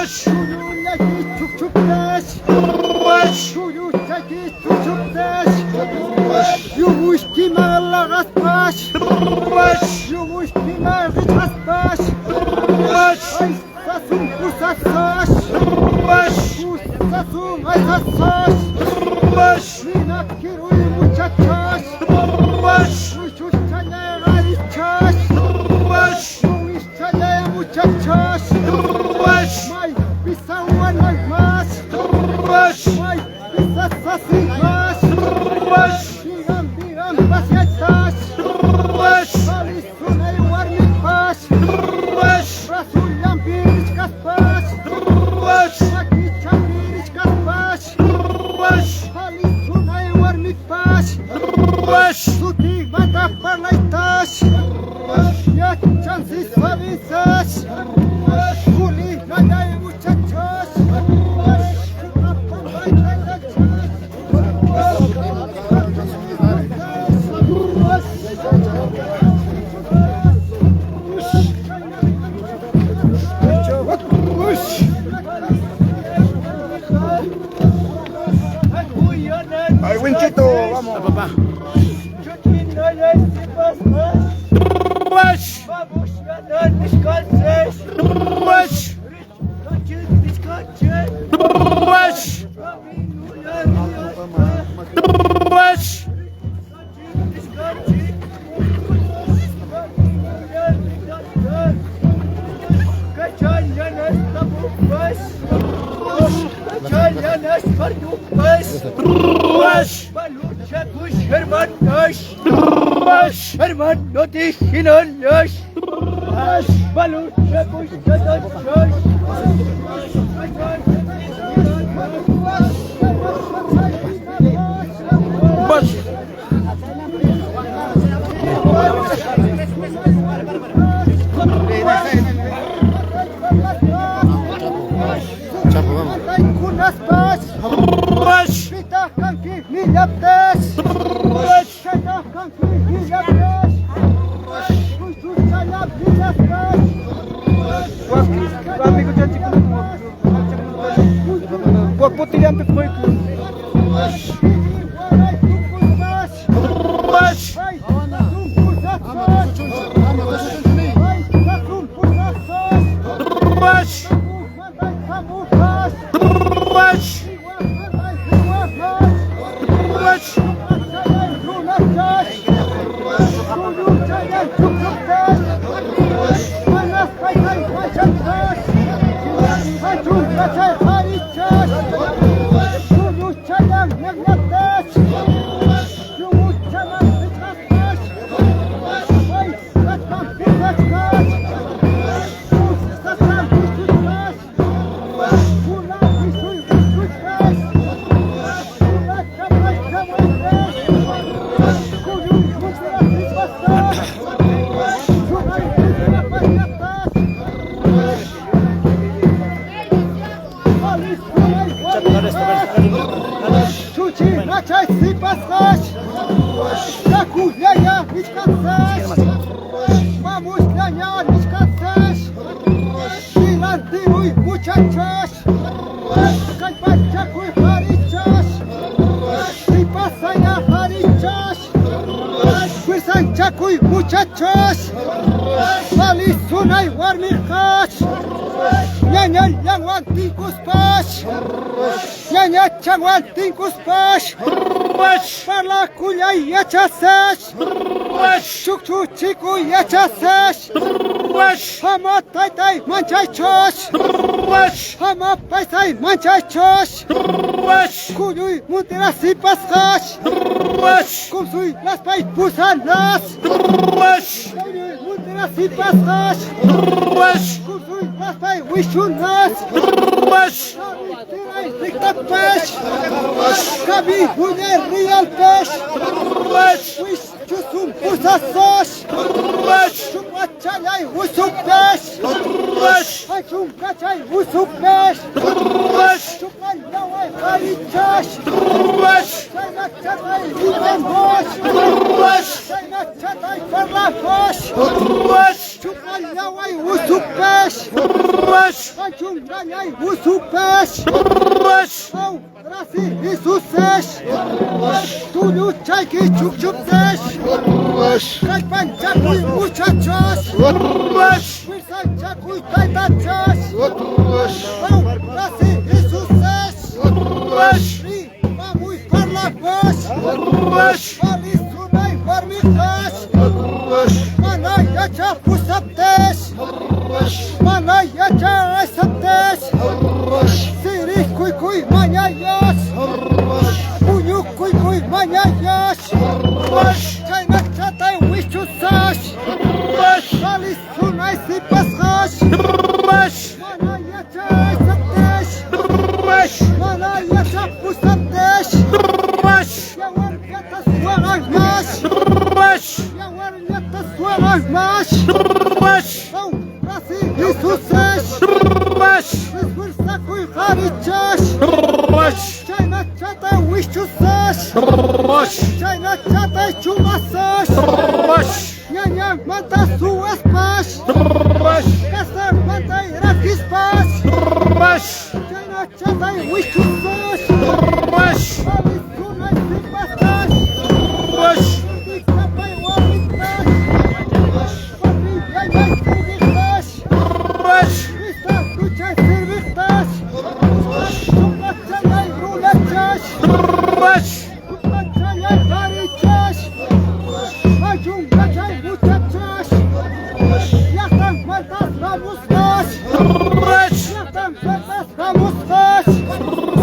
Shuyu yagi chukchukdes, Shuyu yagi chukchukdes, Yuwishki malagas pas, Yuwishki malagas pas, Ay sasum pusasas, Pusasum ay sasas, Nina quiero y muchachas, muchos chaleras y chas,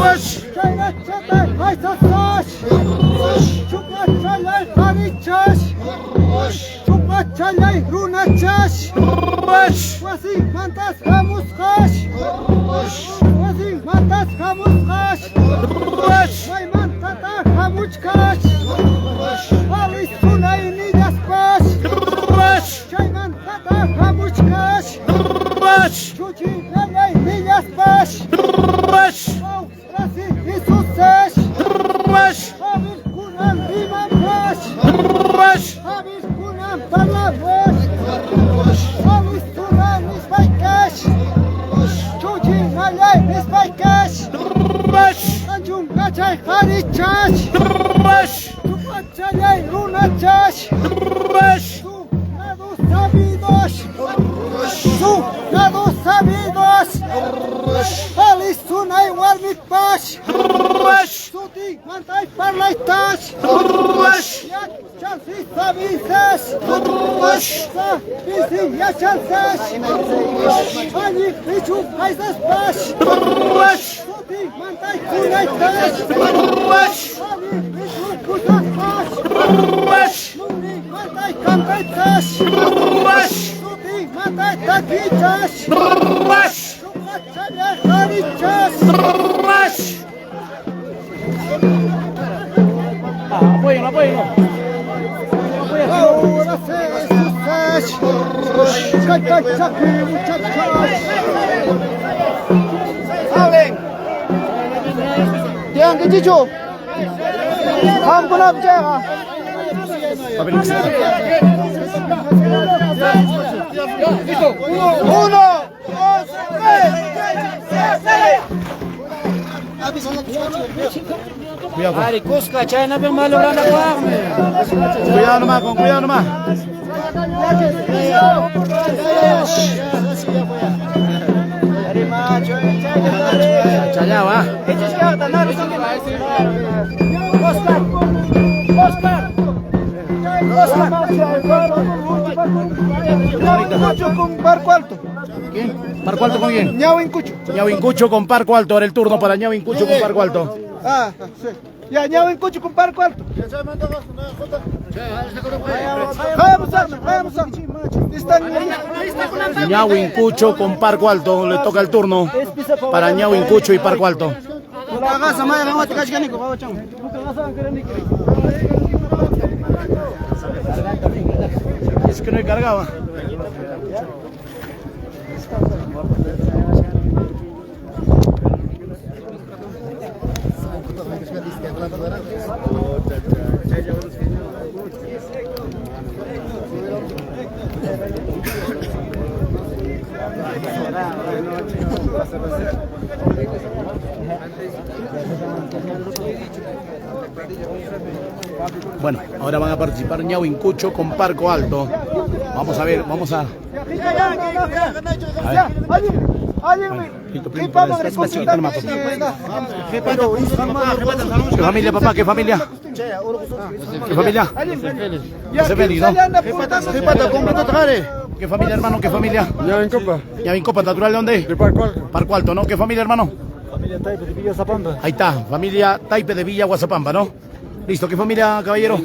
Chayna chatay haysasash. Chupa chalay harichash. Chupa chalay runachash. Wasi mantas hamusqash. Wasi mantas hamusqash. May mantata hamuchkash. Alis sunay nidaspash. Chay mantata hamuchkash. Chuchi nalay nidaspash. Wasi isusash. Habis kunan dimampash. Habis kunan parlamash. Alis sunay nispaikash. Chuchi nalay nispaikash. Anjum gachay harichash. Chupachalay runachash. Su nado sabidos. Su nado sabidos. Alis sunay warmipash. Suti mantay parlaitash. Yak chansi sabisas. Sa bisi yachansash. Ani bichu haisaspash. Suti mantay kunaitash. Ani bichu kusaspash. Nuni mantay kantaitash. Suti mantay takichash. Chupachalay harichash. Apoyen, apoyen. Ahora se susash. Kaytachapi muchachash. Hablen. Tiang ke chicho. Ham kuna bicara. Uno, dos, tres. Cuidado. Ari, Cusca, chay, no veo malo la farme. Cuidado nomás, con cuidado nomás. Chaya va. Con Parco Alto. ¿Quién? ¿Parco Alto con quién? Ñawincucho. Ñawincucho con Parco Alto. Ahora el turno para Ñawincucho con Parco Alto. Ah, sí. Ya, Ñawincucho con Parco Alto. Vamos. Ñawincucho con Parco Alto. Le toca el turno para Ñawincucho y Parco Alto. Es que no he cargado. Bueno, ahora van a participar Ñawincucho con Parco Alto. Vamos a ver, vamos a... ¿Qué familia, papá? ¿Qué familia? ¿Qué familia? José Félix, ¿no? ¿Qué familia, hermano? ¿Qué familia? Ñawincopa. Ñawincopa, ¿natural de dónde? De Parco Alto. Parco Alto, ¿no? ¿Qué familia, hermano? Familia Taipe de Villa Zapamba. Ahí está, familia Taipe de Villa Guazapamba, ¿no? Listo, ¿qué familia, caballero?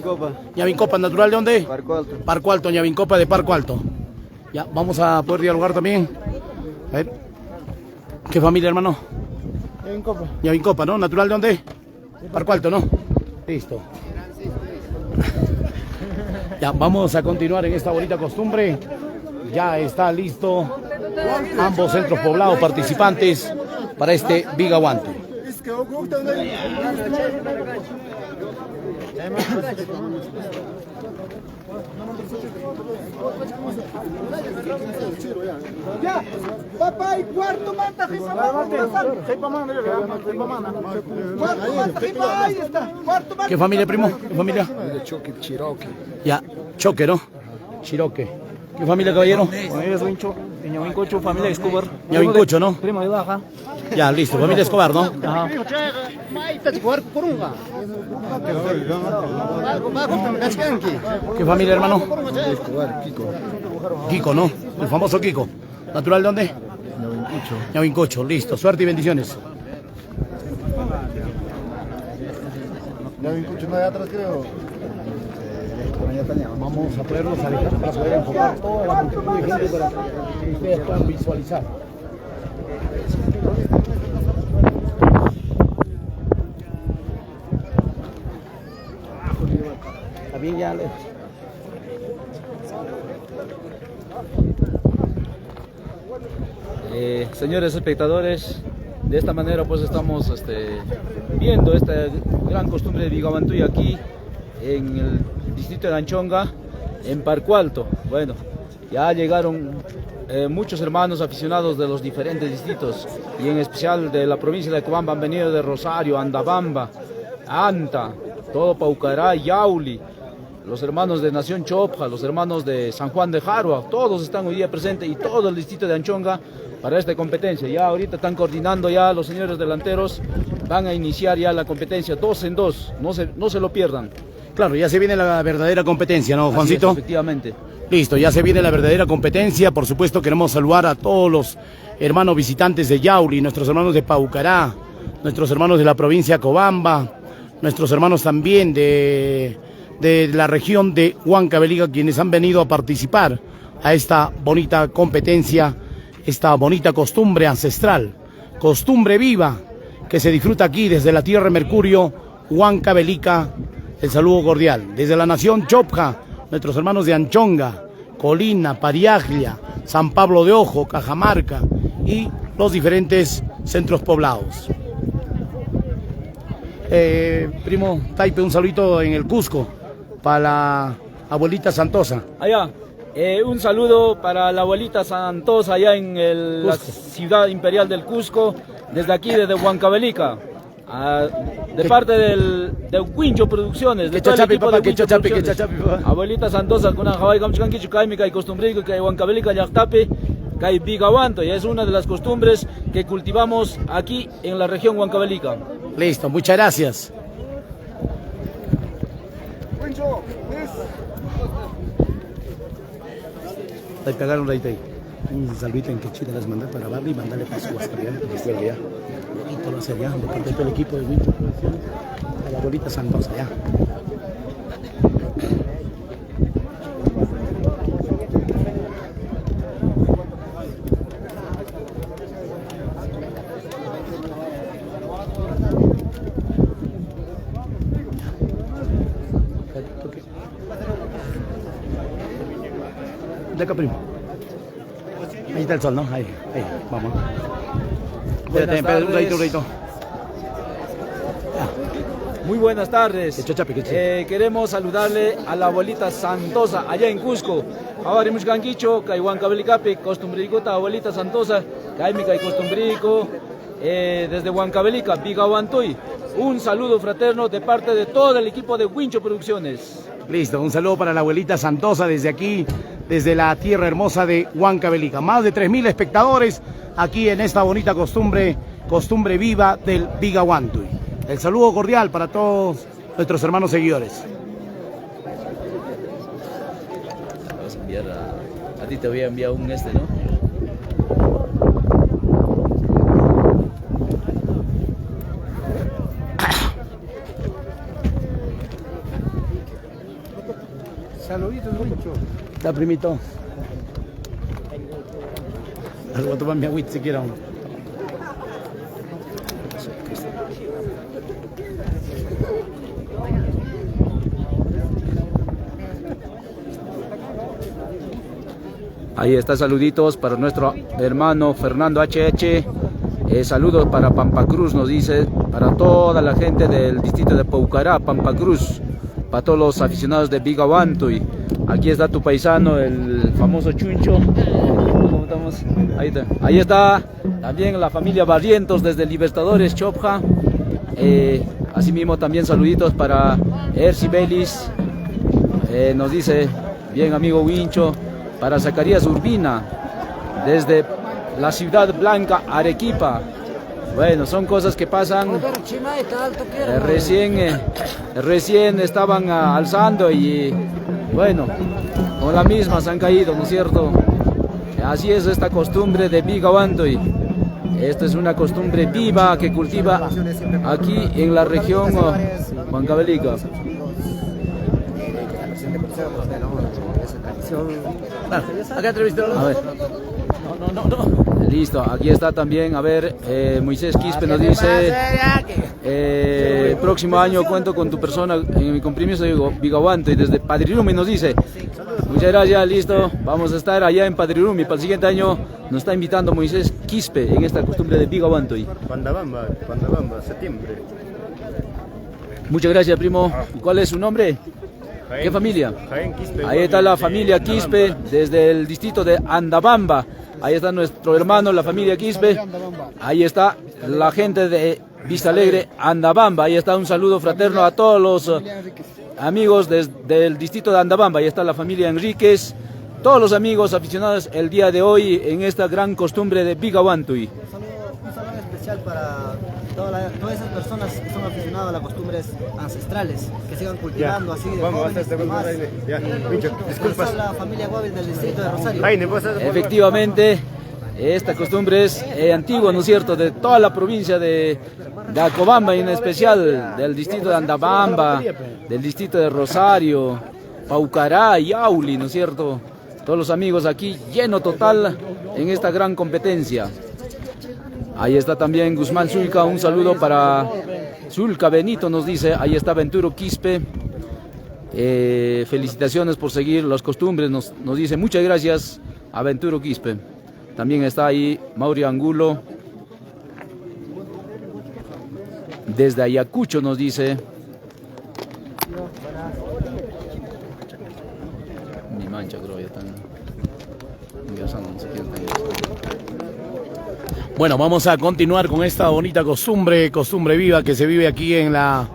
Ñawincopa, ¿natural de dónde? Parco Alto. Parco Alto, Ñawincopa de Parco Alto. Ya, vamos a poder dialogar también. A ver. ¿Qué familia, hermano? Ñawincopa, ¿no? ¿Natural de dónde? Parco Alto, ¿no? Listo. Ya, vamos a continuar en esta bonita costumbre. Ya está listo ambos centros poblados participantes para este Vigaguante. Ya, papá y cuarto manta, ¿Qué familia, primo? ¿Qué familia? Ya, Choque, ¿no? Chiroque. ¿Qué familia, caballero? Familia Wincho, Ñawincucho, familia Escobar. Ñawincucho, ¿no? Primo de Baja. Ya, listo, familia Escobar, ¿no? Ajá. ¿Qué familia, hermano? Kiko, ¿no? El famoso Kiko. ¿Natural de dónde? Ñawincucho, listo. Suerte y bendiciones. Ya vi escucho nada atrás, creo. Vamos a podernos alejar para poder enfocar toda la multitud de gente para que ustedes puedan visualizar. También ya señores espectadores, de esta manera pues estamos viendo esta gran costumbre de Vigabantuy aquí en el distrito de Anchonga, en Parco Alto. Bueno, ya llegaron muchos hermanos aficionados de los diferentes distritos y en especial de la provincia de Cobamba. Han venido de Rosario, Andabamba, Anta, todo Paucará, Yauli, los hermanos de Nación Chopja, los hermanos de San Juan de Jarua, todos están hoy día presentes y todo el distrito de Anchonga para esta competencia. Ya ahorita están coordinando ya los señores delanteros, van a iniciar ya la competencia 2 en 2, no se lo pierdan. Claro, ya se viene la verdadera competencia, ¿no, Juancito? Así es, efectivamente. Listo, ya se viene la verdadera competencia. Por supuesto, queremos saludar a todos los hermanos visitantes de Yauli, nuestros hermanos de Paucará, nuestros hermanos de la provincia de Cobamba, nuestros hermanos también de la región de Huancavelica, quienes han venido a participar a esta bonita competencia, esta bonita costumbre ancestral, costumbre viva, que se disfruta aquí desde la tierra de Mercurio, Huancavelica. El saludo cordial. Desde la Nación Chopja, nuestros hermanos de Anchonga, Colina, Pariaglia, San Pablo de Ojo, Cajamarca y los diferentes centros poblados. Primo Taipe, un saludito en el Cusco para la abuelita Santosa. Allá, un saludo para la abuelita Santosa allá en la ciudad imperial del Cusco, desde aquí, desde Huancavelica. De parte de Wincho Producciones, de todo el equipo de Wincho Producciones. Abuelita Santosa, con Hawái Gamchicanquichu, Caimica y Costumbrico, que Huancavelica, Yachtape, Kai Vigawanto, y es una de las costumbres que cultivamos aquí en la región Huancavelica. Listo, muchas gracias. Ahí pegaron ahí. Un saludito en quechita las mandé para Barry y mandarle paso hasta allá, que esté allá. Y todo hacia allá, de parte de todo el equipo de Wincho Producciones, a la abuelita Santosa allá. De acá, primo. Ahí está el sol, ¿no? Ahí, vamos. Espérate, un ratito. Muy buenas tardes. Queremos saludarle a la abuelita Santosa allá en Cusco. Ahora hemos ganquicho, Huancavelicape, costumbrico, abuelita Santosa, Caimica y costumbrico, desde Huancavelica, Vigawantuy. Un saludo fraterno de parte de todo el equipo de Wincho Producciones. Listo, un saludo para la abuelita Santosa desde aquí, desde la tierra hermosa de Huancavelica. Más de 3.000 espectadores aquí en esta bonita costumbre viva del Vigawantuy. El saludo cordial para todos nuestros hermanos seguidores. Vamos a enviar a ti te voy a enviar un ¿no? Saluditos, Wincho. Está, primito. Voy a tomar mi agüita si quiera. Ahí está, saluditos para nuestro hermano Fernando HH. Saludos para Pampa Cruz, nos dice, para toda la gente del distrito de Paucará, Pampa Cruz, para todos los aficionados de Vigawantuy. Aquí está tu paisano, el famoso Chuncho. ¿Cómo estamos? Ahí está también la familia Barrientos desde Libertadores Chopja. Asimismo también saluditos para Erci Belis. Nos dice, bien amigo Wincho. Para Zacarías Urbina, desde la ciudad blanca Arequipa. Bueno, son cosas que pasan. Recién estaban alzando y bueno, con la misma se han caído, ¿no es cierto? Así es esta costumbre de Vigawantuy. Esta es una costumbre viva que cultiva aquí en la región huancavelica. Acá entrevistado. A ver. Listo, aquí está también, a ver, Moisés Quispe nos dice, próximo año cuento con tu persona en mi compromiso de Vigahuanto, y desde Padrirumi nos dice, muchas gracias, listo, vamos a estar allá en Padrirumi, para el siguiente año nos está invitando Moisés Quispe en esta costumbre de Vigahuanto. Pandabamba, septiembre. Muchas gracias, primo. ¿Cuál es su nombre? ¿Qué familia? Ahí está la familia Quispe desde el distrito de Andabamba. Ahí está nuestro hermano, la familia Quispe. Ahí está la gente de Vista Alegre, Andabamba. Ahí está un saludo fraterno a todos los amigos del distrito de Andabamba. Ahí está la familia Enríquez. Todos los amigos aficionados el día de hoy en esta gran costumbre de Vigahuantui. Un saludo especial para todas esas personas que son aficionadas a las costumbres ancestrales, que sigan cultivando así de jóvenes y más. Disculpas. La familia Guabil del distrito de Rosario. Efectivamente, esta costumbre es antigua, ¿no es cierto?, de toda la provincia de Acobamba, y en especial del distrito de Andabamba, del distrito de Rosario, Paucará y Auli, ¿no es cierto? Todos los amigos aquí, lleno total en esta gran competencia. Ahí está también Guzmán Zulca, un saludo para Zulca Benito, nos dice. Ahí está Venturo Quispe, felicitaciones por seguir las costumbres, nos dice. Muchas gracias a Venturo Quispe. También está ahí Mauri Angulo, desde Ayacucho, nos dice. Mi mancha, creo, ya están ingresando, no sé quién está ingresando. Bueno, vamos a continuar con esta bonita costumbre viva que se vive aquí en la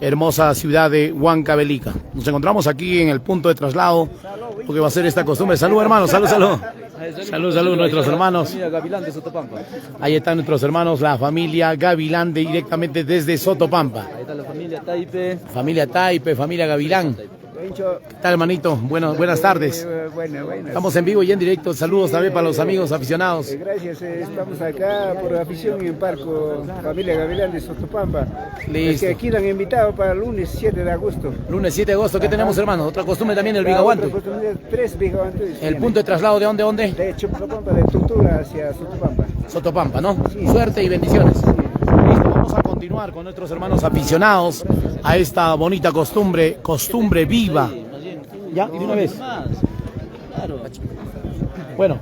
hermosa ciudad de Huancavelica. Nos encontramos aquí en el punto de traslado, porque va a ser esta costumbre. Salud, hermanos, salud. Salud, nuestros hermanos. Ahí están nuestros hermanos, la familia Gavilán, directamente desde Sotopampa. Ahí está la familia Taipe. Familia Taipe, familia Gavilán. ¿Qué tal, hermanito? Buenas tardes. Buenas. Estamos en vivo y en directo. Saludos también para los amigos aficionados. Gracias, estamos acá por afición y en Parco, familia Gavilán de Sotopampa. Listo. Es que aquí han invitado para el lunes 7 de agosto. Lunes 7 de agosto, ¿qué tenemos, hermano? Otra costumbre también, el Vigahuanto. 3 Vigahuantos. ¿El punto de traslado de dónde? De Chupapampa, de Tutura hacia Sotopampa. Sotopampa, ¿no? Sí. Suerte y bendiciones. Listo, vamos a continuar con nuestros hermanos aficionados a esta bonita costumbre viva. ¿Ya? ¿Y de una vez? Bueno,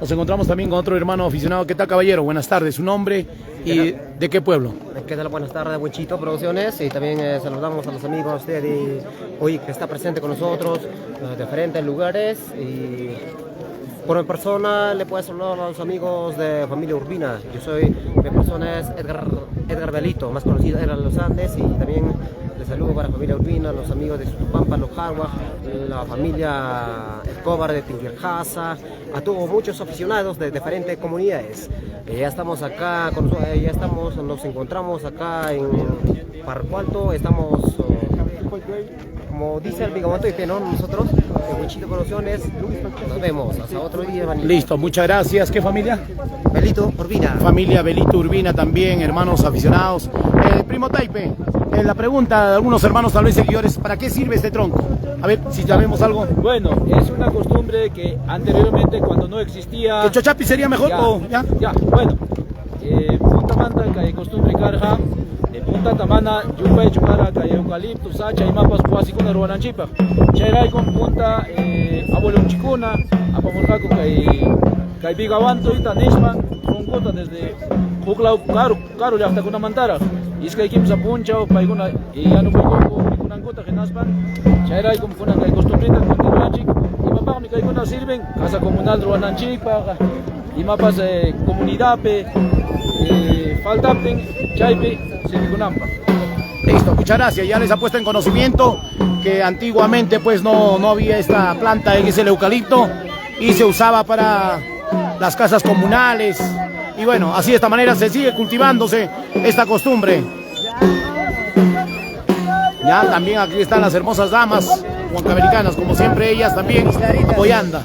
nos encontramos también con otro hermano aficionado. ¿Qué tal, caballero? Buenas tardes. ¿Su nombre y de qué pueblo? ¿Qué tal? Buenas tardes, Huichito Producciones. Y también saludamos a los amigos de hoy que está presente con nosotros de diferentes lugares. Y por mi persona le puedo saludar a los amigos de familia Urbina. Mi persona es Edgar Belito, más conocido Edgar Los Andes, y también le saludo para la familia Urbina, los amigos de Sotopampa, los Jarwaj, la familia Escobar de Tinquirjasa, a todos muchos aficionados de diferentes comunidades. Ya estamos acá, nos encontramos acá en Parco, estamos como dice el Vigahuanto, y no nosotros, en Huichito Producciones, nos vemos, hasta otro día. Listo, muchas gracias. ¿Qué familia? Belito Urbina. Familia Belito Urbina también, hermanos aficionados. Primo Taipe, la pregunta de algunos hermanos, tal vez seguidores, ¿para qué sirve este tronco? A ver, si sabemos algo. Bueno, es una costumbre que anteriormente, cuando no existía... ¿Que Chochapi sería mejor o ya? Ya, bueno. Punta Manta, que costumbre carja. Punta Tamana, Yupay, Chupara, Calle Eucalipto, Sacha y Mapas, Puasikuna, Ruananchipa. Chairay con Punta, Abuelo Chicuna, Apamurjaco, Kai Vigahuanto, Ita Nishman, Runcota desde Juclau, Caro, hasta con Mantara. Y es que hay que irse a Puncha, Paiguna, y ya no puedo con Ancota, Genaspan. Chairay con una costumbrita, con Tiruanchik, y Mapá, mi Caiguna sirven, Casa Comunal, Ruananchipa, y Mapas, Comunidad, Faltapten, Chaipe. Listo, muchas gracias. Ya les ha puesto en conocimiento que antiguamente pues no había esta planta que es el eucalipto y se usaba para las casas comunales, y bueno, así de esta manera se sigue cultivándose esta costumbre. Ya también aquí están las hermosas damas huancavelicanas, como siempre ellas también apoyando.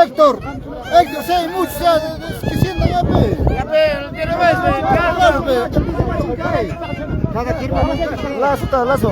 Héctor, sí, mucho, que sienta ya, pe. Ya, pe, tiene más, pe. Lazo, lazo.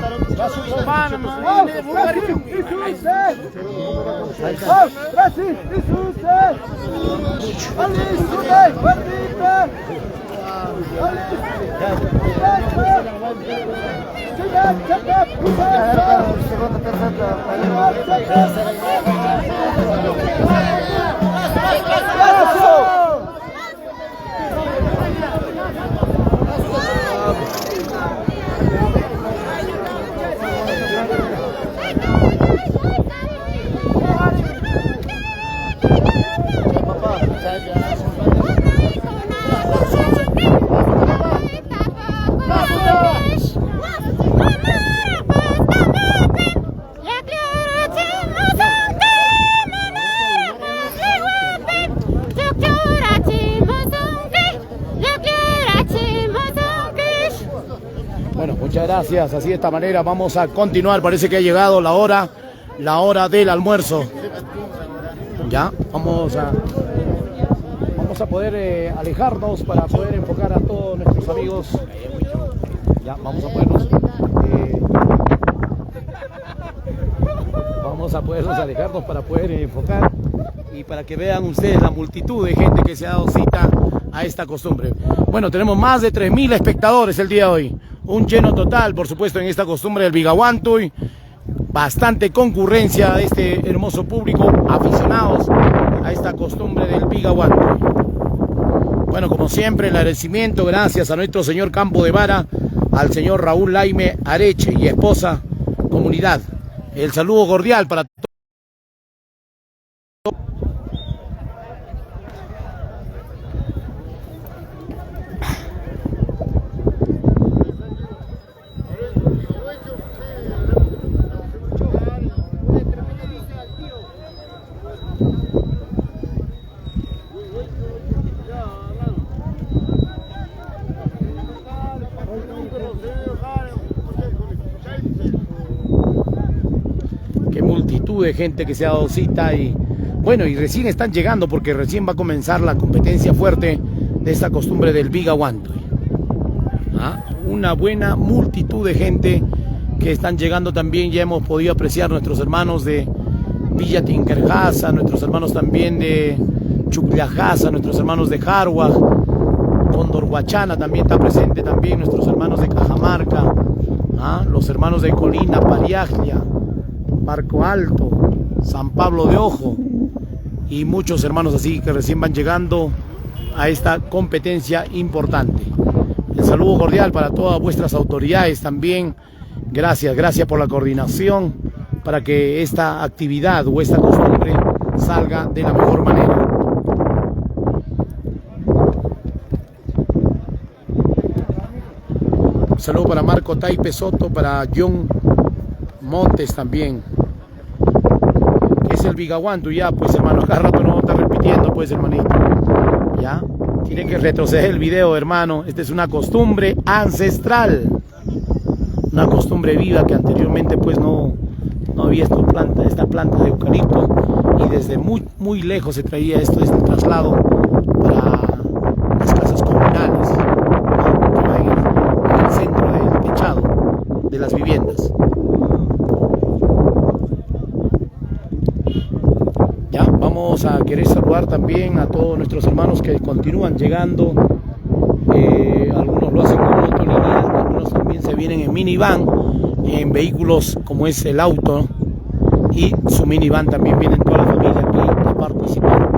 Bueno, muchas gracias. Así de esta manera vamos a continuar. Parece que ha llegado la hora del almuerzo. Ya, vamos a poder alejarnos para poder enfocar a todos nuestros amigos. Ya, vamos a podernos alejarnos para poder enfocar y para que vean ustedes la multitud de gente que se ha dado cita a esta costumbre. Bueno, tenemos más de 3.000 espectadores el día de hoy. Un lleno total, por supuesto, en esta costumbre del Bigawantuy. Bastante concurrencia de este hermoso público, aficionados a esta costumbre del Bigawantuy. Bueno, como siempre, el agradecimiento, gracias a nuestro señor Campo de Vara, al señor Raúl Laime Areche y esposa, comunidad. El saludo cordial para todos. Qué multitud de gente que se ha dado cita y bueno, y recién están llegando porque recién va a comenzar la competencia fuerte de esta costumbre del Bigawantuy. Una buena multitud de gente que están llegando también. Ya hemos podido apreciar nuestros hermanos de Villa Tinkerjasa, nuestros hermanos también de Chucllajasa, nuestros hermanos de Jarhuaj, Condorhuachana también está presente, también nuestros hermanos de Cajamarca, los hermanos de Colina, Pariaglia, Barco Alto, San Pablo de Ojo y muchos hermanos así que recién van llegando a esta competencia importante. El saludo cordial para todas vuestras autoridades también. Gracias por la coordinación para que esta actividad o esta costumbre salga de la mejor manera. Un saludo para Marco Taipe Soto, para John Montes también. ¿Qué es el Bigawantuy? Ya, pues hermano, cada rato no está repitiendo, pues hermanito. Ya, tiene que retroceder el video, hermano. Esta es una costumbre ancestral. Una costumbre viva que anteriormente pues no había esta planta de eucalipto y desde muy lejos se traía este traslado Vamos a querer saludar también a todos nuestros hermanos que continúan llegando. Algunos lo hacen con motoneta, algunos también se vienen en minivan, en vehículos como es el auto y su minivan. También vienen toda la familia aquí a participar.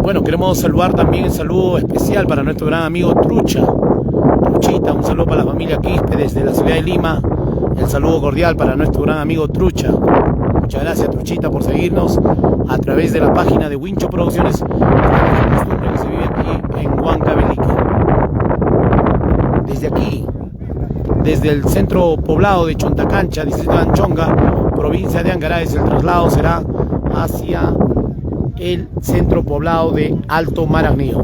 Bueno, queremos saludar también el saludo especial para nuestro gran amigo Truchita, un saludo para la familia Quispe desde la ciudad de Lima, el saludo cordial para nuestro gran amigo Trucha. Muchas gracias, Truchita, por seguirnos a través de la página de Wincho Producciones, la costumbre que se vive aquí en Huancavelica. Desde aquí, desde el centro poblado de Chontacancha, distrito de Anchonga, provincia de Angarayes, el traslado será hacia el centro poblado de Alto Marañío.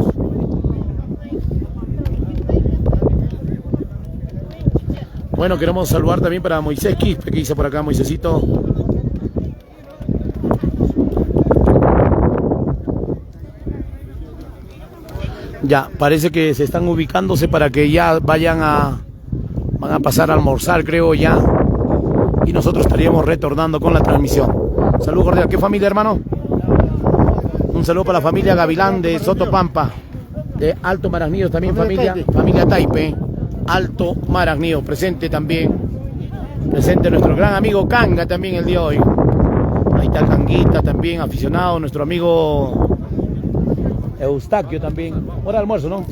Bueno, queremos saludar también para Moisés Quispe, que dice por acá, Moisésito. Ya, parece que se están ubicándose para que ya van a pasar a almorzar, creo ya. Y nosotros estaríamos retornando con la transmisión. Saludos cordiales. ¿Qué familia, hermano? Un saludo para la familia Gavilán de Sotopampa, de Alto Marañío también, familia Taipe, Alto Marañío, presente también, presente nuestro gran amigo Canga también el día de hoy. Ahí está Canguita también, aficionado, nuestro amigo Eustaquio también. Hora de almuerzo, ¿no?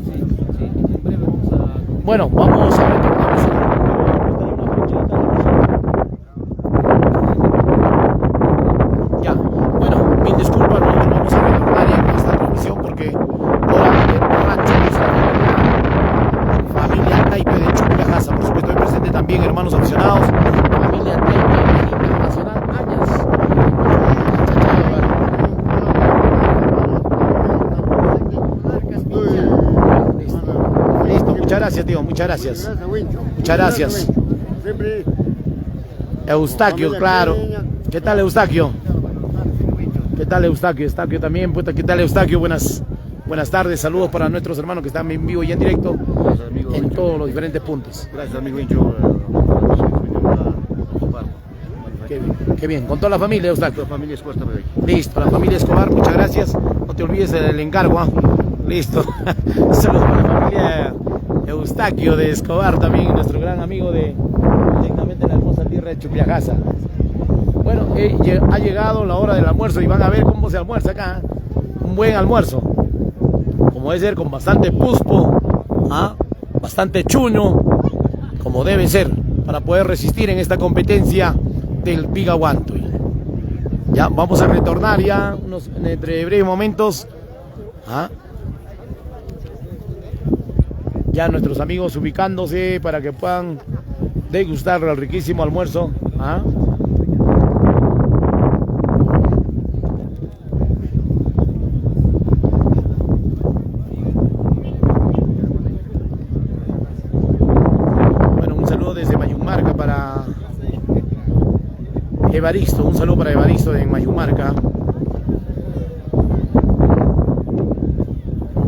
Bueno, vamos a ver. Hermanos aficionados, familia internacional Añas. Listo, muchas gracias, tío, muchas gracias. Muchas gracias. Eustaquio, claro. ¿Qué tal, Eustaquio? ¿Qué tal, Eustaquio? Eustaquio también, ¿qué tal, Eustaquio? Buenas tardes, saludos para nuestros hermanos que están en vivo y en directo en todos los diferentes puntos. Gracias, amigo Wincho. Qué bien, con toda la familia, Eustaquio. La familia Escobar también. Listo, la familia Escobar, muchas gracias. No te olvides del encargo, ¿eh? Listo. Saludos para la familia Eustaquio de Escobar también, nuestro gran amigo de directamente la hermosa tierra de Chupiajasa. Bueno, ha llegado la hora del almuerzo y van a ver cómo se almuerza acá. Un buen almuerzo. Como debe ser, con bastante puspo, bastante chuño, como debe ser, para poder resistir en esta competencia del Pigahuantoy. Ya vamos a retornar ya entre breves momentos. Ya nuestros amigos ubicándose para que puedan degustar el riquísimo almuerzo. Evaristo, un saludo para Evaristo en Mayumarca.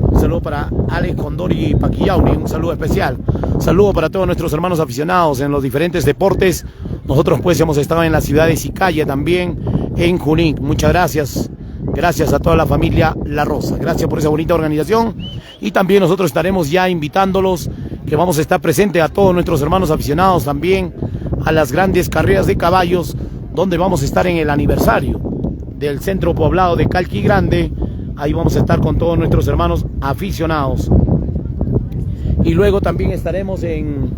Un saludo para Alex Condori Paquillauri, un saludo especial. Un saludo para todos nuestros hermanos aficionados en los diferentes deportes. Nosotros pues hemos estado en la ciudad de Sicaya también, en Junín. Muchas gracias. Gracias a toda la familia La Rosa. Gracias por esa bonita organización. Y también nosotros estaremos ya invitándolos, que vamos a estar presentes a todos nuestros hermanos aficionados también a las grandes carreras de caballos, donde vamos a estar en el aniversario del centro poblado de Calqui Grande. Ahí vamos a estar con todos nuestros hermanos aficionados. Y luego también estaremos en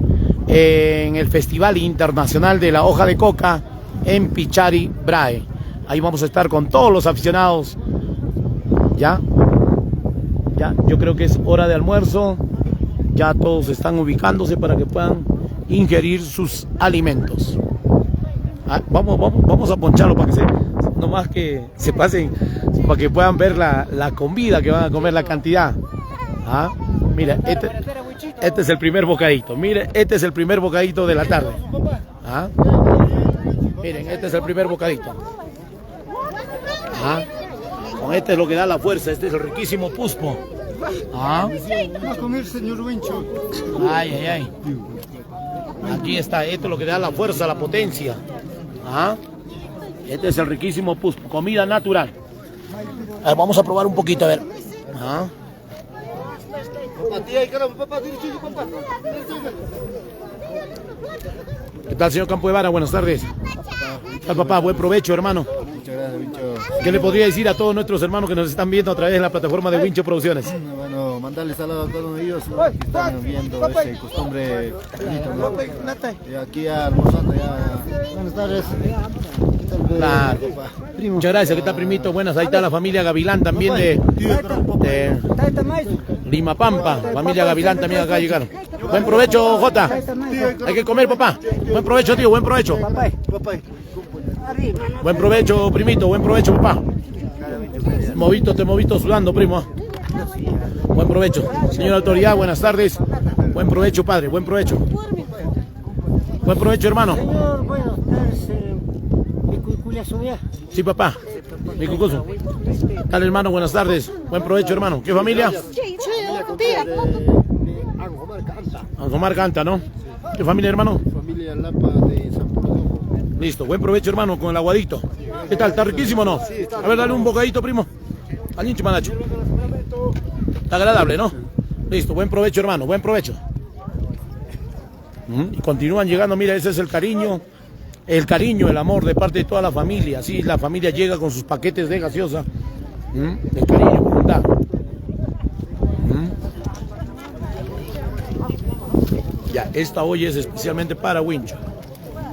el Festival Internacional de la Hoja de Coca en Pichari Brae. Ahí vamos a estar con todos los aficionados. Ya, yo creo que es hora de almuerzo. Ya todos están ubicándose para que puedan ingerir sus alimentos. Vamos a poncharlo para que nomás que se pasen, para que puedan ver la comida que van a comer, la cantidad. Mira, este es el primer bocadito. Mire, este es el primer bocadito de la tarde. Miren, este es el primer bocadito. ¿Ah? Con este es lo que da la fuerza, este es el riquísimo puspo. ¿Ah? Va a comer, señor Wincho. Ay, ay, ay. Aquí está, esto es lo que da la fuerza, la potencia. ¿Ah? Este es el riquísimo puspo, comida natural. A ver, vamos a probar un poquito, a ver. ¿Ah? ¿Qué tal, señor Campo de Vara? Buenas tardes. ¿Qué tal, papá? Buen provecho, hermano. Muchas gracias, Wincho. ¿Qué le podría decir a todos nuestros hermanos que nos están viendo a través de la plataforma de Wincho Producciones? Bueno, mandarles saludos a todos ellos, ¿no? Que están viendo ese costumbre bonito, ¿no? Y aquí almorzando ya. Buenas tardes. Claro. Muchas gracias, ¿qué tal, primito? Buenas, ahí está la familia Gavilán también de Lima Pampa. Familia Gavilán también acá llegaron. Buen provecho, Jota. Hay que comer, papá. Buen provecho, tío, buen provecho. Buen provecho, primito, buen provecho, papá. Te movito sudando, primo. Buen provecho. Señora autoridad, buenas tardes. Buen provecho, padre, buen provecho. Buen provecho, hermano. Señor, buenas tardes. Sí, papá. Mi cucuzo. Tal, hermano, buenas tardes. Buen provecho, hermano. ¿Qué familia? Angomar Canta, ¿no? ¿Qué familia, hermano? Familia Lapa de San Pablo. Listo, buen provecho, hermano, con el aguadito. ¿Qué tal? ¿Está riquísimo o no? A ver, dale un bocadito, primo. Al hincho, manacho. Está agradable, ¿no? Listo, buen provecho, hermano, buen provecho. Y continúan llegando, mira, ese es el cariño, el amor de parte de toda la familia. Así la familia llega con sus paquetes de gaseosa. El cariño, voluntad. Ya, esta hoy es especialmente para Wincho.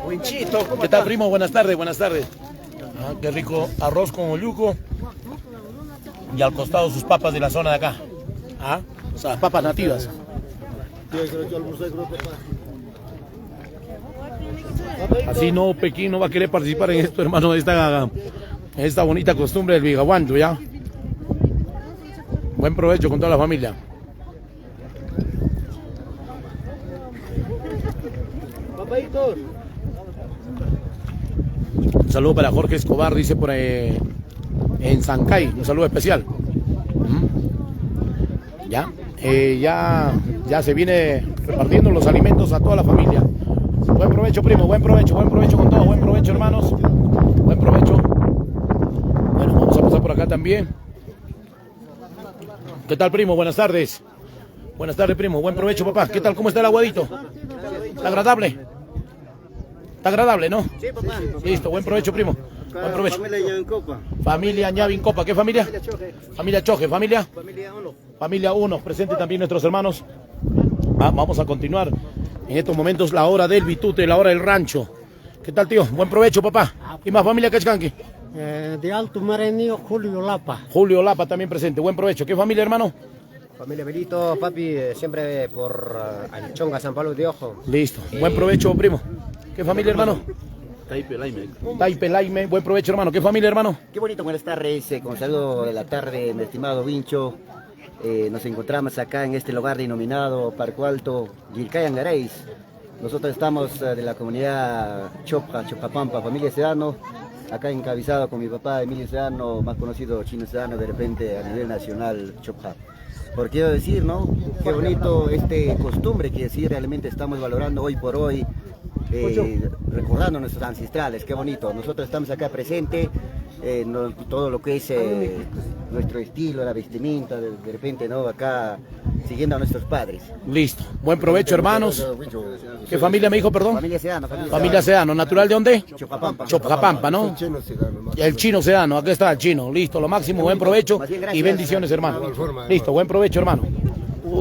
Winchito, ¿cómo ¿qué tal, primo? Buenas tardes, buenas tardes. Ah, qué rico arroz con olluco. Y al costado sus papas de la zona de acá. Ah, o sea, papas nativas. Así no, Pekín no va a querer participar en esto, hermano, de esta bonita costumbre del vigaguanto, ¿ya? Buen provecho con toda la familia. Un saludo para Jorge Escobar, dice por ahí en Sancay, un saludo especial. Ya se viene repartiendo los alimentos a toda la familia. Buen provecho, primo, buen provecho con todo, buen provecho, hermanos. Buen provecho. Bueno, vamos a pasar por acá también. ¿Qué tal, primo? Buenas tardes. Buenas tardes, primo. Buen provecho, papá. ¿Qué tal? ¿Cómo está el aguadito? ¿Está agradable? Está agradable, ¿no? Sí, papá. Listo, buen provecho, primo. Buen provecho. Familia Ñavincopa. Familia Ñavincopa. ¿Qué familia? Familia Choje. ¿Familia? Familia 1. Familia 1. Presente también nuestros hermanos. Vamos a continuar en estos momentos la hora del bitute, la hora del rancho. ¿Qué tal, tío? Buen provecho, papá. ¿Y más familia Cachcanqui? De Alto Marenio, Julio Lapa. Julio Lapa también presente. Buen provecho. ¿Qué familia, hermano? Familia Belito, papi, siempre por Anchonga, San Pablo de Ojo. Listo. Buen provecho, primo. ¿Qué familia, hermano? Taipe Laime. Taipe Laime. Buen provecho, hermano. ¿Qué familia, hermano? Qué bonito, buenas tardes. Con saludo de la tarde, mi estimado Wincho. Nos encontramos acá en este lugar denominado Parco Alto, Yilcayangareis. Nosotros estamos de la comunidad Chopapampa, familia Sedano, acá encabezado con mi papá Emilio Sedano, más conocido Chino Sedano, de repente a nivel nacional Chopha. Por quiero decir, ¿no? Qué bonito costumbre que sí realmente estamos valorando hoy por hoy, recordando a nuestros ancestrales, qué bonito. Nosotros estamos acá presentes, todo lo que es nuestro estilo, la vestimenta, de repente, ¿no? Acá siguiendo a nuestros padres. Listo. Buen provecho, hermanos. ¿Qué familia me dijo, perdón? Familia Sedano. Familia Sedano. ¿Natural de dónde? Chopapampa. Chopapampa, ¿no? El chino Sedano. Aquí está el chino. Listo, lo máximo. Buen provecho y bendiciones, hermano. Listo, buen provecho, hermano.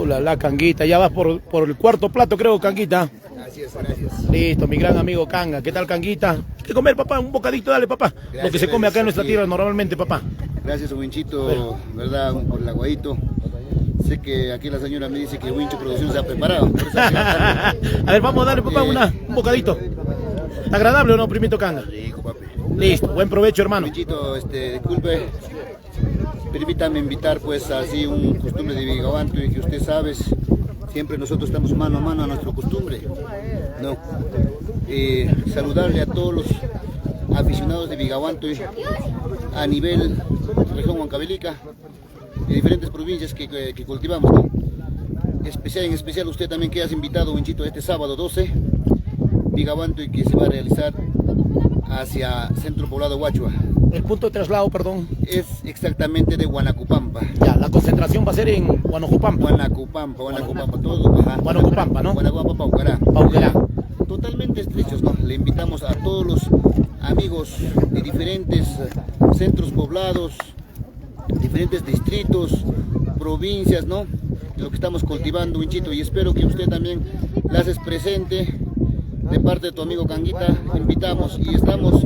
La Canguita. Ya vas por el cuarto plato, creo, Canguita. Gracias, gracias. Listo, mi gran amigo Canga. ¿Qué tal, Canguita? ¿Qué comer, papá? Un bocadito, dale, papá. Gracias, lo que se come acá en nuestra aquí. tierra normalmente, papá. Gracias, Winchito, ¿verdad? Por el aguadito. Sé que aquí la señora me dice que Wincho Producción se ha preparado. A ver, vamos a darle, papá, un bocadito. ¿Está agradable o no, primito Canga? Rico, papi. Listo, buen provecho, hermano. Winchito, disculpe. Permítame invitar, pues, así un costumbre de Vigaguanto y que usted sabe, siempre nosotros estamos mano a mano a nuestra costumbre, ¿no? Saludarle a todos los aficionados de Vigaguanto, a nivel región Huancavelica, de diferentes provincias que cultivamos, ¿no? En especial usted también que has invitado, Winchito, este sábado 12, Vigabanto, y que se va a realizar hacia Centro Poblado Huachua. El punto de traslado, perdón. Es exactamente de Huanacupampa. Ya, la concentración va a ser en Huanacupampa. Huanacupampa, todo. Ajá. Huanacupampa, ¿no? Huanacupampa, Paucará. Paucará. Totalmente estrechos, ¿no? Le invitamos a todos los amigos de diferentes centros poblados, diferentes distritos, provincias, ¿no? Lo que estamos cultivando, Winchito, y espero que usted también la haces presente. De parte de tu amigo Canguita, invitamos y estamos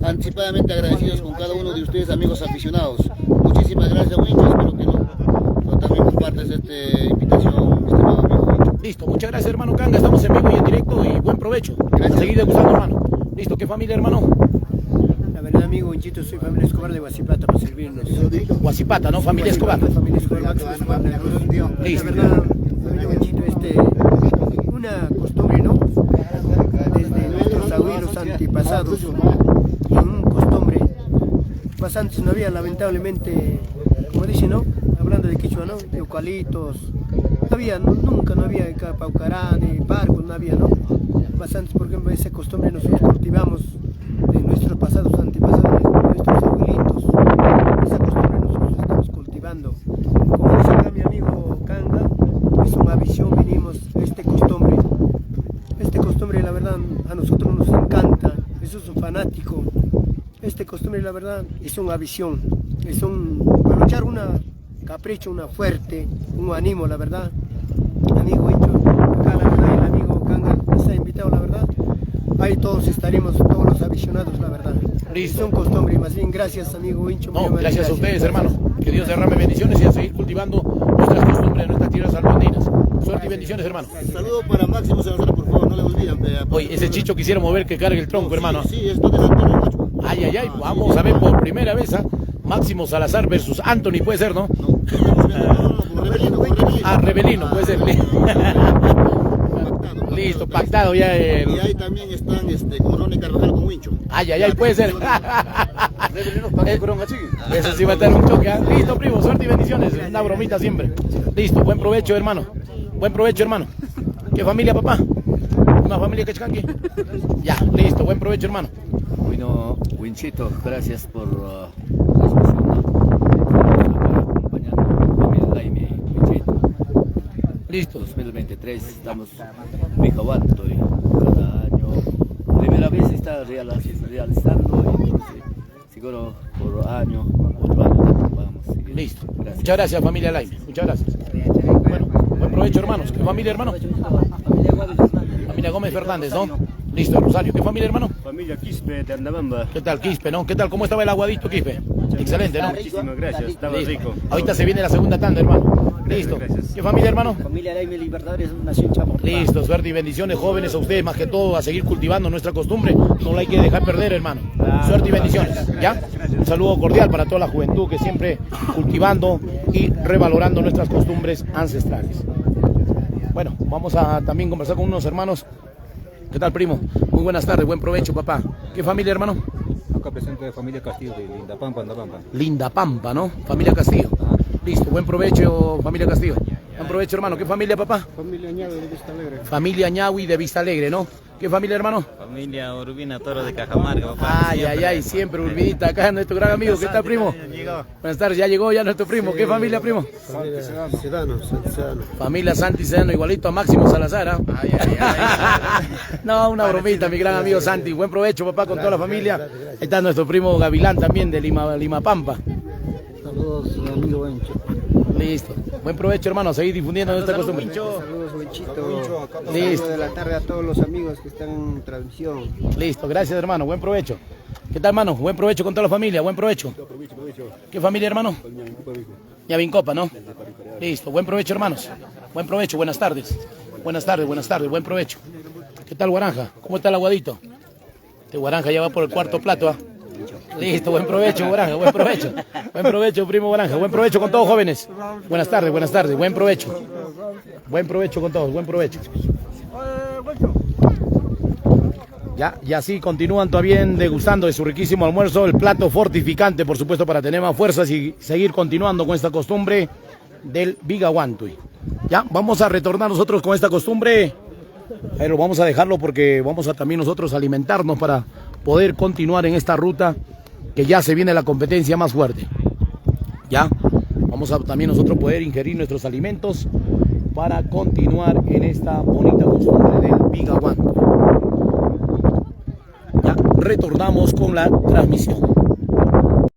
anticipadamente agradecidos con cada uno de ustedes, amigos aficionados. Muchísimas gracias, Wincho. Espero que no también compartes esta invitación, estimado amigo Wincho. Listo, muchas gracias, hermano Canga. Estamos en vivo y en directo y buen provecho. Gracias. Seguir degustando, hermano. Listo, ¿qué familia, hermano? La verdad, amigo Winchito, soy familia Escobar de Guasipata para servirnos. Guasipata, ¿no? Familia Escobar. Familia Escobar, Máximo Escobar. Listo. La verdad, familia Winchito, una costumbre, ¿no? Desde nuestros abuelos antepasados, un costumbre. Más antes no había, lamentablemente, como dicen, ¿no? Hablando de Quichua, ¿no? De eucaliptos. Nunca no había paucará, de barcos, no había, ¿no? Más antes, por ejemplo, esa costumbre nosotros cultivamos de nuestros pasados antepasados, de nuestros abuelitos. Esa costumbre nosotros estamos cultivando. Como dice acá mi amigo Canga, es una visión, venimos este costumbre. Este costumbre, la verdad, a nosotros nos encanta, eso es un fanático. Este costumbre, la verdad, es una visión, para luchar una capricho, una fuerte, un ánimo, la verdad. Amigo Wincho, acá la verdad, el amigo Canga está invitado, la verdad. Ahí todos estaremos, todos los aficionados, la verdad. Listo. Es un costumbre, más bien gracias, amigo Wincho. No, gracias a ustedes, hermano. Que Dios derrame bendiciones y a seguir cultivando nuestras costumbres de nuestras tierras salmantinas. Suerte y bendiciones, hermano. Saludo para Máximo Salazar, por favor, no le olviden. Oye, ese Chicho quisiera mover que cargue el tronco, hermano. Sí, esto de Antonio Huachua. Ay, vamos a ver por primera vez a Máximo Salazar versus Anthony, puede ser, ¿no? Rebelino, puede ser. Listo, pactado ya. Y ahí también están Corona y Carvajal con Wincho. Ay, puede ser. Eso sí va a estar un choque. Listo, primo, suerte y bendiciones. Una bromita siempre. Listo, buen provecho, hermano. Buen provecho, hermano. ¿Qué familia, papá? ¿Una familia quechcanqui? Ya, listo, buen provecho, hermano. Bueno, Winchito, gracias por listo. 2023 estamos vigilando y cada año, primera vez está realizando y entonces seguro por año, otro año vamos a seguir. Listo. Gracias. Muchas gracias, familia Laime. Muchas gracias. Bueno, buen provecho, hermanos. ¿Qué familia, hermano? Familia Gómez Fernández, ¿no? Listo, Rosario. ¿Qué familia, hermano? Familia Quispe de Andabamba. ¿Qué tal, Quispe, no? ¿Qué tal? ¿Cómo estaba el aguadito, Quispe? Excelente, ¿no? Muchísimas gracias, estaba Listo. rico. Ahorita se viene la segunda tanda, hermano. Listo. Gracias. ¿Qué familia, hermano? Familia Laime Libertadores, Nación Chamorro. Listo, suerte y bendiciones, jóvenes, a ustedes más que todo, a seguir cultivando nuestra costumbre. No la hay que dejar perder, hermano. Suerte y bendiciones, ¿ya? Un saludo cordial para toda la juventud que siempre cultivando y revalorando nuestras costumbres ancestrales. Bueno, vamos a también conversar con unos hermanos. ¿Qué tal, primo? Muy buenas tardes, buen provecho, papá. ¿Qué familia, hermano? Acá presente de familia Castillo de Lindapampa, Andapampa. Lindapampa, ¿no? Familia Castillo. Listo, buen provecho, familia Castillo. Buen provecho, hermano. ¿Qué familia, papá? Familia Ñahui de Vista Alegre. Familia Ñahui de Vista Alegre, ¿no? ¿Qué familia, hermano? Familia Urbina Toro de Cajamarca, papá. Siempre Urbinita, acá nuestro gran amigo. ¿Qué tal, primo? Buenas tardes, ya llegó ya nuestro primo. ¿Qué familia, primo? Familia Sedano. Familia Santi Sedano, igualito a Máximo Salazar, ¿ah? No, una bromita, mi gran amigo Santi. Buen provecho, papá, con toda la familia. Ahí está nuestro primo Gavilán también de Limapampa. Saludos, amigo Wincho. Listo. Buen provecho, hermano. Seguir difundiendo nuestra costumbre. Saludos, Winchito. Listo. De la tarde a todos los amigos que están en transmisión. Listo, gracias, hermano. Buen provecho. ¿Qué tal, hermano? Buen provecho con toda la familia. Buen provecho. ¿Qué familia, hermano? Ñavincopa, ¿no? Listo. Buen provecho, hermanos. Buen provecho. Buenas tardes. Buenas tardes. Buen provecho. ¿Qué tal, Guaranja? ¿Cómo está el aguadito? Este Guaranja ya va por el cuarto plato, ¿ah? Listo, buen provecho, Guaranja, buen provecho. Buen provecho, primo Guaranja, buen provecho con todos, jóvenes. Buenas tardes, buen provecho. Buen provecho con todos, buen provecho. Ya, y así continúan también degustando de su riquísimo almuerzo, el plato fortificante, por supuesto, para tener más fuerzas y seguir continuando con esta costumbre del Bigawantuy. Ya, vamos a retornar nosotros con esta costumbre, pero vamos a dejarlo porque vamos a también nosotros alimentarnos para poder continuar en esta ruta que ya se viene la competencia más fuerte. Ya, vamos a también nosotros poder ingerir nuestros alimentos para continuar en esta bonita costumbre del Bigawantuy. Ya, retornamos con la transmisión.